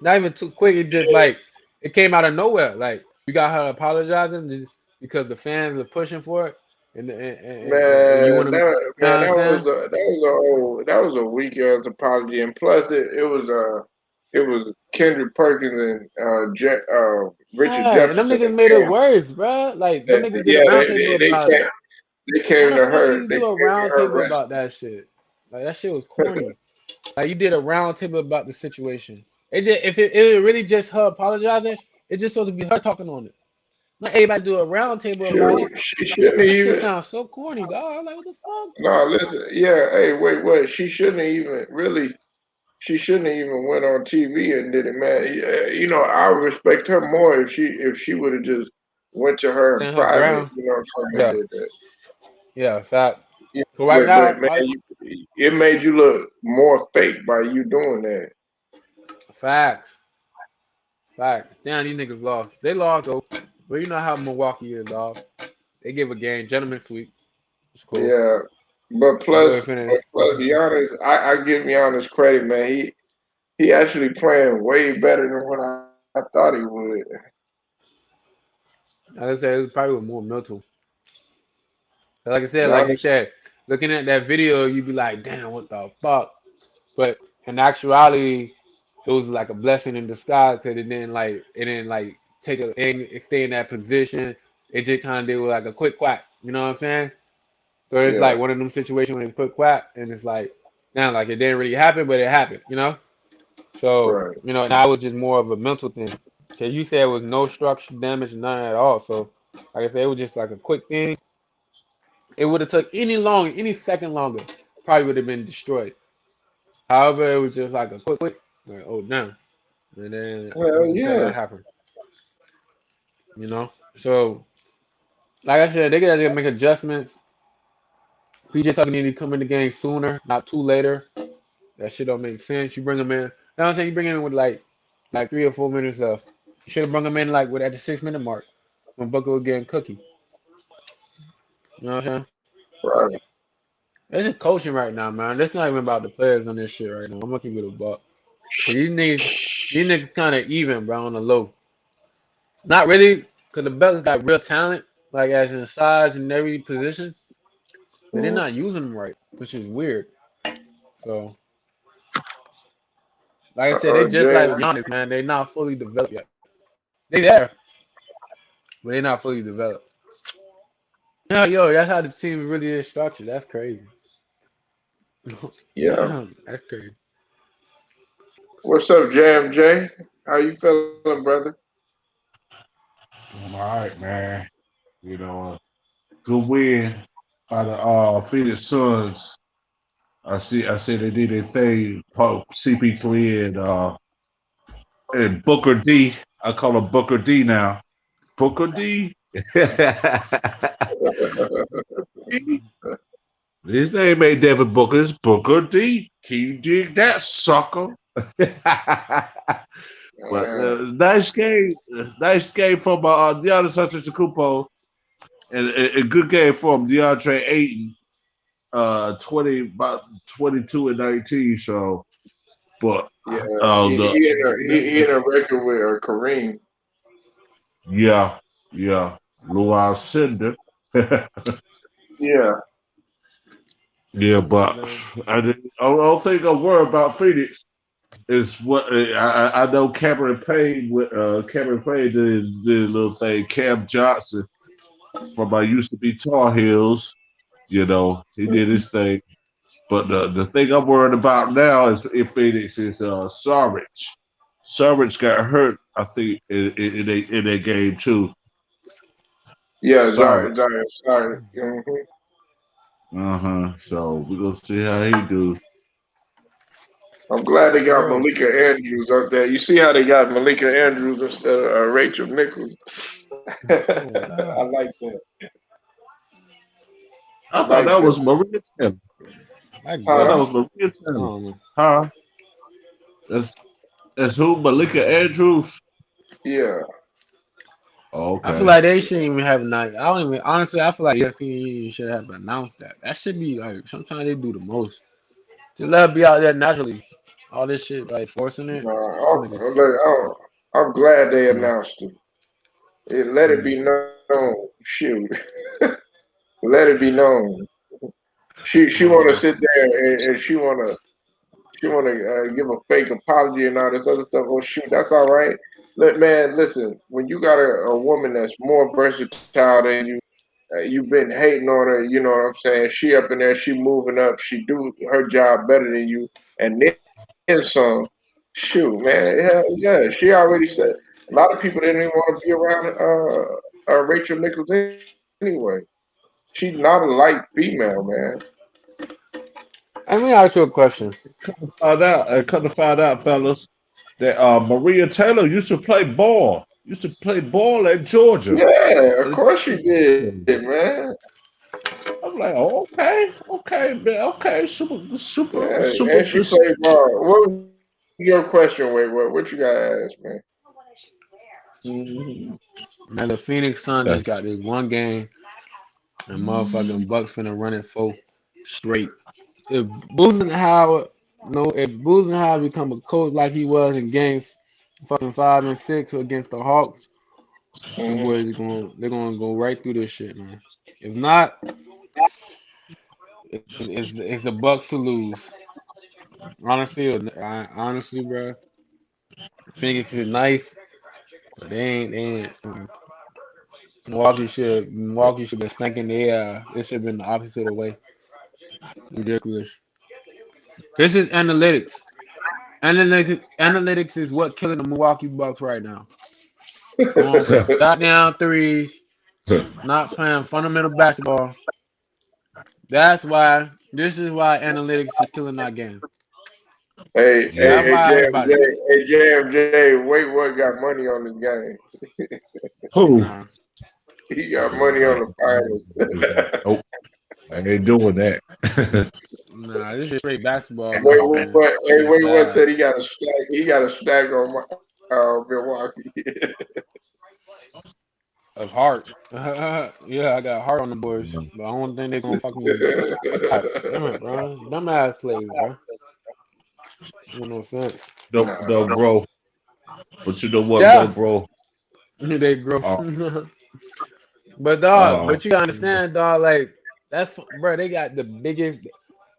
Not even too quick. It just like it came out of nowhere. Like you got her apologizing because the fans are pushing for it, and you want Man, to, you know what I'm saying? that was a weak ass apology, and plus it was Kendrick Perkins and Richard Yeah, and them Jefferson niggas that made it came worse, bro. Like them that niggas did a yeah round table about it. they How came the to fuck her you they do a came to round her table rescue. about that shit? Like that shit was corny. Like you did a round table about the situation. If it really just her apologizing, it's just supposed to be her talking on it. Not everybody do a round table about it. She shouldn't That shit even sounds so corny, dog. Like what the fuck? no listen yeah hey wait she shouldn't have even really she shouldn't have even went on TV and did it, man. Yeah, you know, I would respect her more if she would have just went to her in Stand her private, ground. you know what I'm saying, and Yeah, did that. yeah, fact. So right now, man, it made you look more fake by you doing that. facts, facts. Damn, these niggas lost. They lost though. But you know how Milwaukee is, dog. They give a game, gentleman sweep. It's cool. Yeah, but You plus, feel me? Finish. Giannis, I give Giannis credit, man. He actually playing way better than what I thought he would. Like I said, it was probably with more mental. Like I said, like you Giannis, said, looking at that video, you'd be like, damn, what the fuck? But in actuality, it was like a blessing in disguise because it didn't like take stay in that position. It just kind of did with like a quick quack. You know what I'm saying? So it's yeah, like one of them situations when it's quick quack and it's like now like it didn't really happen, but it happened. You know? So right. now it was just more of a mental thing. Cause you said it was no structural damage, none at all. So like I said, it was just like a quick thing. It would have took any second longer, probably would have been destroyed. However, it was just like a quick, like, oh damn, and then Hell like you said, yeah. that happened. You know, so like I said, they gotta make adjustments. PJ Tucker need to come in the game sooner, not too later. That shit don't make sense. You bring him in. You know what I'm saying? You bring him in with like 3 or 4 minutes left. You should have brought him in like with at the 6 minute mark when Booker was getting cookie. You know what I'm saying? Right. It's just coaching right now, man. It's not even about the players on this shit right now. I'm gonna keep it a buck. Cause these niggas kind of even, bro, on the low. Not really, cause the Bucks got real talent, like as in size in every position, but they're Mhm. not using them right, which is weird. So, like I said, they just like James. Giannis, man. They're not fully developed yet. They there, but they're not fully developed. Yo, that's how the team really is structured. That's crazy. Yeah. That's crazy. What's up, Jam J? How you feeling, brother? I'm all right, man. Good win by the Phoenix Suns. I see they did their thing. CP3 and Booker D. I call him Booker D now. Booker D. His name ain't Devin Booker. It's Booker D. Can you dig that, sucker? But Man. nice game from Giannis Antetokounmpo, and a good game from DeAndre Ayton. 22 and 19. So, but Yeah, the he in a record with Kareem. yeah, yeah, Luau Cinder. Yeah, Yeah, but Man. I don't think I'm worried about Phoenix. Is what I know. Cameron Payne did a little thing. Cam Johnson from I used to be Tar Heels. He did his thing. But the thing I'm worried about now is if Phoenix is Saric. Saric got hurt, I think, in that game too. yeah, Saric. Zion, sorry. So we're gonna see how he do. I'm glad they got Yo, Malika Andrews up there. You see how they got Malika Andrews instead of Rachel Nichols? oh I God, like that. I I thought like that that. was Maria Taylor. I I thought that Huh? guess. was Maria I Taylor. don't know. Huh? That's that's who? Malika Andrews. Yeah. I feel Okay. like they shouldn't even have night. I don't even honestly. I feel like ESPN should have announced that. That should be like sometimes they do the most. Just let it be out there naturally. All this shit like forcing it. Them No, niggas, I'm glad they you know. announced it. Let it be known. Shoot. Let it be known. She want to Um, sit there and she wanna give a fake apology and all this other stuff. Oh shoot, that's all right. Man, listen. When you got a woman that's more versatile than you, you've been hating on her. You know what I'm saying? She up in there, she moving up. She do her job better than you, and then some. Shoot, man. Hell yeah. She already said. A lot of people didn't even want to be around Rachel Nichols anyway. She's not a light female, man. let me ask you a question. Come to find out, fellas, that Maria Taylor used to play ball. Used to play ball at Georgia. Yeah, of I course she did, man. I'm like, oh, okay, man, okay, Yeah, super. and she played ball. What was your question? Wait, what you got to ask, man? Mhm. Man, the Phoenix Sun just got this one game, and motherfucking Bucks finna run it 4 straight. If Buzenhauer, if Buzenhauer become a coach like he was in games fucking 5 and 6 against the Hawks, them Mm-hmm. boys they're gonna go right through this shit, man. If not, it's the Bucks to lose. Honestly, bro, Phoenix is nice, but they ain't. Milwaukee should been spanking the air. It should have been the opposite of the way. Ridiculous. This is analytics. Analytics is what killing the Milwaukee Bucks right now. Going for goddamn threes, not playing fundamental basketball. That's why. This is why analytics is killing that game. Hey, Yeah. hey, That's hey, why JMJ, everybody. hey, JMJ, wait, what got money on this game? Who? Nah, He got money on the finals. Nope, I ain't doing that. nah, this is straight basketball Wait, money, man. hey, Shit wait, what sad. said he got a stack? He got a stack on Milwaukee. Of heart. Yeah, I got heart on the boys, but I don't think they're gonna fucking. God damn it, bro. Dumbass plays, bro. Make no sense. No, Nah. bro. But you know what, though, Yeah, bro? they grow. Uh, But dog, uh, but you gotta understand, dog. Like bro. They got the biggest.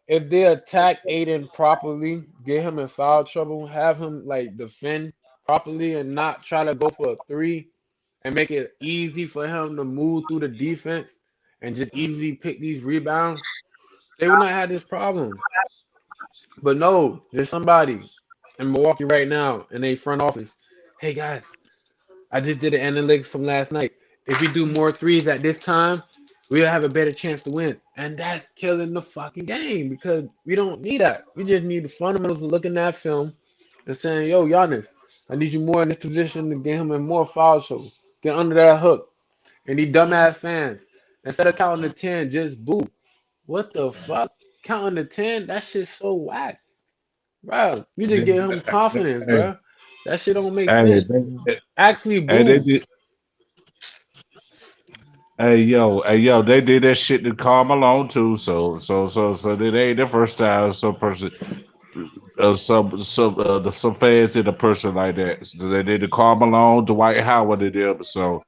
If they attack Aiden properly, get him in foul trouble, have him like defend properly, and not try to go for a three, and make it easy for him to move through the defense and just easily pick these rebounds, they would not have this problem. But no, there's somebody in Milwaukee right now in a front office. Hey guys, I just did the analytics from last night. If we do more threes at this time, we'll have a better chance to win. And that's killing the fucking game because we don't need that. We just need the fundamentals of looking at film and saying, yo, Giannis, I need you more in this position to get him in more foul shows. Get under that hook. And these dumbass fans, instead of counting to 10, just boo. What the fuck? Counting to 10? That shit's so whack. Bro, you just give him confidence, hey, bro. That shit don't make hey, sense. Actually, they boo. did. Hey, yo, they did that shit to Karl Malone too. So they ain't the first time some person, some fans did a person like that. So they did the Karl Malone, Dwight Howard, and them. So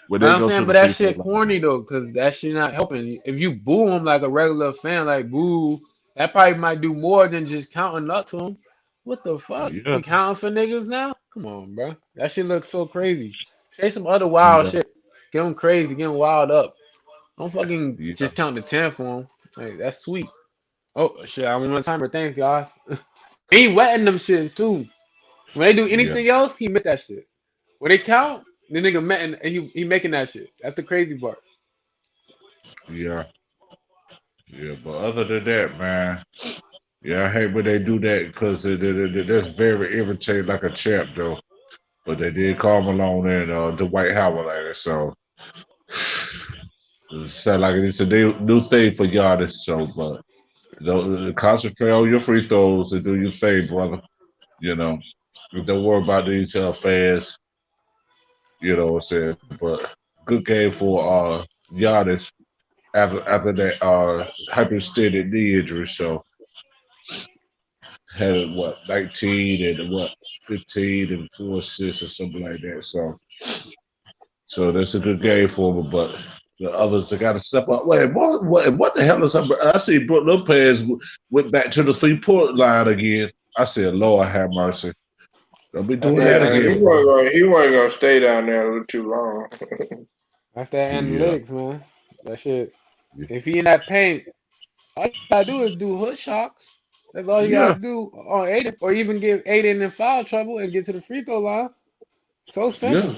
when But they I'm go to saying, the but that free throw shit line, corny though, cause that shit not helping. If you boo him like a regular fan, like boo, that probably might do more than just counting up to him. What the fuck? yeah, We counting for niggas now? Come on, bro. That shit looks so crazy. Say some other wild yeah, shit. Get him crazy, get him wild up. Don't fucking yeah, just count to 10 for him. Like that's sweet. Oh shit, I want my timer. Thanks, y'all. He wetting them shits too. When they do yeah, anything else, he miss that shit. When they count, the nigga met and he making that shit. That's the crazy part. yeah, yeah. But other than that, man, yeah, I hate when they do that because that's very irritating, like a champ though. But they did Karl Malone and Dwight Howard like that. So it sound like it's a new thing for Giannis. So, but concentrate on your free throws and do your thing, brother. You know, don't worry about these fans. You know what I'm saying? But good game for Giannis after that hyperextended knee injury. So had what 19 and what 15 and 4 assists or something like that. So that's a good game for him, but the others have got to step up. Wait, what the hell is up? I see Brook Lopez went back to the 3-point line again. I said, Lord have mercy. Don't be That's doing that that Man, again, analytics, bro. man. He wasn't gonna stay down there a little too long. That's that Yeah, analytics, man. That shit. yeah, If he in that paint, all you gotta do is do hood shots. That's all you gotta yeah, do on Aiden, or even give Aiden in foul trouble and get to the free throw line. So yeah. simple.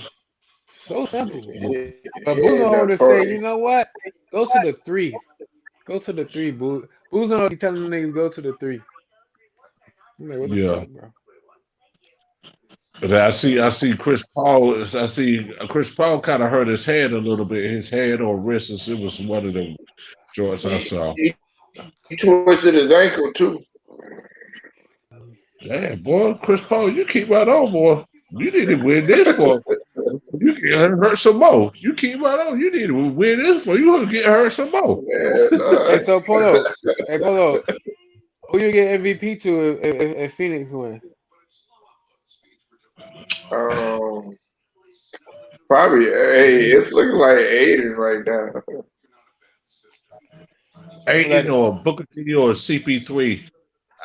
So simple. Yeah, But that Buzenholzer say, part. you know what? Go to the three. Go to the three, Boo. Buzenholzer telling the niggas go to the three. I'm like, what the Yeah. fuck, bro? But I see Chris Paul. I see Chris Paul kind of hurt his hand a little bit. His hand or wrist. It was one of them. Shorts I saw. He twisted his ankle too. Damn, boy, Chris Paul, you keep right on, boy. You need to win this for. You get hurt some more. You keep right on. You need to win this for. You gonna get hurt some more. Man, Hey, so Polo. Hey, Polo. Who you get MVP to if Phoenix win? um, probably. Hey, it's looking like Aiden right now. Aiden Like or Booker T or CP3.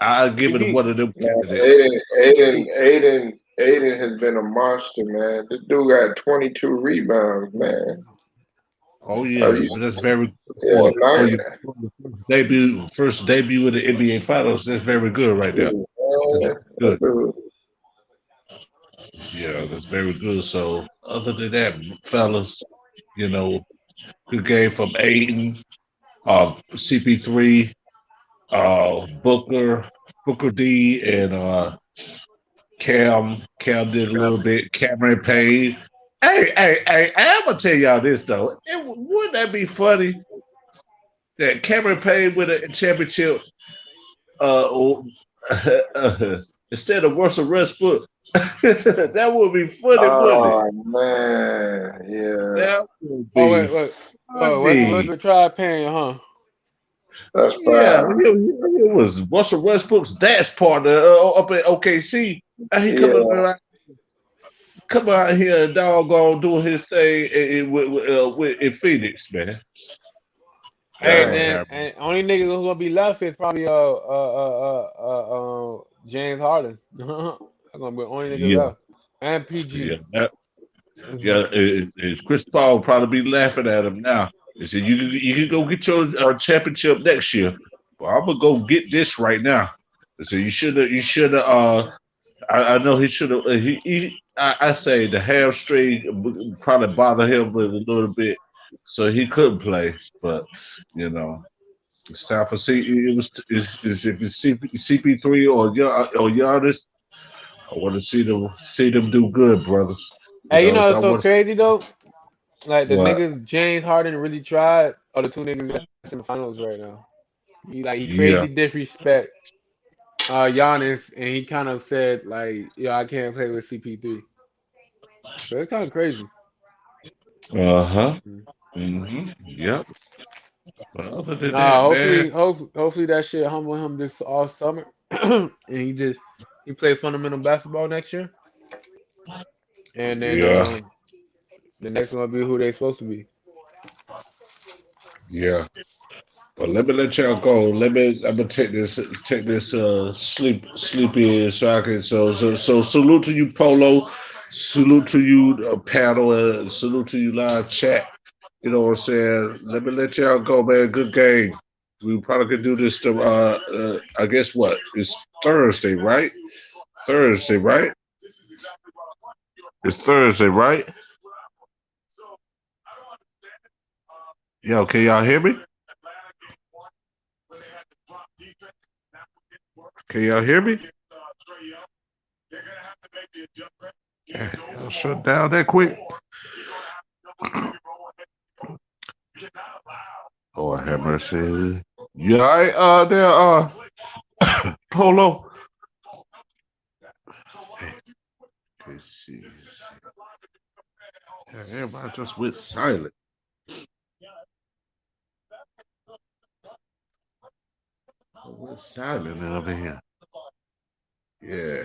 I'll give it to CP. one of them candidates. Aiden has been a monster, man. This dude got 22 rebounds, man. Oh Are yeah, you? that's very good Yeah, for nice. your first debut in the NBA Finals. That's very good right there. That's good. Yeah, that's very good. So other than that, fellas, you know, good game from Aiden, CP3, Booker D, and Cam. Cam did a little bit. Cameron Payne. Hey, I'm gonna tell y'all this though. Wouldn't that be funny that Cameron Payne with a championship uh, instead of Russell Westbrook? That would be funny, wouldn't it? Oh man, yeah, That would Oh be wait. Oh, funny. Westbrook tried paying, huh? that's Yeah, fine. it was Russell Westbrook's dad's partner up at OKC. And he Yeah, come out here and doggone doing his thing in Phoenix, man. Hey, God and then have and only nigga who's gonna be left is probably James Harden. That's gonna be the only nigga yeah, left. And PG. yeah. Chris Paul will probably be laughing at him now. He said, "You can go get your championship next year, but I'm gonna go get this right now." I said, "You should have. You should have. I know he should have. I say the hamstring probably bothered him with a little bit, so he couldn't play. But you know, it's time for if it's CP3 or Giannis. I want to see them do good, brothers. You Hey, you know, know so I it's so want to. crazy though? Like the What? niggas James Harden really tried are the two niggas that's in the finals right now. He Yeah, crazy disrespect Giannis and he kind of said like, yo, I can't play with CP3. So it's kind of crazy. uh-huh. Yep. But other than Nah, that, man, hopefully that shit humble him this all summer, and he play fundamental basketball next year, and then yeah, the next one will be who they supposed to be. yeah. But let me let y'all go. I'm gonna take this sleep in so I can so salute to you, Polo. Salute to you, panel, and salute to you, live chat. You know what I'm saying? Let me let y'all go, man. Good game. We probably could do this to I guess what? It's Thursday, right? Thursday, right? It's Thursday, right? Yo, can y'all hear me? Can y'all hear me? Yeah, y'all shut down that quick. Oh, I have mercy. Yeah, Polo. Hey, let's see. Yeah, everybody just went silent. Went silent over here. Yeah.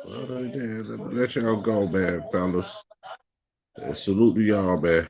Well, let me let y'all go, man, fellas. Salute to y'all, man.